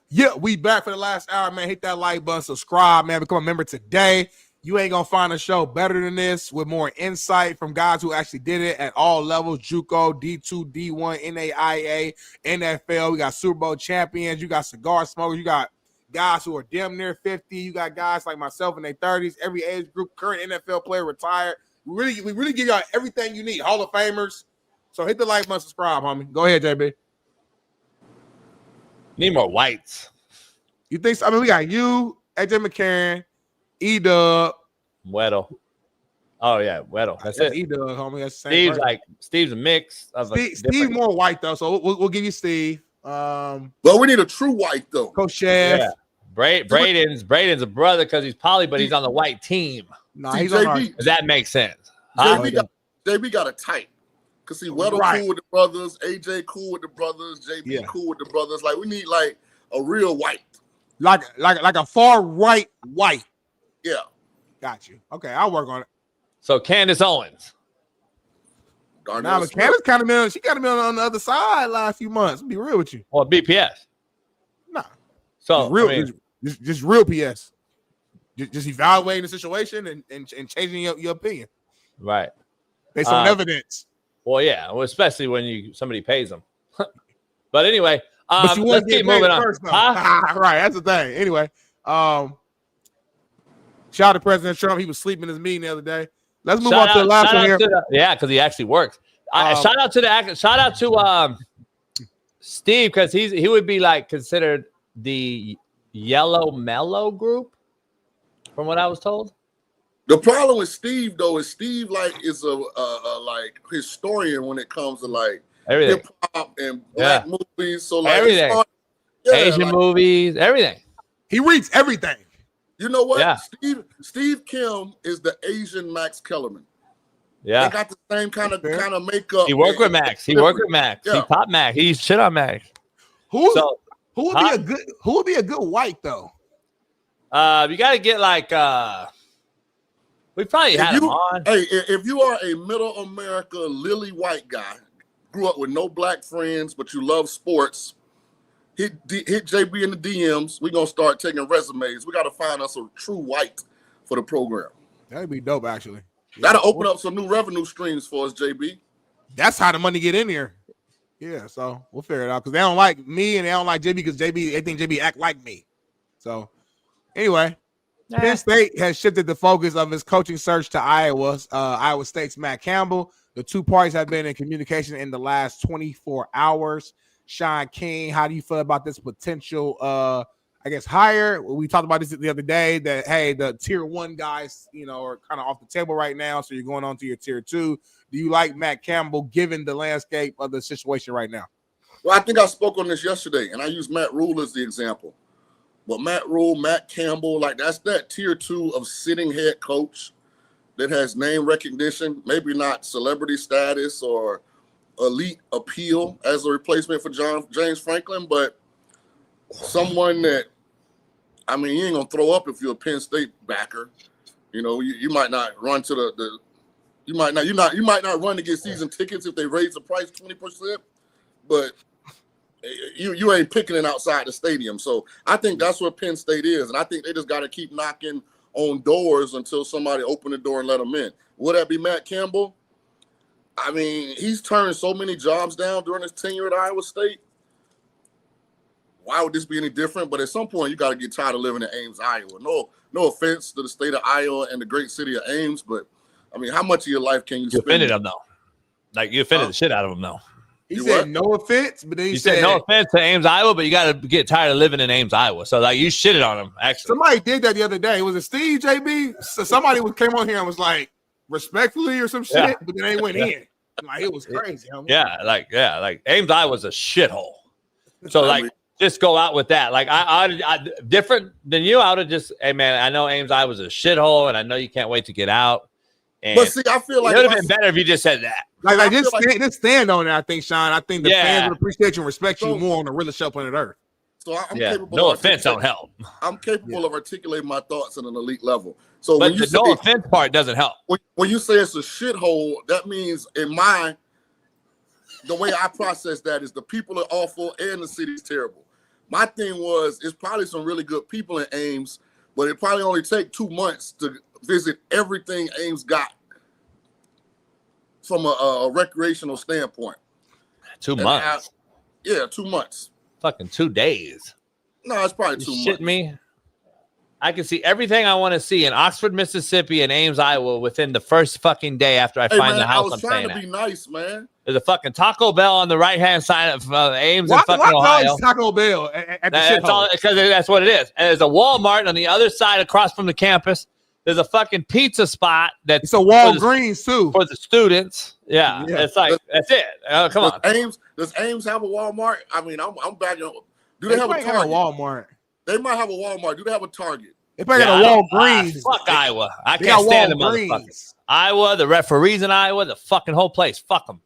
Yeah. We back for the last hour, man. Hit that like button, subscribe, man. Become a member today. You ain't gonna find a show better than this with more insight from guys who actually did it at all levels: JUCO, D2, D1, NAIA, NFL. We got Super Bowl champions. You got cigar smokers. You got guys who are damn near 50. You got guys like myself in their 30s. Every age group, current NFL player, retired. We really give y'all everything you need. Hall of Famers. So hit the like button, subscribe, homie. Go ahead, JB. Need more whites. You think so? I mean, we got you, AJ McCarron, E-Dub. Weddle. Oh, yeah, Weddle. That's it. E-Dub, homie. That's the same Steve's a mix of Steve more white, though, so we'll give you Steve. Well, we need a true white, though. Coach Chef. Yeah. Braden's a brother because he's poly, but he's on the white team. No, he's on our... Does that make sense? JB got a type. Because see, Weddle cool with the brothers, AJ cool with the brothers, JB cool with the brothers. Like, we need, like, a real white. Like a far right white. Yeah. Got you. Okay, I'll work on it. So Candace Owens. Nah, but Candace kind of been, she got to be on the other side last few months. Be real with you. Or BPS. Nah. So just real, just real PS. Just evaluating the situation and changing your opinion. Right. Based on evidence. Well, yeah. Well, especially when somebody pays them. But anyway, but you let's keep moving on. First, right. That's the thing. Anyway, shout out to President Trump. He was sleeping in his meeting the other day. Let's move on to the last one here. Because he actually works. Shout out to Steve, because he would be like considered the yellow mellow group, from what I was told. The problem with Steve though is Steve is a like historian when it comes to like everything, hip hop and black movies. So like everything, Asian movies, everything. He reads everything. You know what? Yeah. Steve Kim is the Asian Max Kellerman. Yeah, they got the same kind of makeup. He worked with Max. He worked with Max. Yeah. He taught Max. He shit on Max. Who would be a good white though? You got to get like we probably had him on. Hey, if you are a middle America lily white guy, grew up with no black friends, but you love sports, hit JB in the DMs. We're gonna start taking resumes. We got to find us a true white for the program. That'd be dope, actually. That'll open up some new revenue streams for us, JB. That's how the money get in here. Yeah, so we'll figure it out because they don't like me and they don't like JB because they think JB act like me. So anyway, Penn State has shifted the focus of its coaching search to Iowa. Iowa State's Matt Campbell. The two parties have been in communication in the last 24 hours. Shaun King, how do you feel about this potential hire? We talked about this the other day that, hey, the tier 1 guys, are kind of off the table right now. So you're going on to your tier 2. Do you like Matt Campbell given the landscape of the situation right now? Well, I think I spoke on this yesterday and I used Matt Rule as the example. But Matt Rule, Matt Campbell, that's that tier 2 of sitting head coach that has name recognition, maybe not celebrity status or elite appeal as a replacement for James Franklin, but someone that, you ain't gonna throw up if you're a Penn State backer. You might not run to you might not run to get season tickets if they raise the price 20%, but you ain't picking it outside the stadium. So I think that's what Penn State is, and I think they just got to keep knocking on doors until somebody open the door and let them in. Would that be Matt Campbell? He's turned so many jobs down during his tenure at Iowa State. Why would this be any different? But at some point, you got to get tired of living in Ames, Iowa. No offense to the state of Iowa and the great city of Ames, but how much of your life can you spend? You offended him though. You offended the shit out of him though. He said no offense, but then you said no offense to Ames, Iowa, but you got to get tired of living in Ames, Iowa. So you shitted on him. Actually, somebody did that the other day. Was it Steve, JB? So somebody came on here and was like respectfully or some shit, but then they went in. It was crazy. Like Ames, Iowa's a shithole. So just go out with that. I different than you. I would have just, hey man, I know Ames, Iowa's a shithole, and I know you can't wait to get out. And but see, I feel like it would have been better if you just said that. Just stand on it. I think, Shaun. I think the fans would appreciate you and respect you more on the realest show planet Earth. So I'm capable. No offense don't help. I'm capable of articulating my thoughts at an elite level. So but when you the no offense part doesn't help. When you say it's a shithole, that means the way I process that is the people are awful and the city's terrible. My thing was, it's probably some really good people in Ames, but it probably only take 2 months to visit everything Ames got from a recreational standpoint. 2 months? 2 months. Fucking 2 days. No, it's probably 2 months. Shit me. I can see everything I want to see in Oxford, Mississippi, and Ames, Iowa within the first fucking day after I find the house I'm staying at. I was trying to be nice, man. There's a fucking Taco Bell on the right-hand side of Ames and fucking Ohio. Taco Bell at the shithole? Because that's what it is. And there's a Walmart on the other side across from the campus. There's a fucking pizza spot that's it's a Walgreens too for the students. Yeah. It's that's it. Come on. Does Ames have a Walmart? I'm back. Do they have a Target? A Walmart. They might have a Walmart. Do they have a Target? They probably got a Walgreens. Fuck Iowa. I can't stand the motherfuckers. Iowa, the referees in Iowa, the fucking whole place. Fuck them.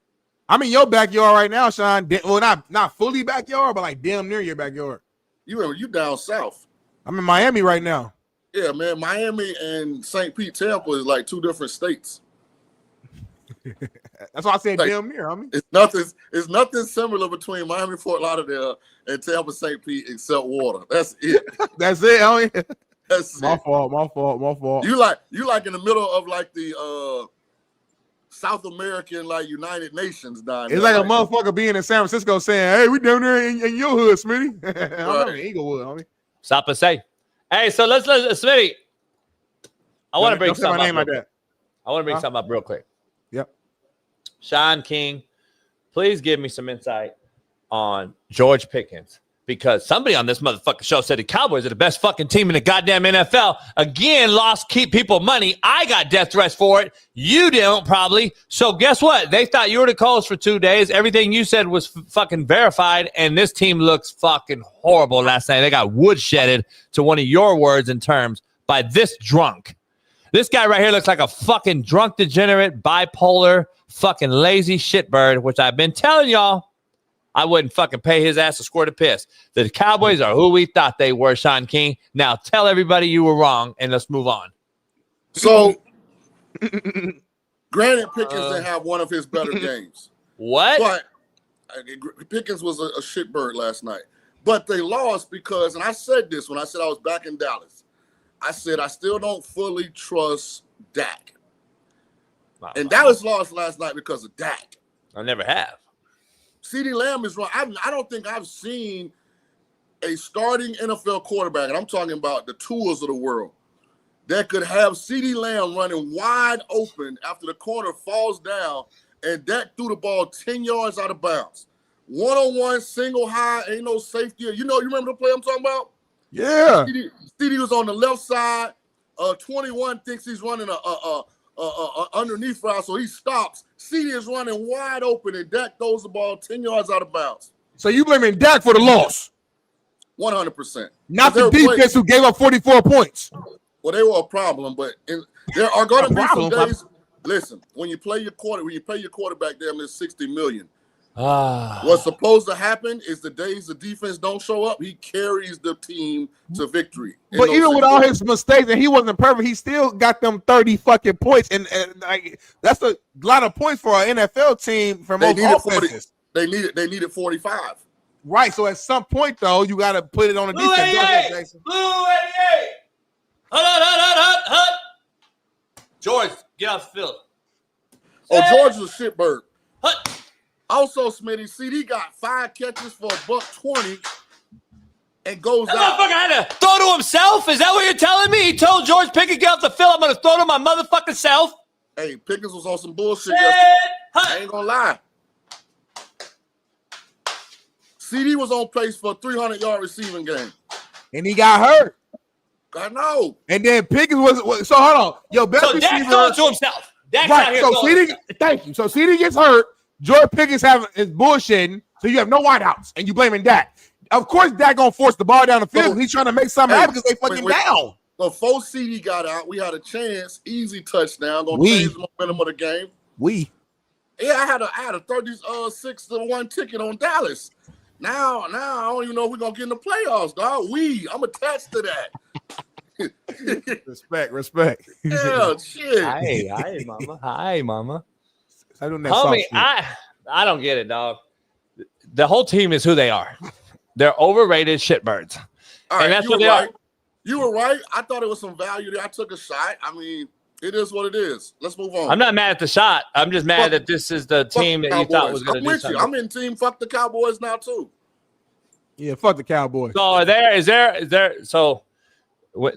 I'm in your backyard right now, Shaun. Well, not fully backyard, but damn near your backyard. You down south. I'm in Miami right now. Yeah, man. Miami and St. Pete, Tampa is like 2 different states. That's why I said damn near. It's nothing similar between Miami, Fort Lauderdale, and Tampa, St. Pete except water. That's it. That's it, homie. That's my fault. You like in the middle of the South American United Nations down. It's like a motherfucker being in San Francisco saying, "Hey, we down there in your hood, Smitty." I'm in Inglewood, homie. Stop and say. Hey, so let's Smitty. I want to bring something up. I want to bring something up real quick. Yep. Shaun King, please give me some insight on George Pickens, because somebody on this motherfucking show said the Cowboys are the best fucking team in the goddamn NFL. Again, keep people money. I got death threats for it. You don't probably. So guess what? They thought you were the cause for 2 days. Everything you said was fucking verified, and this team looks fucking horrible last night. They got woodshedded, to one of your words and terms, by this drunk. This guy right here looks like a fucking drunk, degenerate, bipolar, fucking lazy shitbird, which I've been telling y'all. I wouldn't fucking pay his ass a squirt of piss. The Cowboys are who we thought they were, Shaun King. Now tell everybody you were wrong, and let's move on. So, granted, Pickens didn't have one of his better games. What? But Pickens was a shitbird last night. But they lost because, and I said this when I said I was back in Dallas, I said I still don't fully trust Dak. Wow. And Dallas lost last night because of Dak. I never have. CeeDee Lamb is wrong. I don't think I've seen a starting NFL quarterback, and I'm talking about the tools of the world, that could have CeeDee Lamb running wide open after the corner falls down and Dak threw the ball 10 yards out of bounds. One-on-one, single high, ain't no safety. You remember the play I'm talking about? Yeah. CeeDee was on the left side. 21 thinks he's running a underneath route, so he stops. CeeDee is running wide open, and Dak throws the ball 10 yards out of bounds. So you blaming Dak for the loss? 100%. Not the defense who gave up 44 points. Well, they were a problem, but there are going to be some days. Listen, when you play your quarterback, damn near $60 million. What's supposed to happen is the days the defense don't show up, he carries the team to victory. But even with all his mistakes, and he wasn't perfect, he still got them 30 fucking points, and like, that's a lot of points for an NFL team. For most offenses, they needed 45. Right. So at some point, though, you got to put it on the Blue defense. 88. Blue 88. Hut. George, get off the field. Oh, George is a shitbird. Also, Smitty, CD got 5 catches for $120 and goes out. That motherfucker had to throw to himself? Is that what you're telling me? He told George Pickens, get off the field. I'm going to throw to my motherfucking self. Hey, Pickens was on some bullshit yesterday. I ain't going to lie. CD was on pace for a 300-yard receiving game. And he got hurt. I know. And then Pickens was so hold on. Yo, best so receiver. Dak throwing to himself. Dak's right. out here So CD, thank you. So CD gets hurt. George Pickens is bullshitting. So you have no wideouts, and you blaming Dak. Of course, Dak gonna force the ball down the field. He's trying to make something happen because they fucking down. Before CD got out, we had a chance, easy touchdown, gonna change the momentum of the game. Yeah, I had a 36-1 ticket on Dallas. Now I don't even know if we're gonna get in the playoffs, dog. I'm attached to that. Respect. Yeah, shit. Hi, mama. I don't know. Homie, I don't get it, dog. The whole team is who they are. They're overrated shitbirds. And that's what they are. You were right. I thought it was some value there. I took a shot. I mean, it is what it is. Let's move on. I'm not mad at the shot. I'm just mad that this is the team that you thought was going to do something. I'm in team fuck the Cowboys now, too. Yeah, fuck the Cowboys. So is there so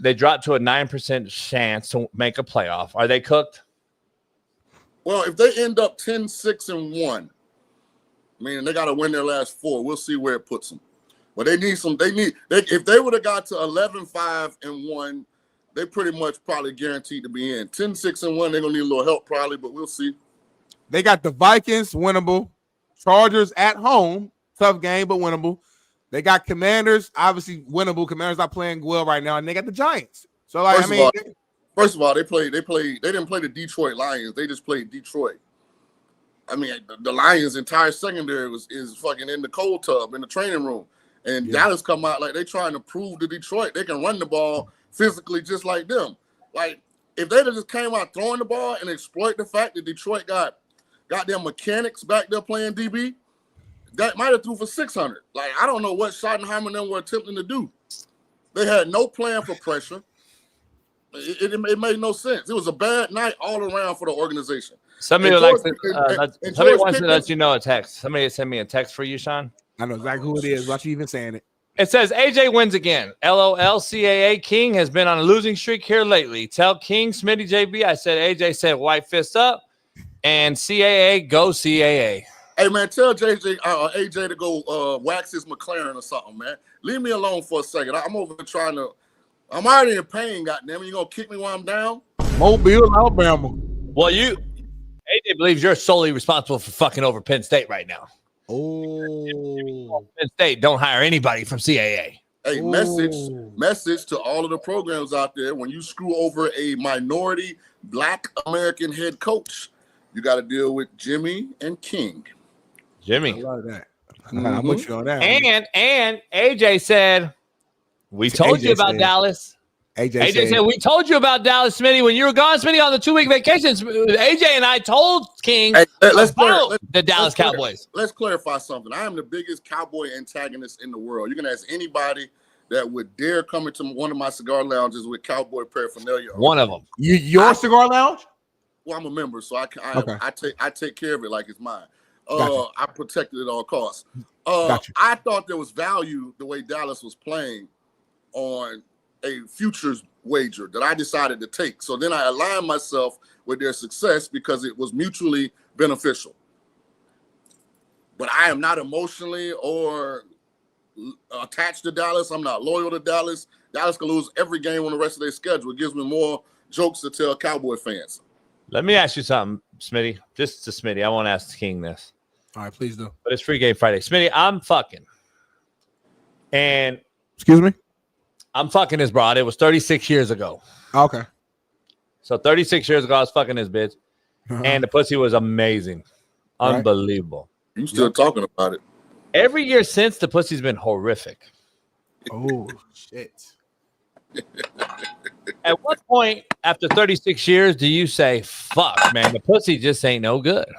they dropped to a 9% chance to make a playoff. Are they cooked? Well, if they end up 10-6-1, I mean, they got to win their last 4. We'll see where it puts them. But if they would have got to 11-5-1, they pretty much probably guaranteed to be in. 10-6-1, they're going to need a little help probably, but we'll see. They got the Vikings, winnable. Chargers at home, tough game, but winnable. They got Commanders, obviously winnable. Commanders not playing well right now, and they got the Giants. So, First of all, they didn't play the Detroit Lions. They just played Detroit. I mean, the Lions' entire secondary is fucking in the cold tub in the training room. And Dallas come out like they trying to prove to Detroit they can run the ball physically just like them. Like, if they just came out throwing the ball and exploit the fact that Detroit got their mechanics back there playing DB, that might have threw for 600. Like, I don't know what Schottenheimer and them were attempting to do. They had no plan for pressure. It made no sense. It was a bad night all around for the organization. Somebody wants to let you know a text. Somebody send me a text for you, Shaun. I know exactly who it is. Watch you even saying it. It says AJ wins again. LOL. CAA King has been on a losing streak here lately. Tell King, Smitty, JB. I said AJ said white fist up, and CAA go CAA. Hey, man, tell AJ to go wax his McLaren or something, man. Leave me alone for a second. I'm over here trying to. I'm already in pain, goddamn. You gonna kick me while I'm down? Mobile, Alabama. Well, AJ believes you're solely responsible for fucking over Penn State right now. Oh, Penn State don't hire anybody from CAA. Hey, message to all of the programs out there: when you screw over a minority Black American head coach, you got to deal with Jimmy and King. I love that. I'm with you on that. And AJ said, "We told you about Dallas." AJ said, "We told you about Dallas, Smitty, when you were gone, Smitty, on the 2-week vacation. AJ and I told King about the Dallas Cowboys." Let's clarify something. I am the biggest Cowboy antagonist in the world. You can ask anybody that would dare come into one of my cigar lounges with Cowboy paraphernalia. One of them. Your cigar lounge? Well, I'm a member, so I take care of it like it's mine. Gotcha. I protect it at all costs. Gotcha. I thought there was value the way Dallas was playing on a futures wager that I decided to take. So then I aligned myself with their success because it was mutually beneficial. But I am not emotionally or attached to Dallas. I'm not loyal to Dallas. Dallas can lose every game on the rest of their schedule. It gives me more jokes to tell Cowboy fans. Let me ask you something, Smitty. Just to Smitty. I won't ask King this. All right, please do. But it's Free Game Friday. Smitty, I'm fucking. And excuse me? I'm fucking this broad. It was 36 years ago. Okay. So 36 years ago, I was fucking this bitch. And the pussy was amazing. Unbelievable. You still talking about it. Every year since, the pussy's been horrific. Oh, shit. At what point after 36 years do you say, fuck, man, the pussy just ain't no good?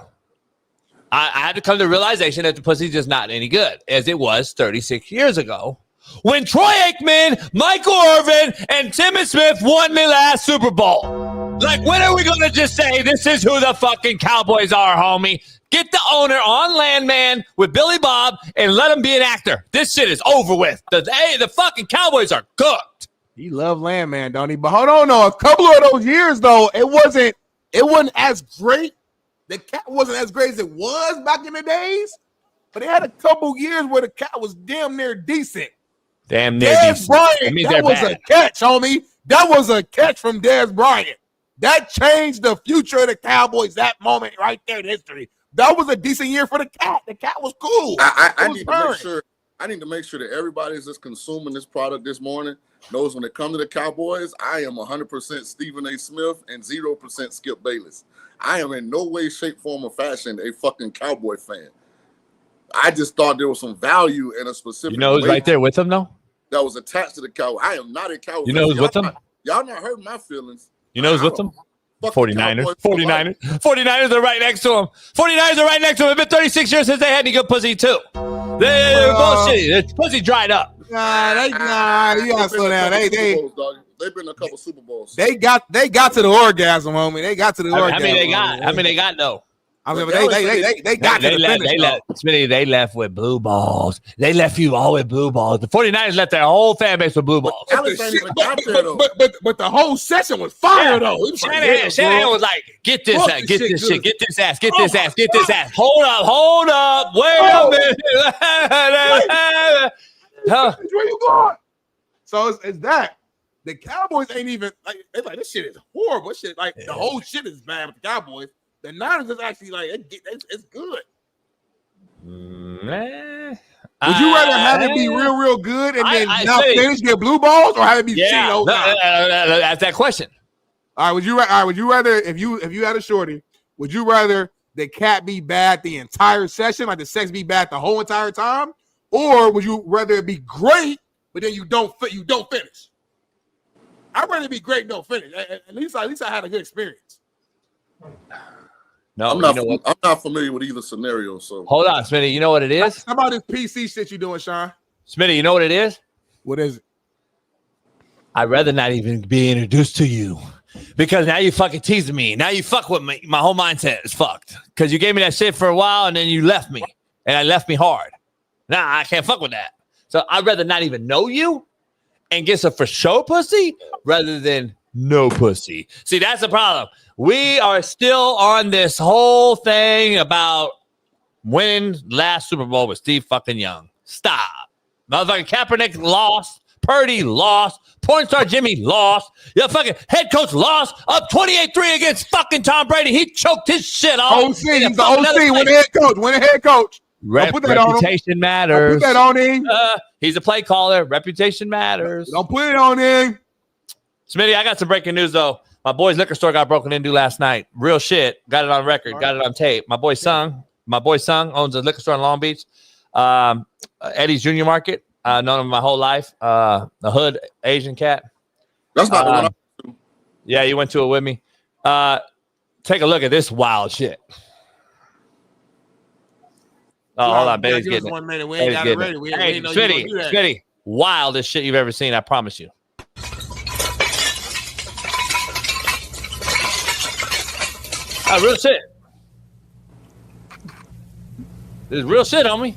I had to come to the realization that the pussy's just not any good, as it was 36 years ago when Troy Aikman, Michael Irvin, and Timmy Smith won me last Super Bowl. Like, when are we going to just say this is who the fucking Cowboys are, homie? Get the owner on Landman with Billy Bob and let him be an actor. This shit is over with. The fucking Cowboys are cooked. He love Landman, don't he? But hold on, though. A couple of those years, though, it wasn't as great. The Cat wasn't as great as it was back in the days. But they had a couple years where the Cat was damn near decent. Damn near Dez Bryant, that was a catch, homie. That was a catch from Dez Bryant. That changed the future of the Cowboys, that moment right there in history. That was a decent year for the Cat. The Cat was cool. I need to make sure that everybody that's consuming this product this morning knows when it comes to the Cowboys, I am 100% Stephen A. Smith and 0% Skip Bayless. I am in no way, shape, form, or fashion a fucking Cowboy fan. I just thought there was some value in a specific. You know who's right there with him, though? That was attached to the Cowboy. I am not a Cowboy. You know who's with them? Y'all not hurting my feelings. You know who's with them? 49ers. 49ers are right next to him. 49ers are right next to him. It's been 36 years since they had any good pussy, too. They're bullshit. The pussy dried up. You gotta slow down. They've been a couple Super Bowls. They got to the orgasm, homie. They got to the orgasm. How many they got, though? I mean, they got to the finish. Smitty, they left with blue balls. They left you all with blue balls. The 49ers left their whole fan base with blue balls. But the whole session was fire, though. Shanahan was like, get this ass, get this shit, get this ass, get this ass, get this ass. Hold up. Wait a minute. Where you going? So it's that. The Cowboys ain't even like this shit is horrible. Shit, like the whole shit is bad with the Cowboys. The Niners is actually like it's good. Man. Would you rather have it be real good and then not finish get blue balls, or have it be shitty over? That's that question. All right, would you rather if you had a shorty, would you rather the Cat be bad the entire session, like the sex be bad the whole entire time, or would you rather it be great but then you don't finish? I'd rather it be great and don't finish. At least I had a good experience. No, I'm not familiar with either scenario. So hold on, Smitty. You know what it is? How about this PC shit you doing, Shaun? Smitty, you know what it is? What is it? I'd rather not even be introduced to you because now you fucking teasing me. Now you fuck with me. My whole mindset is fucked because you gave me that shit for a while and then you left me and I left me hard. Nah, I can't fuck with that. So I'd rather not even know you and get some for show pussy rather than no pussy. See, that's the problem. We are still on this whole thing about winning last Super Bowl with Steve fucking Young. Stop. Motherfucking Kaepernick lost. Purdy lost. Porn star Jimmy lost. Your fucking head coach lost. Up 28-3 against fucking Tom Brady. He choked his shit off. OC, he's the OC. Win the head coach. Win the head coach. Reputation matters. Don't put that on him. He's a play caller. Reputation matters. Don't put it on him. Smitty, I got some breaking news, though. My boy's liquor store got broken into last night. Real shit. Got it on record. Got it on tape. My boy Sung owns a liquor store in Long Beach. Eddie's Junior Market. Known him my whole life. The hood Asian cat. That's not the one. Yeah, you went to it with me. Take a look at this wild shit. Oh, hold on. Bailey's getting it. 1 minute. We ain't got it ready. Hey, Smitty, wildest shit you've ever seen. I promise you. Real shit. This is real shit, homie.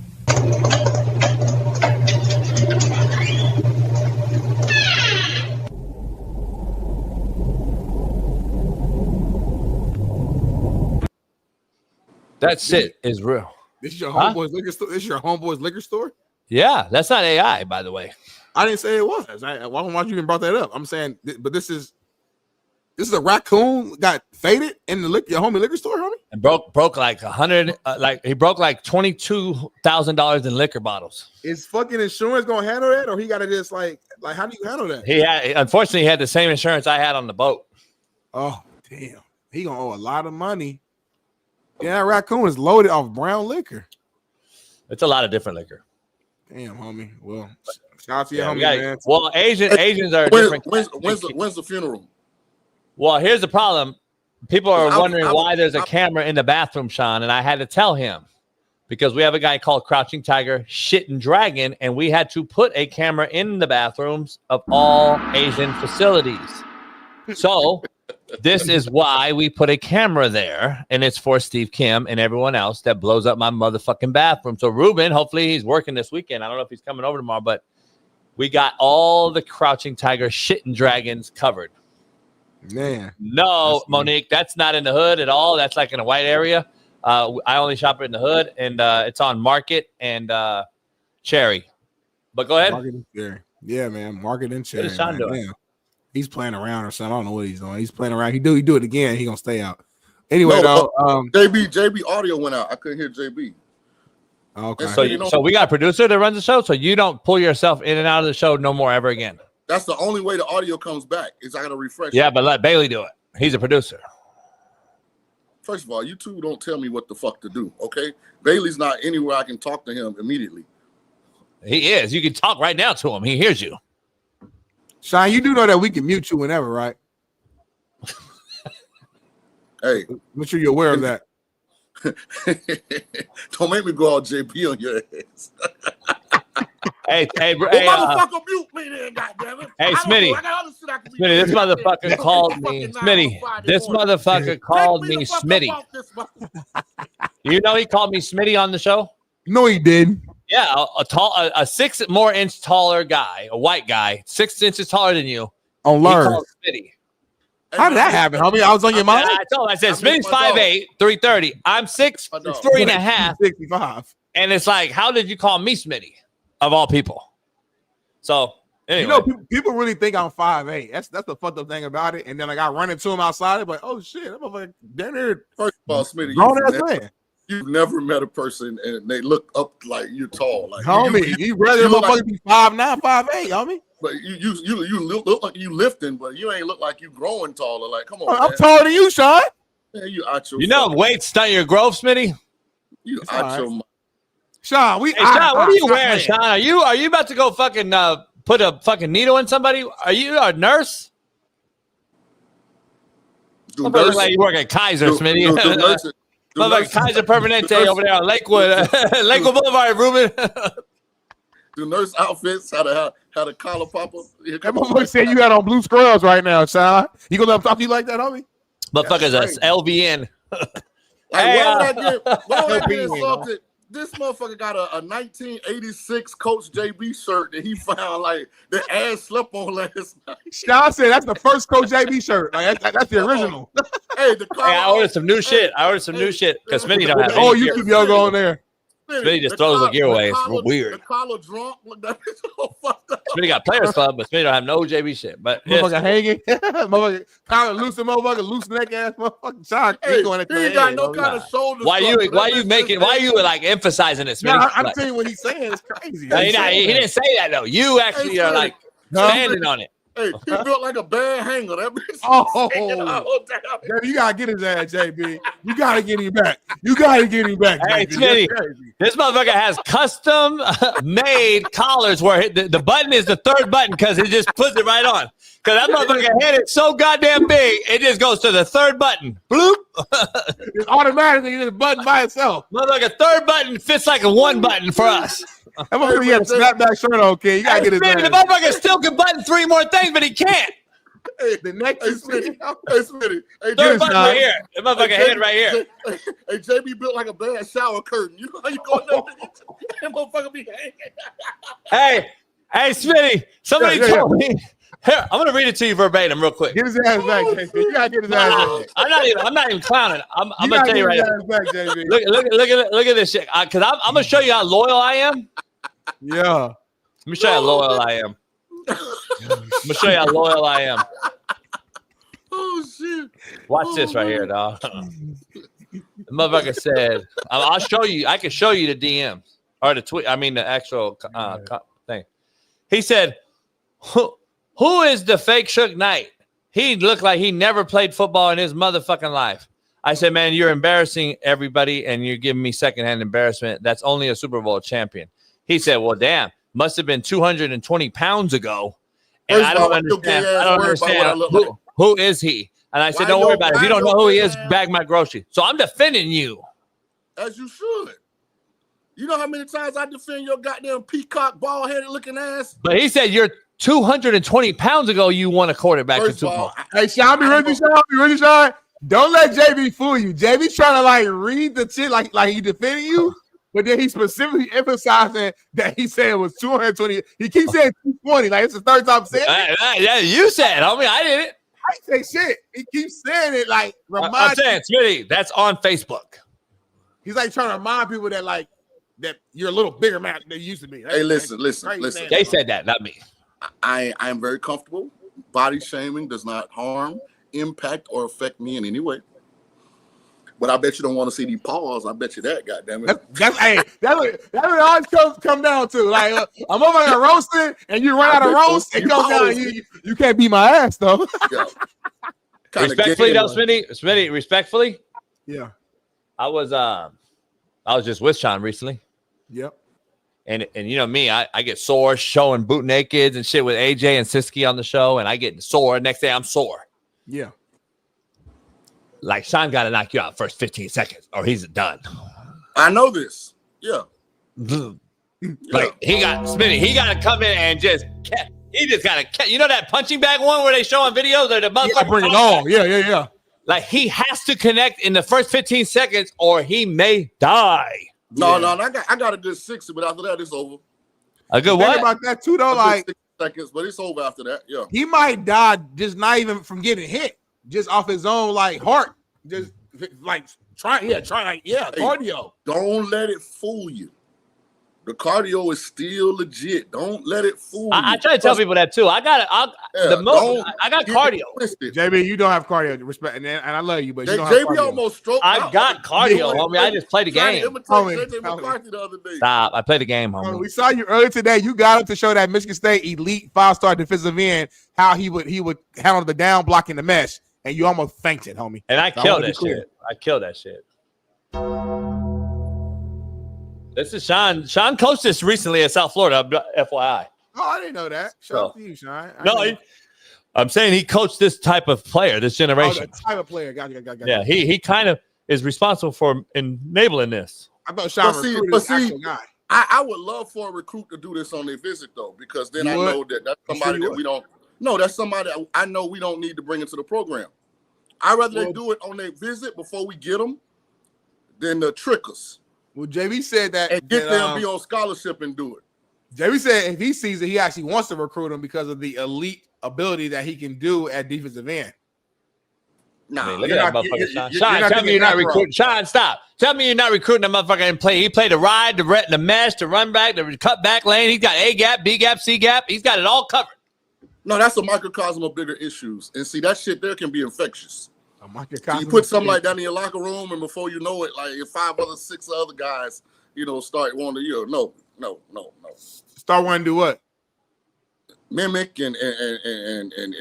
That shit is real. This is your homeboy's liquor store. This is your homeboy's liquor store. Yeah, that's not AI, by the way. I didn't say it was. Why you even brought that up? I'm saying, but this is a raccoon got faded in the your homie liquor store, homie. And broke like 100. He broke like $22,000 in liquor bottles. Is fucking insurance gonna handle that, or he got to just like how do you handle that? Unfortunately, he had the same insurance I had on the boat. Oh damn, he gonna owe a lot of money. Yeah, that raccoon is loaded off brown liquor. It's a lot of different liquor. Damn, homie. Well, shout out to your homie, man. Well, Asians are different. When's the funeral? Well, here's the problem. People are wondering why there's a camera in the bathroom, Shaun, and I had to tell him because we have a guy called Crouching Tiger, Shitting Dragon, and we had to put a camera in the bathrooms of all Asian facilities. So this is why we put a camera there, and it's for Steve Kim and everyone else that blows up my motherfucking bathroom. So Ruben, hopefully he's working this weekend. I don't know if he's coming over tomorrow, but we got all the Crouching Tiger Shitting Dragons covered. Man, no, Monique, that's not in the hood at all. That's like in a white area. I only shop it in the hood, and it's on Market and Cherry. But go ahead. Market and Cherry. Yeah, man. Market and Cherry. What is Shaun doing? Man. He's playing around or something. I don't know what he's doing. He's playing around. He do it again. He gonna stay out. Anyway, JB audio went out. I couldn't hear JB. Okay. So we got a producer that runs the show, so you don't pull yourself in and out of the show no more ever again. That's the only way the audio comes back is I gotta refresh. Yeah, but let Bailey do it. He's a producer. First of all, you two don't tell me what the fuck to do, okay? Bailey's not anywhere I can talk to him immediately. He is. You can talk right now to him. He hears you. Shaun, you do know that we can mute you whenever, right? Hey. Make sure you're aware of that. Don't make me go all JP on your ass. Hey, motherfucker, mute me then, goddammit. Hey, Smitty. Smitty, this motherfucker called me. Smitty, this motherfucker called me Smitty. You know he called me Smitty on the show? No, he didn't. Yeah, a 6 more inch taller guy, a white guy, 6 inches taller than you. On learn. He called Smitty. How did that happen, homie? I was on your mind. I told him, I said, Smitty's 5'8", 330. I'm 6'3.5", 65. And it's like, how did you call me Smitty, of all people? So, anyway. You know, people really think I'm 5'8". That's the fucked up thing about it. And then like I run into him outside, like, oh shit, that motherfucker down there. First of all, Smitty, you've never met a person and they look up like you're tall. Like homie, you rather motherfucker be 5'9", 5'8", homie. But you look like you lifting, but you ain't look like you growing taller. Like, come on, I'm taller than you, Shaun. Man, you out your. You know, weight stunt your growth, Smitty. You out your. Shaun, Shaun, what are you wearing, Shaun? Are you about to go fucking put a fucking needle in somebody? Are you a nurse? Look like you work at Kaiser, Smitty. Look like Kaiser Permanente over there on Lakewood, Lakewood Boulevard, Ruben. Do nurse outfits had a collar popper? That motherfucker said you got on blue scrubs right now, Shaun. You gonna let him talk to you like that, homie? Motherfucker's a LVN. Why would I get insulted? This motherfucker got a 1986 Coach JB shirt that he found like the ass slept on last night. Shaun said that's the first Coach JB shirt. Like that's the original. Hey, the car. Hey, I ordered some new shit. Because Smitty don't have. Oh, you keep yoga on there. Smitty just throws the gear away. It's weird. The collar drunk. Look, that bitch all fucked up. Smitty got Players Club, but Smitty don't have no JB shit. But motherfucker hanging, motherfucker collar loose, motherfucker loose neck ass, motherfucker. Sean, hey, he ain't got no kind of shoulders. Why you like emphasizing it, Smitty? No, I'm telling you what he's saying. It's crazy. No, he didn't say that though. You actually are like standing on it. Hey, he built like a bad hanger. That bitch. Oh, you gotta get his ass, JB. You gotta get him back. Hey, Smitty, this motherfucker has custom made collars where the button is the third button because it just puts it right on. Because that motherfucker head is so goddamn big, it just goes to the third button. Bloop. It's automatically the button by itself. Motherfucker, third button fits like a one button for us. That motherfucker had a snapback shirt on, okay? You gotta get his ass. The motherfucker still can button 3 more things, but he can't. Hey, the neck is Smitty. Hey, third button right here. The motherfucker head right here. Hey, JB built like a bad shower curtain. You know how you go in there? That motherfucker be hanging. Hey, Smitty. Somebody told me. Here, I'm gonna read it to you verbatim, real quick. Get his ass back, JB. You gotta get his ass back. I'm not even clowning. I'm gonna tell you right now. Look at this shit. Because I'm gonna show you how loyal I am. Yeah. Let me show you how loyal I am. Oh shit! Watch this right here, dog. The motherfucker said, "I'll show you. I can show you the DMs or the tweet. I mean the actual thing." He said, "Who is the fake Suge Knight? He looked like he never played football in his motherfucking life." I said, "Man, you're embarrassing everybody, and you're giving me secondhand embarrassment. That's only a Super Bowl champion." He said, "Well, damn, must have been 220 pounds ago." And I don't understand. Who is he? And I said, "Don't worry about it. If you don't know who he is, bag my grocery." So I'm defending you. As you should. You know how many times I defend your goddamn peacock, bald-headed looking ass? But he said you're 220 pounds ago. You won a quarterback in Super Bowl. Hey, Shaun, be ready, Shaun. Don't let JB fool you. JB trying to like read the shit like he defending you. But then he specifically emphasizing that he said it was 220. He keeps saying 220. Like it's the third time saying it. Yeah, you said it. I mean, I did it. I say shit. He keeps saying it like I'm saying, Smitty, that's on Facebook. He's like trying to remind people that you're a little bigger man than you used to be. Hey, listen. They said that, not me. I am very comfortable. Body shaming does not harm, impact, or affect me in any way. But I bet you don't want to see these paws. I bet you that, goddammit. That's what it always come down to. Like, I'm over there roasting, and you run out of roast, it comes down. You can't beat my ass, though. Yeah. Respectfully, though, Smitty, respectfully. Yeah. I was just with Shaun recently. Yep. And you know me, I get sore showing boot nakeds and shit with AJ and Siski on the show, and I get sore. Next day, I'm sore. Yeah. Like Shaun got to knock you out first 15 seconds, or he's done. I know this. Yeah. Like he got to come in and just got to. You know that punching bag one where they show on videos or the motherfucker bring it on. Yeah. Like he has to connect in the first 15 seconds, or he may die. No, I got a good 60, but after that, it's over. A good what? About that too, though. Like 60 seconds, but it's over after that. Yeah. He might die just not even from getting hit. Just off his own like heart, just like cardio. Don't let it fool you. The cardio is still legit. Don't let it fool you. I try to tell people that too. I got cardio. JB, you don't have cardio. Respect, and I love you, but you don't JB have cardio. almost stroked. I got cardio, homie. I just played the game. JJ McCarthy the other day. Stop. I played the game, homie. We saw you earlier today. You got up to show that Michigan State elite 5-star defensive end how he would handle the down block in the mesh, and you almost fainted, homie. And I killed that shit. I killed that shit. This is Shaun. Shaun coached this recently at South Florida, FYI. Oh, I didn't know that. Shout out to you, Shaun. I'm saying he coached this type of player, this generation. Oh, the type of player. Got. Yeah, he kind of is responsible for enabling this. I thought Shaun recruited this actual guy. I would love for a recruit to do this on their visit, though, because then I know that that's somebody that we don't – no, that's somebody I know we don't need to bring into the program. I'd rather they do it on their visit before we get them than to trick us. Well, JB said that. And get them be on scholarship and do it. JB said if he sees it, he actually wants to recruit him because of the elite ability that he can do at defensive end. Nah, I mean, look at that motherfucker, Shaun. Shaun, not tell me you're not thinking recruiting. Shaun, stop. Tell me you're not recruiting that motherfucker and play. He played the ride, the mesh, the run back, the cut back lane. He's got A gap, B gap, C gap. He's got it all covered. No, that's a microcosm of bigger issues. And see, that shit there can be infectious. So you put something like that in your locker room, and before you know it, like six other guys, start wanting to, no. Start wanting to do what? Mimic and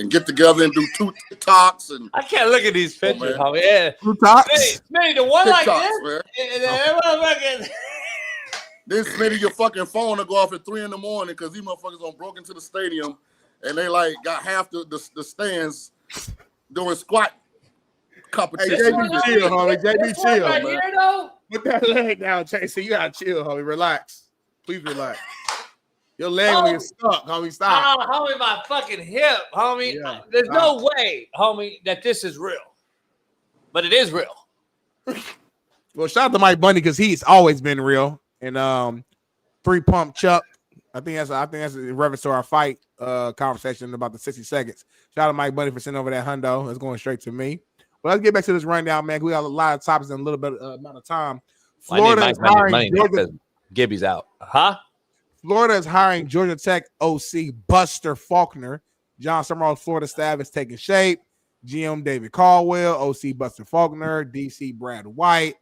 get together and do 2 TikToks. And I can't look at these pictures, homie. Yeah. 2 TikToks? Smitty, the one like TikToks, this. Man. Then Smitty, your fucking phone will go off at 3 a.m. because these motherfuckers broke into the stadium and they got half the stands doing squat competition. Hey, JB, chill, homie. JB, chill, right man. here, though? Put that leg down, Chase. So you gotta chill, homie. Relax. Please relax. Your leg will get stuck, homie. Stop. Homie, my fucking hip, homie. Yeah, There's no way, homie, that this is real. But it is real. Well, shout out to Mike Bundy because he's always been real. And 3 pump Chuck. I think that's in reference to our fight conversation in about the 60 seconds. Shout out to Mike Bundy for sending over that hundo. It's going straight to me. But let's get back to this rundown, man. We got a lot of topics in a little bit amount of time. Florida is hiring Georgia. Gibby's out. Huh? Florida is hiring Georgia Tech OC Buster Faulkner. John Summerall's Florida staff is taking shape. GM David Caldwell, OC Buster Faulkner, DC Brad White.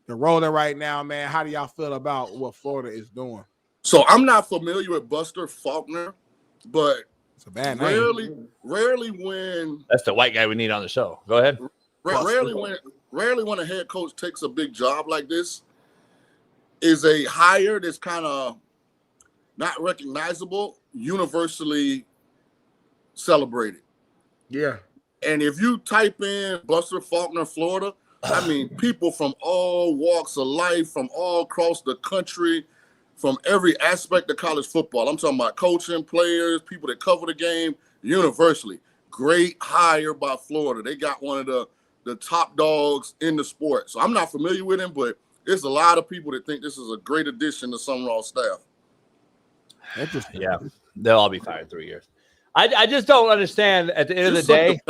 They're rolling right now, man. How do y'all feel about what Florida is doing? So I'm not familiar with Buster Faulkner, but it's a bad name. Rarely when that's the white guy we need on the show. Go ahead. Rarely when a head coach takes a big job like this is a hire that's kind of not recognizable, universally celebrated. Yeah. And if you type in Buster Faulkner, Florida, I mean, people from all walks of life, from all across the country, from every aspect of college football. I'm talking about coaching, players, people that cover the game, universally. Great hire by Florida. They got one of the top dogs in the sport. So I'm not familiar with him, but there's a lot of people that think this is a great addition to Summerall's staff. Interesting. Yeah, they'll all be fired in 3 years. I just don't understand at the end of the day.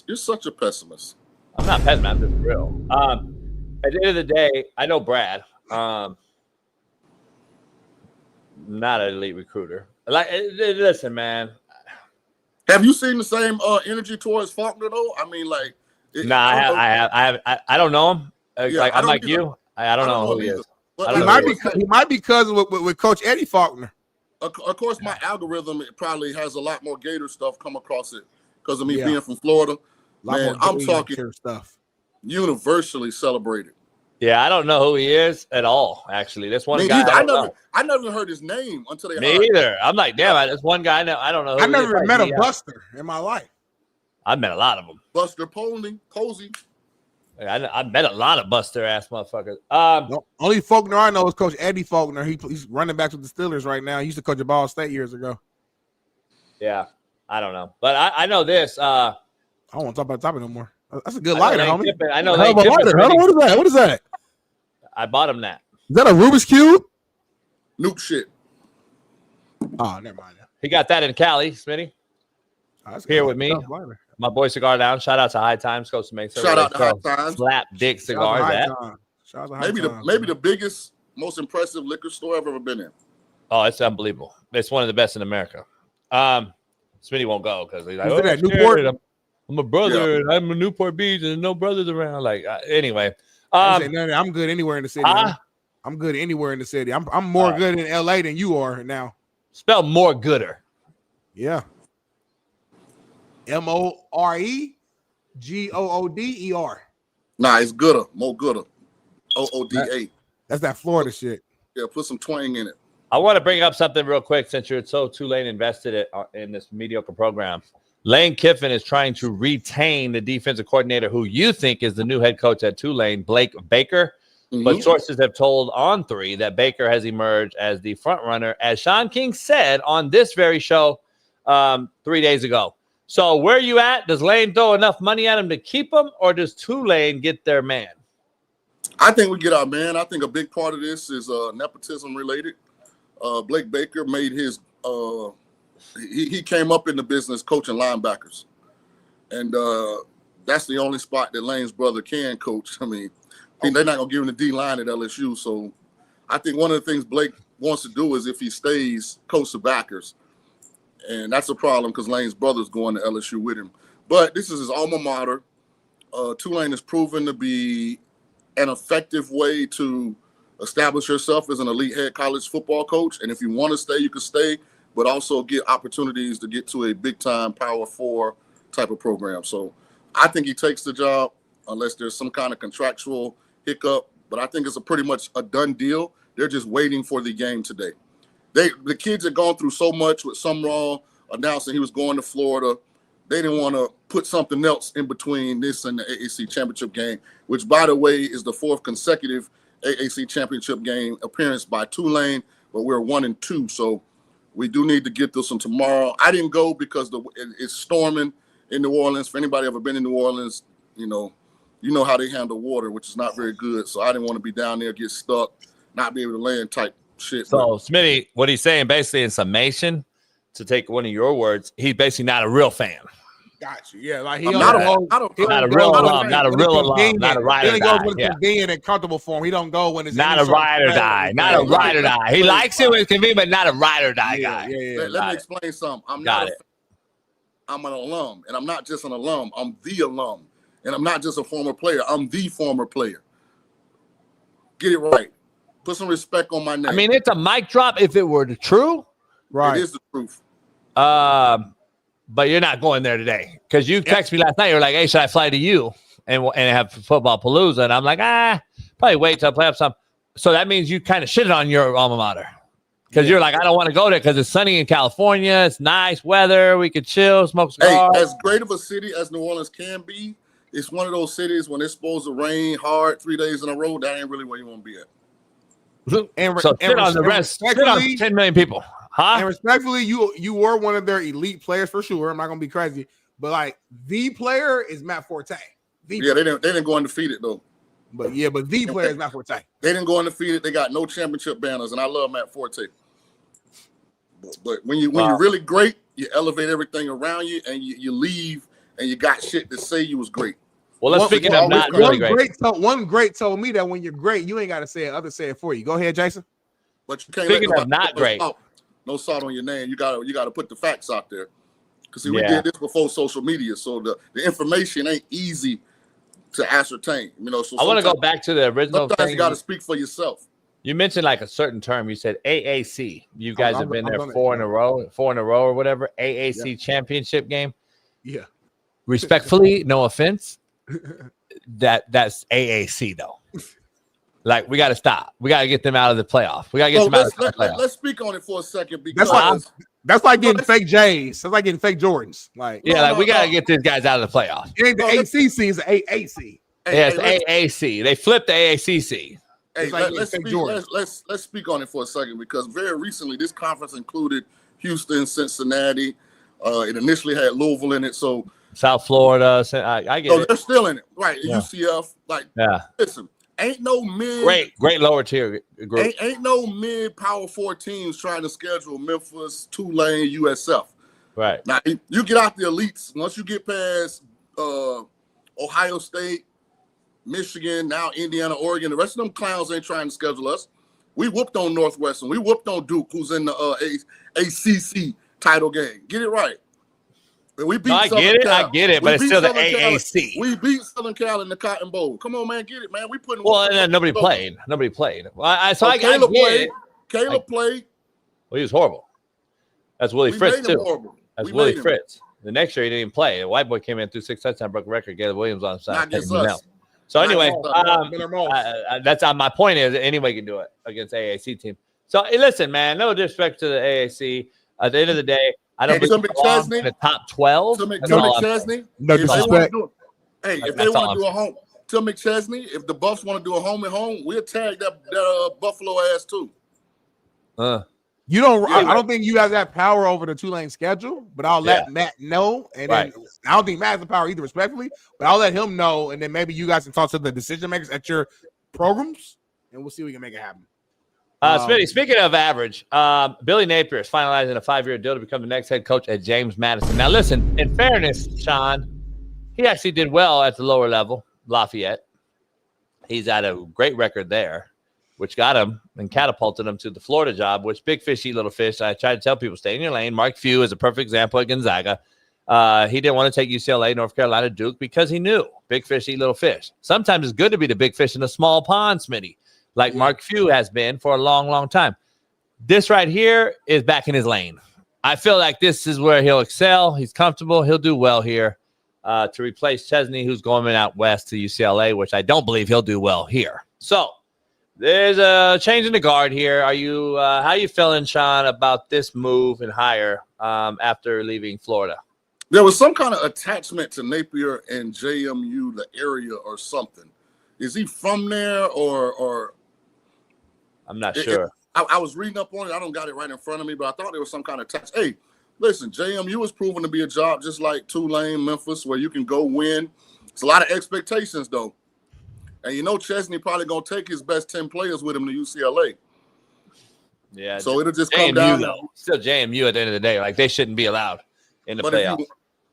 You're such a pessimist. I'm not pessimist. I'm just real. At the end of the day, I know Brad. Not an elite recruiter. Like, listen, man. Have you seen the same energy towards Faulkner though? I mean, like, I don't know him. Like, I'm like either. you. I don't know who he is. He might be cousins with Coach Eddie Faulkner. Of course, my algorithm it probably has a lot more Gator stuff come across it because of me being from Florida. Man, I'm talking stuff universally celebrated. Yeah, I don't know who he is at all. Actually, this one guy. I never heard his name until they. Me either. I'm like, damn, that's one guy. I don't know. I never met a Buster in my life. I've met a lot of them. Buster Posey. I met a lot of Buster ass motherfuckers. Only Faulkner I know is Coach Eddie Faulkner. He's running back with the Steelers right now. He used to coach at Ball State years ago. Yeah, I don't know, but I know this. I don't want to talk about the topic no more. That's a good lighter, homie. I know. What is that? What is that? I bought him that. Is that a Rubik's Cube? Nuke shit. Oh, never mind. He got that in Cali, Smitty. Here with me. My boy Cigar Down. Shout out to High Times. Costa Mesa. Shout out to High Times. Slap dick cigars. Maybe the biggest, most impressive liquor store I've ever been in. Oh, it's unbelievable. It's one of the best in America. Smitty won't go because he's like, that Newport? I'm a brother. And I'm a Newport Beach and no brothers around. Like, anyway. I'm good anywhere in the city. I'm good anywhere in the city. I'm more good in LA than you are now. Spell more gooder. Yeah. MOREGOODER. Nah, it's gooder. More gooder. OODA. That's that Florida shit. Yeah, put some twang in it. I want to bring up something real quick since you're so Tulane invested in this mediocre program. Lane Kiffin is trying to retain the defensive coordinator who you think is the new head coach at Tulane, Blake Baker. Mm-hmm. But sources have told On 3 that Baker has emerged as the front runner, as Shaun King said on this very show 3 days ago. So where are you at? Does Lane throw enough money at him to keep him, or does Tulane get their man? I think we get our man. I think a big part of this is nepotism related. Blake Baker made his he came up in the business coaching linebackers. And that's the only spot that Lane's brother can coach. I mean, they're not going to give him the D-line at LSU. So I think one of the things Blake wants to do is if he stays, coach the backers. And that's a problem because Lane's brother's going to LSU with him. But this is his alma mater. Tulane has proven to be an effective way to establish yourself as an elite head college football coach. And if you want to stay, you can stay, but also get opportunities to get to a big-time Power 4 type of program. So I think he takes the job unless there's some kind of contractual hiccup. But I think it's pretty much a done deal. They're just waiting for the game today. The kids had gone through so much with Sumrall announcing he was going to Florida. They didn't want to put something else in between this and the AAC championship game, which, by the way, is the 4th consecutive AAC championship game appearance by Tulane, but we're 1-2. So we do need to get this one tomorrow. I didn't go because it's storming in New Orleans. For anybody ever been in New Orleans, you know how they handle water, which is not very good. So I didn't want to be down there, get stuck, not be able to land type shit. So Smitty, what he's saying basically in summation, to take one of your words, he's basically not a real fan. Got you. Yeah, like not a real alum, not a ride or die. He goes when it's convenient and comfortable for him. He don't go when it's not a ride or die. Not a ride or die. He likes it when it's convenient, but not a ride or die guy. Let me explain something. I'm an alum, and I'm not just an alum. I'm the alum, and I'm not just a former player. I'm the former player. Get it right. Put some respect on my name. I mean, it's a mic drop if it were the true. Right. It is the truth. But you're not going there today because you texted me last night. You're like, "Hey, should I fly to you and have football palooza?" And I'm like, probably wait till I play up some. So that means you kind of shitted on your alma mater because you're like, I don't want to go there because it's sunny in California. It's nice weather. We could chill, smoke cigars. Hey, as great of a city as New Orleans can be, it's one of those cities when it's supposed to rain hard 3 days in a row. That ain't really where you want to be at. So sit on the rest. Sit on 10 million people. Huh? And respectfully, you were one of their elite players for sure. I'm not gonna be crazy, but like the player is Matt Forte. They didn't go undefeated though. But the player is Matt Forte. They didn't go undefeated. They got no championship banners, and I love Matt Forte. But when you're really great, you elevate everything around you, and you leave, and you got shit to say you was great. Well, let's speak of not really great. One great told me that when you're great, you ain't got to say it. Others say it for you. Go ahead, Jason. But you can't. Speaking of not great. No salt on your name. You gotta put the facts out there. Because we did this before social media, so the information ain't easy to ascertain. So I want to go back to the original. Sometimes you got to speak for yourself. You mentioned like a certain term. You said AAC. You guys have been there 4 in a row or whatever. AAC championship game. Yeah. Respectfully, no offense. That's AAC though. Like, we got to stop. We got to get them out of the playoff. We got to get them out of the playoff. Let's speak on it for a second. Because that's like getting fake J's. That's like getting fake Jordans. Like, we got to get these guys out of the playoff. It ain't the ACC, it's the AAC. It's AAC. They flipped the AACC. Hey, let's speak on it for a second because very recently this conference included Houston, Cincinnati. It initially had Louisville in it. So South Florida. I get it. They're still in it. Right. UCF. Listen. Ain't no mid great lower tier group. Ain't no mid Power 4 teams trying to schedule Memphis, Tulane, USF. Right. Now you get out the elites. Once you get past Ohio State, Michigan, now Indiana, Oregon, the rest of them clowns ain't trying to schedule us. We whooped on Northwestern. We whooped on Duke, who's in the ACC title game. Get it right. We beat I get it, but it's still the AAC. We beat Southern Cal in the Cotton Bowl. Come on, man, get it, man. We putting. Well, and then nobody played. Well, Caleb played. Caleb played. Well, he was horrible. That's Willie Fritz too. That's Willie Fritz. The next year he didn't even play. The white boy came in, threw 6 touchdowns, broke a record. Caleb Williams on the side. So anyway, that's my point is anybody can do it against AAC team. So listen, man, no disrespect to the AAC. At the end of the day, I don't believe in the top 12. To McChesney, no disrespect. If they want to do a home, to McChesney, if the Buffs want to do a home and home, we'll tag that Buffalo ass too. You don't. I don't think you have that power over the Tulane schedule, but I'll let Matt know. And then I don't think Matt has the power either, respectfully, but I'll let him know, and then maybe you guys can talk to the decision makers at your programs, and we'll see if we can make it happen. Smitty, speaking of average, Billy Napier is finalizing a 5-year deal to become the next head coach at James Madison. Now, listen, in fairness, Shaun, He actually did well at the lower level, Lafayette. He's had a great record there, which got him and catapulted him to the Florida job, which big fish eat little fish. I try to tell people, stay in your lane. Mark Few is a perfect example at Gonzaga. He didn't want to take UCLA, North Carolina, Duke, because he knew big fish eat little fish. Sometimes it's good to be the big fish in a small pond, Smitty, like Mark Few has been for a long, long time. This right here is back in his lane. I feel like this is where he'll excel. He's comfortable. He'll do well here to replace Chesney, who's going out west to UCLA, which I don't believe he'll do well here. So there's a change in the guard here. Are you how are you feeling, Shaun, about this move and hire after leaving Florida? There was some kind of attachment to Napier and JMU, the area or something. Is he from there or? I'm not sure. I was reading up on it. I don't got it right in front of me, but I thought there was some kind of attachment. Hey, listen, JMU is proven to be a job just like Tulane, Memphis, where you can go win. It's a lot of expectations, though. And you know Chesney probably going to take his best 10 players with him to UCLA. Yeah. So it'll just JMU, come down. Though. Still JMU at the end of the day. Like, they shouldn't be allowed in the playoffs.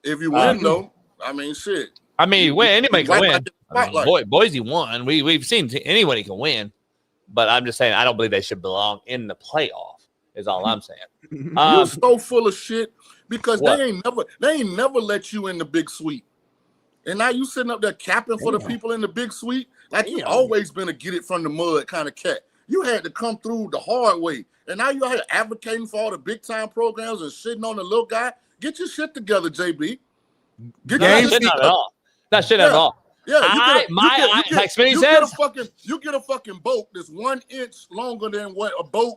If you win, though, I mean, shit. I mean, win. Anybody can win. I mean, Boise won. We've seen anybody can win. But I'm just saying, I don't believe they should belong in the playoff, is all I'm saying. You're so full of shit because they ain't never let you in the big suite. And now you sitting up there capping for the people in the big suite. Like you always been a get it from the mud kind of cat. You had to come through the hard way. And now you're here advocating for all the big time programs and shitting on the little guy. Get your shit together, JB. Not shit at all. Not shit at all. Yeah, like Smitty says, you get a fucking boat that's 1 inch longer than what a boat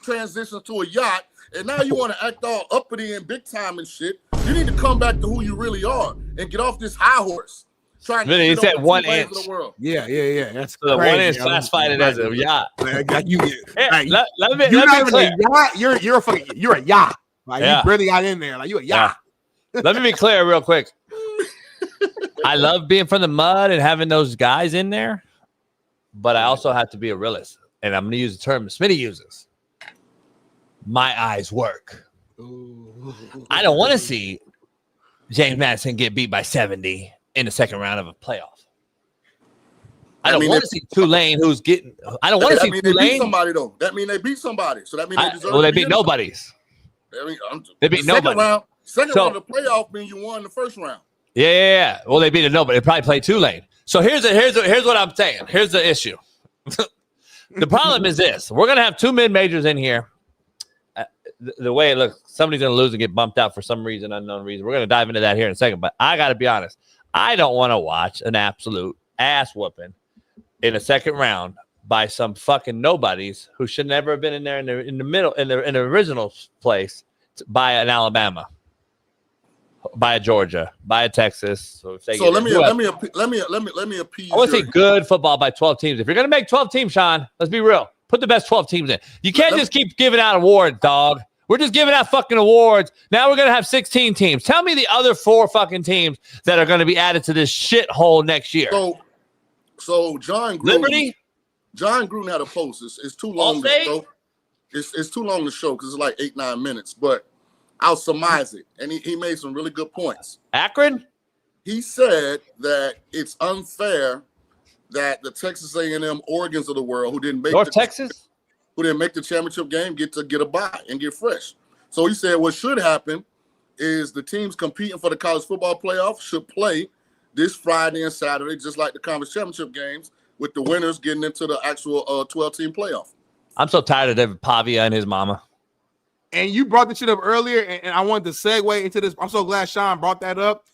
transitions to a yacht, and now you want to act all uppity and big time and shit. You need to come back to who you really are and get off this high horse. Trying to he said 1 inch. Yeah. That's so the 1 inch classified it as a yacht. Let me be clear. You're a yacht. Like you really got in there. Like you a yacht. Let me be clear real quick. I love being from the mud and having those guys in there, but I also have to be a realist. And I'm going to use the term Smitty uses. My eyes work. I don't want to see James Madison get beat by 70 in the second round of a playoff. I don't want to see Tulane who's getting – I don't want to see Tulane. They beat somebody, though. That means they beat somebody. So that means they deserve they beat nobodies. They beat nobody. Second round of the playoff means you won the first round. Yeah. Well, they beat a nobody. They probably played Tulane. So here's what I'm saying. Here's the issue. The problem is this: we're gonna have two mid-majors in here. The way it looks, somebody's gonna lose and get bumped out for some reason, unknown reason. We're gonna dive into that here in a second. But I gotta be honest. I don't want to watch an absolute ass whooping in a second round by some fucking nobodies who should never have been in there in the middle in the original place by an Alabama. By a Georgia, by a Texas. So let me appease. I want to see good football by 12 teams. If you're going to make 12 teams, Shaun, let's be real. Put the best 12 teams in. You can't just keep giving out awards, dog. We're just giving out fucking awards. Now we're going to have 16 teams. Tell me the other 4 fucking teams that are going to be added to this shithole next year. So John Gruden, had a post. It's too long to show. It's too long to show because it's like 8-9 minutes, but I'll surmise it. And he made some really good points. Akron? He said that it's unfair that the Texas A&M Oregons of the world who didn't make the championship game get a bye and get fresh. So he said what should happen is the teams competing for the college football playoff should play this Friday and Saturday, just like the conference championship games, with the winners getting into the actual 12-team playoff. I'm so tired of David Pavia and his mama. And you brought the shit up earlier, and I wanted to segue into this. I'm so glad Shaun brought that up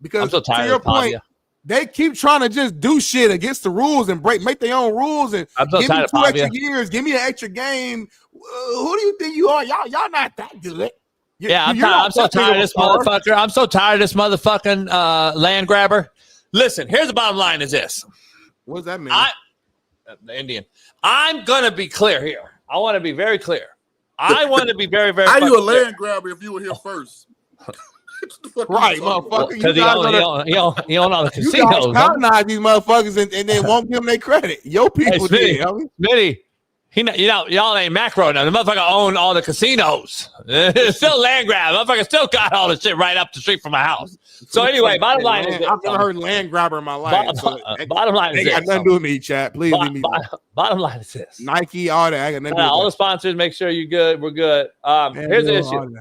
because I'm so tired to your of Pavia. point, they keep trying to just do shit against the rules and make their own rules and give me 2 extra years, give me an extra game. Who do you think you are? Y'all not that good. I'm so tired of this motherfucker. I'm so tired of this motherfucking land grabber. Listen, here's the bottom line: is this? What does that mean? The Indian. I'm gonna be clear here. I want to be very clear. I want to be very, very. How you a land grabber if you were here first? Right, motherfucker. Because he own all the casinos. You guys colonize these motherfuckers and they won't give them their credit. Your people did. Smitty, Y'all ain't macro now. The motherfucker owned all the casinos. It's still land grab. The motherfucker still got all the shit right up the street from my house. So anyway, bottom line is this. I've never heard land grabber in my life. Bottom line is this. Got nothing to do with me, chat. Please leave me alone. Bottom line is this. Nike, all that. I got nothing to do with all that. the sponsors, make sure you're good. We're good. Here's the issue.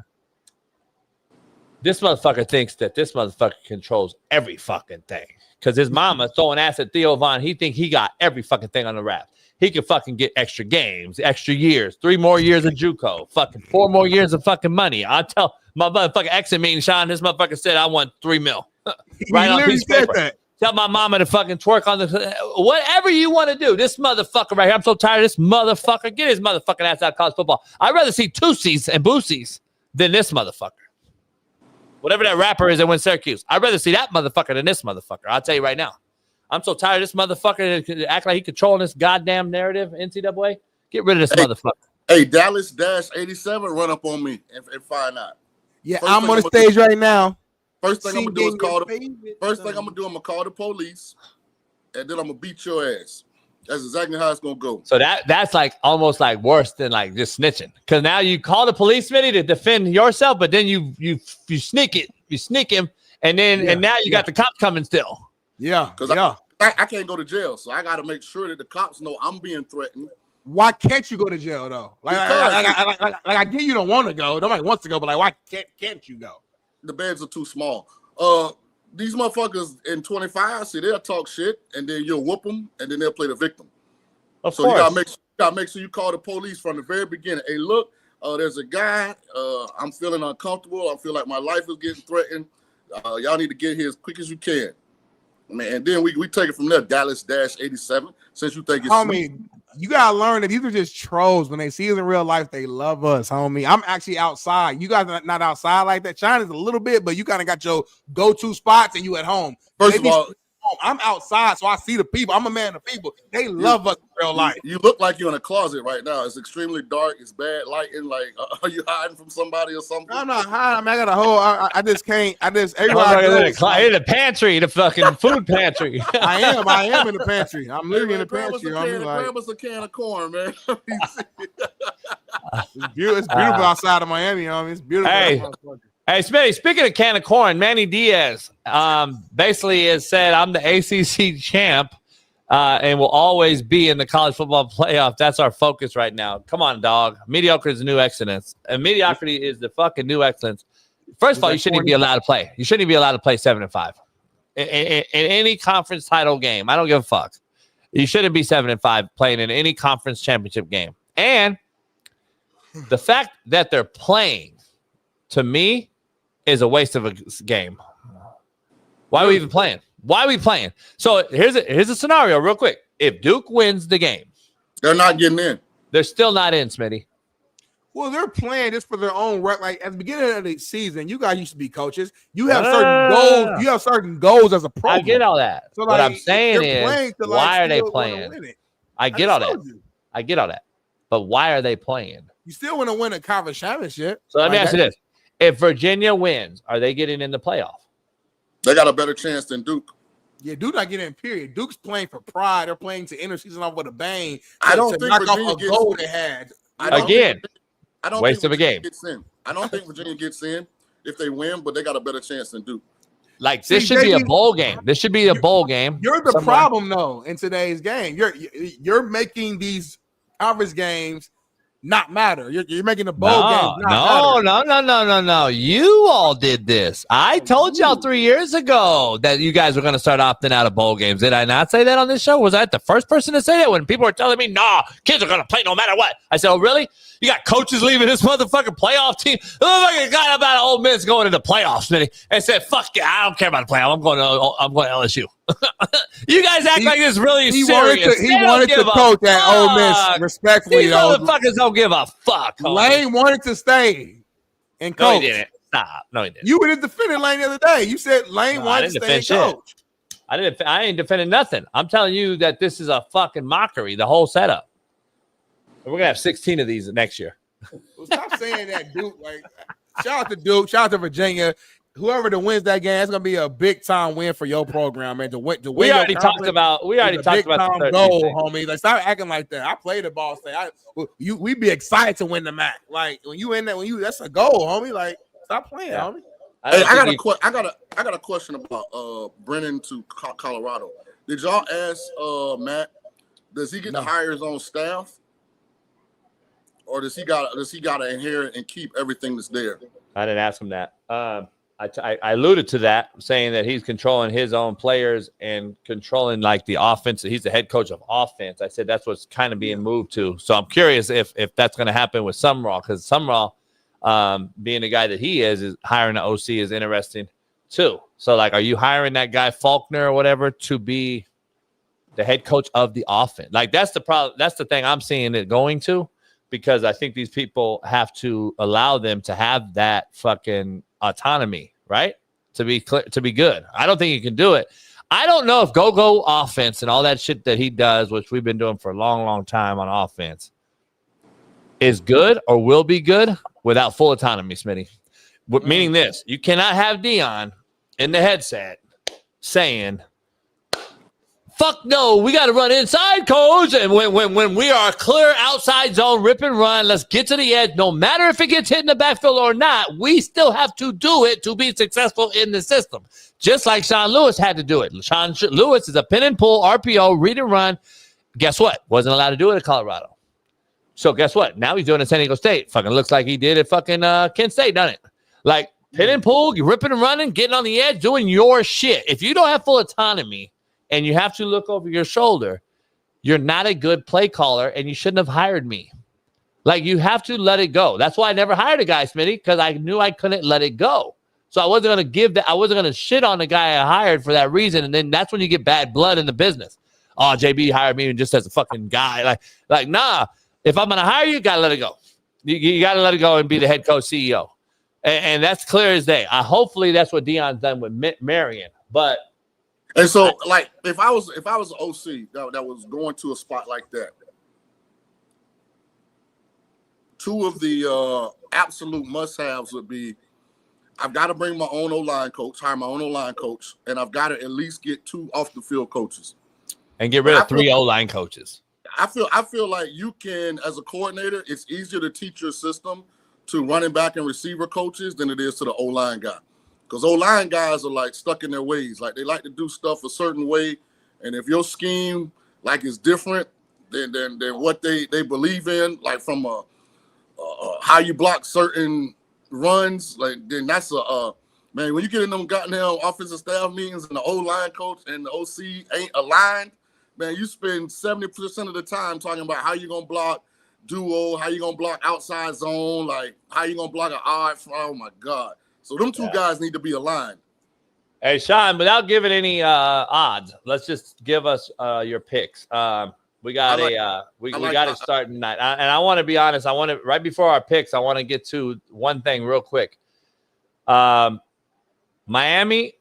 This motherfucker thinks that this motherfucker controls every fucking thing. Because his mama throwing ass at Theo Von, he think he got every fucking thing on the wrap. He could fucking get extra games, extra years, 3 more years of JUCO, fucking 4 more years of fucking money. I tell my motherfucking exit meeting, Shaun, this motherfucker said I want $3 million. Right on piece of paper. That. Tell my mama to fucking twerk on the whatever you want to do. This motherfucker right here. I'm so tired of this motherfucker. Get his motherfucking ass out of college football. I'd rather see Tussies and Boosies than this motherfucker. Whatever that rapper is that went Syracuse. I'd rather see that motherfucker than this motherfucker. I'll tell you right now. I'm so tired of this motherfucker that act like he controlling this goddamn narrative, NCAA. Get rid of this motherfucker. Hey, Dallas-87, run up on me and find out. Yeah, I'm on the stage right now. First thing I'm gonna do is I'm gonna call the police, and then I'm gonna beat your ass. That's exactly how it's gonna go. So that's like almost like worse than like just snitching. Because now you call the police, Smitty, to defend yourself, but then you sneak him, and now you got the cops coming still. Yeah, because I can't go to jail, so I got to make sure that the cops know I'm being threatened. Why can't you go to jail though? Like I get you don't want to go. Nobody wants to go, but like why can't you go? The beds are too small. These motherfuckers in 25, see, they'll talk shit, and then you'll whoop them, and then they'll play the victim. Of course. You gotta make sure you call the police from the very beginning. Hey, look, there's a guy. I'm feeling uncomfortable. I feel like my life is getting threatened. Y'all need to get here as quick as you can. Man, and then we take it from there. Dallas-87. Since you think it's homie, you gotta learn that these are just trolls. When they see us in real life, they love us, homie. I'm actually outside. You guys are not outside like that. China's a little bit, but you kind of got your go-to spots, and you at home. First of all, I'm outside, so I see the people. I'm a man of people. They love us in real life. You look like you're in a closet right now. It's extremely dark. It's bad lighting. Like, are you hiding from somebody or something? I'm not hiding. I mean, I got a whole. I just can't. Everybody in the pantry, the fucking food pantry. I am in the pantry. I'm literally in the pantry. Grab us a can of corn, man. It's beautiful outside of Miami. It's beautiful. Hey, Smitty, speaking of can of corn, Manny Diaz basically has said, I'm the ACC champ and will always be in the college football playoff. That's our focus right now. Come on, dog. Mediocre is the new excellence. And mediocrity is the fucking new excellence. First of all, you shouldn't even be allowed to play. You shouldn't even be allowed to play 7-5. In any conference title game, I don't give a fuck. You shouldn't be 7-5 playing in any conference championship game. And the fact that they're playing, to me, is a waste of a game. Why are we even playing? Why are we playing? So here's a scenario real quick. If Duke wins the game, they're not getting in. They're still not in, Smitty. Well, they're playing just for their own right. Like at the beginning of the season, you guys used to be coaches. You have certain goals. You have certain goals as a program. I get all that. So what I'm saying is, why are they playing? I get all that. I get all that. But why are they playing? You still want to win a conference championship. So let me ask you this. If Virginia wins, are they getting in the playoff? They got a better chance than Duke. Yeah, Duke not getting in, period. Duke's playing for pride. They're playing to end the season off with a bang. I don't think Virginia gets goal they had. I don't waste think of a game. Gets in. I don't think Virginia gets in if they win, but they got a better chance than Duke. Like this should be a bowl game. This should be a bowl game. You're the problem, though, in today's game. You're making these conference games not matter. You're making the bowl games not matter. No. You all did this. I told y'all 3 years ago that you guys were going to start opting out of bowl games. Did I not say that on this show? Was I the first person to say that when people were telling me, nah, kids are going to play no matter what? I said, oh, really? You got coaches leaving this motherfucking playoff team? The motherfucking guy about Ole Miss going into playoffs, Smitty, and said, fuck yeah, I don't care about the playoff. I'm going to LSU. You guys act like this really serious. He wanted to coach at Ole Miss, respectfully. These motherfuckers don't give a fuck. Lane wanted to stay and coach. No, he didn't. Stop. No, he didn't. You were defending Lane the other day. You said Lane wanted to stay and coach. I ain't defending nothing. I'm telling you that this is a fucking mockery, the whole setup. We're going to have 16 of these next year. Well, stop saying that, Duke. Like, shout out to Duke. Shout out to Virginia. whoever wins that game, it's gonna be a big time win for your program, man. We already talked about the goal, homie. Like, stop acting like that. I played the ball. We be excited to win the match. Like when you in that, that's a goal, homie. Like, stop playing, homie. Hey, I got a question about Brennan to Colorado. Did y'all ask Matt? Does he get to hire his own staff, or does he got to inherit and keep everything that's there? I didn't ask him that. I alluded to that, saying that he's controlling his own players and controlling like the offense. He's the head coach of offense. I said that's what's kind of being moved to. So I'm curious if that's going to happen with Sumrall, because Sumrall, being the guy that he is hiring an OC is interesting too. So like, are you hiring that guy Faulkner or whatever to be the head coach of the offense? Like that's the problem. That's the thing I'm seeing it going to, because I think these people have to allow them to have that fucking autonomy, right? To be good. I don't think he can do it. I don't know if go offense and all that shit that he does, which we've been doing for a long, long time on offense, is good or will be good without full autonomy, Smitty. Meaning this, you cannot have Dion in the headset saying, fuck no, we got to run inside, coach. And when we are clear outside zone, rip and run, let's get to the edge. No matter if it gets hit in the backfield or not, we still have to do it to be successful in the system. Just like Sean Lewis had to do it. Sean Lewis is a pin and pull, RPO, read and run. Guess what? Wasn't allowed to do it at Colorado. So guess what? Now he's doing it at San Diego State. Fucking looks like he did at fucking Kent State, doesn't it? Like pin and pull, you're ripping and running, getting on the edge, doing your shit. If you don't have full autonomy, and you have to look over your shoulder, you're not a good play caller, and you shouldn't have hired me. Like, you have to let it go. That's why I never hired a guy, Smitty, because I knew I couldn't let it go. So I wasn't going to give that. I wasn't going to shit on the guy I hired for that reason, and then that's when you get bad blood in the business. Oh, JB hired me just as a fucking guy. Like nah, if I'm going to hire you, you got to let it go. You got to let it go and be the head coach CEO. And that's clear as day. Hopefully that's what Dion's done with Marion. But and so, like, if I was an OC that was going to a spot like that, two of the absolute must-haves would be, I've got to bring my own O-line coach, hire my own O-line coach, and I've got to at least get 2 off-the-field coaches. And get rid of 3 O-line coaches. I feel like you can, as a coordinator, it's easier to teach your system to running back and receiver coaches than it is to the O-line guy. Because O-line guys are like stuck in their ways. Like they like to do stuff a certain way. And if your scheme like is different than what they believe in, like from how you block certain runs, like then that's man, when you get in them goddamn offensive staff meetings and the O-line coach and the OC ain't aligned, man, you spend 70% of the time talking about how you gonna block duo, how you gonna block outside zone, like how you gonna block an odd. Oh my God. So them two guys need to be aligned. Hey, Shaun, without giving any odds, let's just give us your picks. We got to start tonight. And I want to be honest. Right before our picks, I want to get to one thing real quick. Miami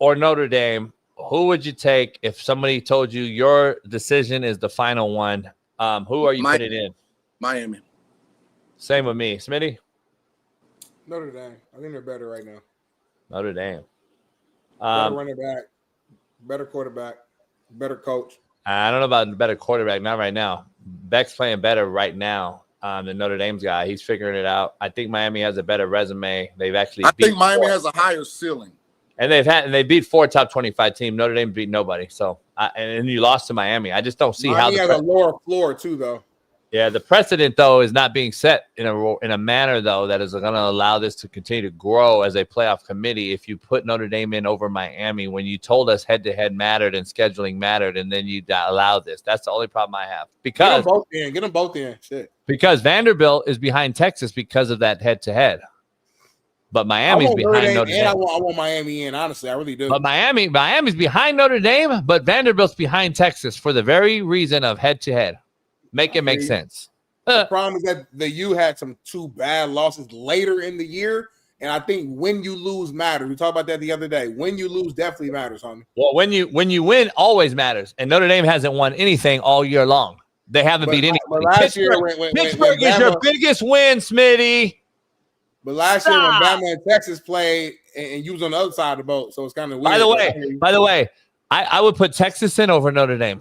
or Notre Dame, who would you take if somebody told you your decision is the final one? Who are you putting in? Miami. Same with me. Smitty? Notre Dame. I think they're better right now. Notre Dame. Better running back, better quarterback, better coach. I don't know about better quarterback. Not right now. Beck's playing better right now than Notre Dame's guy. He's figuring it out. I think Miami has a better resume. I think Miami has a higher ceiling. And they beat 4 top 25 teams. Notre Dame beat nobody. So and you lost to Miami. I just don't see Miami has a lower floor too, though. Yeah, the precedent, though, is not being set in a manner, though, that is going to allow this to continue to grow as a playoff committee. If you put Notre Dame in over Miami, when you told us head-to-head mattered and scheduling mattered, and then you allow this, that's the only problem I have. Because get them both in. Shit. Because Vanderbilt is behind Texas because of that head-to-head. But Miami's behind Notre Dame. I want Miami in, honestly. I really do. But Miami's behind Notre Dame, but Vanderbilt's behind Texas for the very reason of head-to-head. Make it make sense. The problem is that the U had some 2 bad losses later in the year, and I think when you lose matters. We talked about that the other day. When you lose definitely matters, homie. Well, when you win always matters, and Notre Dame hasn't won anything all year long. They haven't beat anyone. But last year, Pittsburgh is your biggest win, Smitty. But last year when Bama and Texas played, and you was on the other side of the boat, so it's kind of weird. By the way, I would put Texas in over Notre Dame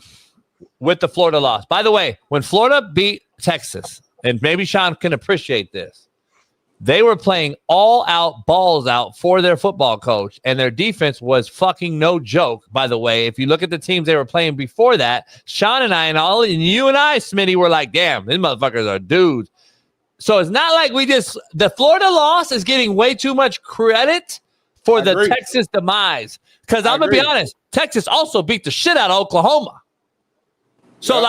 with the Florida loss. By the way, when Florida beat Texas, and maybe Shaun can appreciate this, they were playing all out, balls out for their football coach, and their defense was fucking no joke, by the way. If you look at the teams they were playing before that, Shaun and I and you and I, Smitty, were like, damn, these motherfuckers are dudes. So it's not like the Florida loss is getting way too much credit for the Texas demise. Because I'm going to be honest, Texas also beat the shit out of Oklahoma. So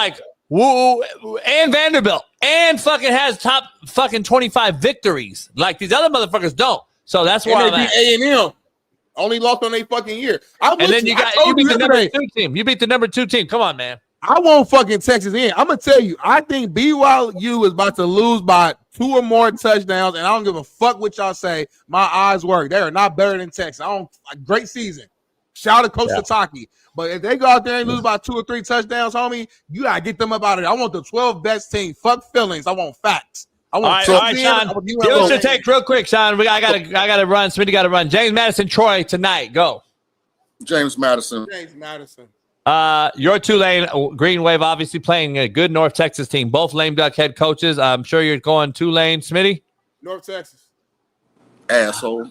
and Vanderbilt and fucking has top fucking 25 victories like these other motherfuckers don't. So that's why I'm at. A&M only lost on their fucking year. And then you beat the number 2 team. You beat the number 2 team. Come on, man. I want fucking Texas in. I'm gonna tell you, I think BYU is about to lose by 2 or more touchdowns, and I don't give a fuck what y'all say. My eyes work. They are not better than Texas. Great season. Shout out to Coach Sataki. But if they go out there and lose by 2 or 3 touchdowns, homie, you gotta get them up out of there. I want the 12 best team. Fuck feelings. I want facts. I want all right, Shaun. Give us your take real quick, Shaun. I gotta run. Smitty gotta run. James Madison, Troy tonight. Go. James Madison. Your Tulane Green Wave obviously playing a good North Texas team. Both lame duck head coaches. I'm sure you're going Tulane, Smitty. North Texas. Asshole.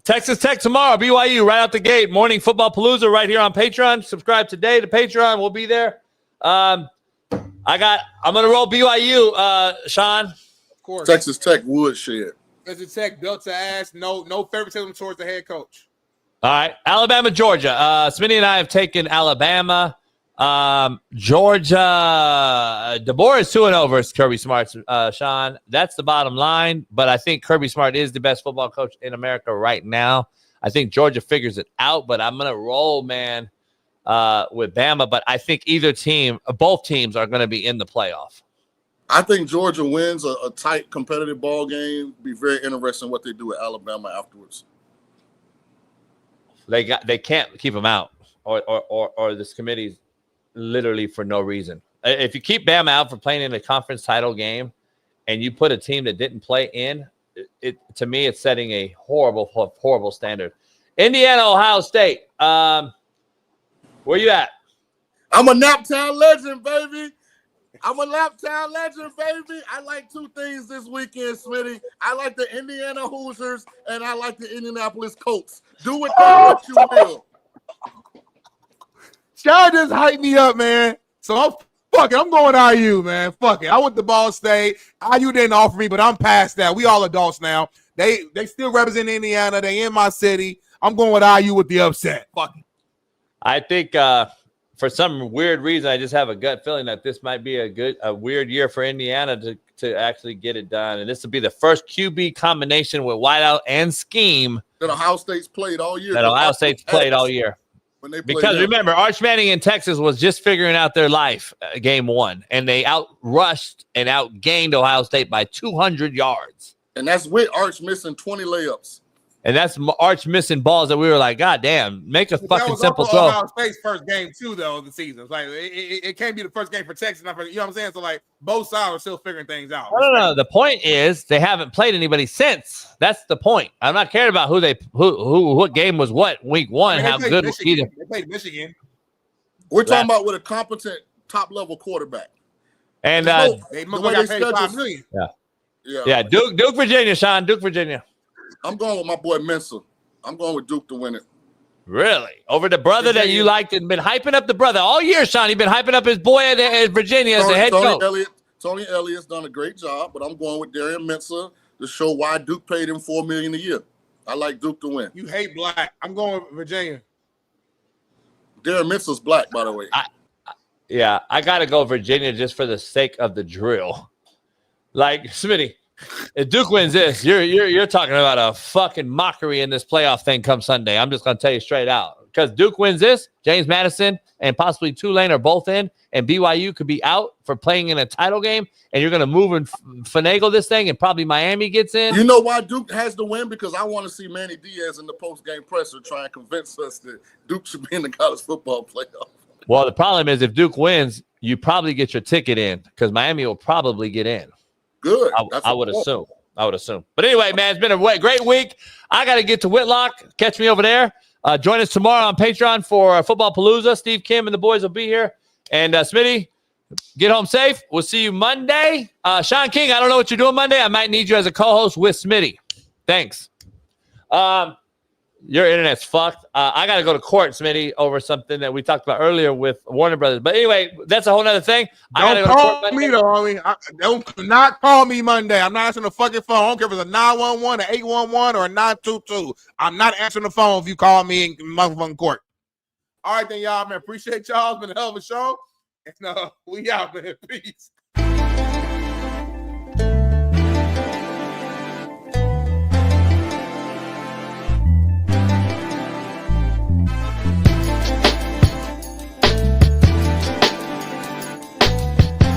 Texas Tech tomorrow. BYU right out the gate. Morning Football Palooza right here on Patreon. Subscribe today to Patreon. We'll be there. I'm gonna roll BYU. Shaun. Of course. Texas Tech woodshed. Texas Tech built to ass. No favoritism towards the head coach. All right, Alabama, Georgia. Smitty and I have taken Alabama. Georgia. DeBoer is 2-0 versus Kirby Smart. Shaun, that's the bottom line. But I think Kirby Smart is the best football coach in America right now. I think Georgia figures it out, but I'm gonna roll, man, with Bama. But I think both teams are gonna be in the playoff. I think Georgia wins a tight, competitive ball game. Be very interesting what they do with Alabama afterwards. They can't keep them out, or this committee's literally for no reason. If you keep Bama out for playing in a conference title game, and you put a team that didn't play in, to me it's setting a horrible standard. Indiana, Ohio State. Where you at? I'm a Naptown legend, baby. I like 2 things this weekend, Smitty. I like the Indiana Hoosiers, and I like the Indianapolis Colts. Do with them what you will. Y'all just hype me up, man. So I'm going IU, man. Fuck it. I went to Ball State. IU didn't offer me, but I'm past that. We all adults now. They still represent Indiana. They in my city. I'm going with IU with the upset. Fuck it. I think for some weird reason, I just have a gut feeling that this might be a weird year for Indiana to actually get it done. And this will be the first QB combination with wideout and scheme that Ohio State's played all year. Because remember, Arch Manning in Texas was just figuring out their life game 1, and they outrushed and outgained Ohio State by 200 yards. And that's with Arch missing 20 layups. And that's Arch missing balls that we were like, God damn, make a fucking simple throw. That was Ohio State's first game too, though, of the season. It's like it can't be the first game for Texas. You know what I'm saying? So like both sides are still figuring things out. No. The point is they haven't played anybody since. That's the point. I'm not caring about what game was what week 1. How good was either. They played Michigan. We're talking about with a competent top level quarterback. And they got paid $5 million. Yeah. Duke, Virginia, Shaun. Duke, Virginia. I'm going with my boy Mensa. I'm going with Duke to win it. Really? Over the brother that you liked and been hyping up the brother all year, Shaun. You've been hyping up his boy at Virginia as the head coach. Tony Elliott's done a great job, but I'm going with Darius Mensa to show why Duke paid him $4 million a year. I like Duke to win. You hate black. I'm going with Virginia. Darius Mensa's black, by the way. I got to go Virginia just for the sake of the drill. Like, Smitty, if Duke wins this, you're talking about a fucking mockery in this playoff thing come Sunday. I'm just going to tell you straight out. Because Duke wins this, James Madison and possibly Tulane are both in, and BYU could be out for playing in a title game, and you're going to move and finagle this thing, and probably Miami gets in. You know why Duke has to win? Because I want to see Manny Diaz in the post-game presser try and convince us that Duke should be in the college football playoff. Well, the problem is if Duke wins, you probably get your ticket in because Miami will probably get in. Good. I would assume. I would assume. But anyway, man, it's been a great week. I got to get to Whitlock. Catch me over there. Join us tomorrow on Patreon for Football Palooza. Steve Kim and the boys will be here. And Smitty, get home safe. We'll see you Monday. Shaun King, I don't know what you're doing Monday. I might need you as a co-host with Smitty. Thanks. Your internet's fucked. I got to go to court, Smitty, over something that we talked about earlier with Warner Brothers. But anyway, that's a whole other thing. Don't call me, though, homie. Don't not call me Monday. I'm not answering the fucking phone. I don't care if it's a 911, an 811, or a 922. I'm not answering the phone if you call me in motherfucking court. All right, then, y'all, man. Appreciate y'all. It's been a hell of a show. And we out, man. Peace.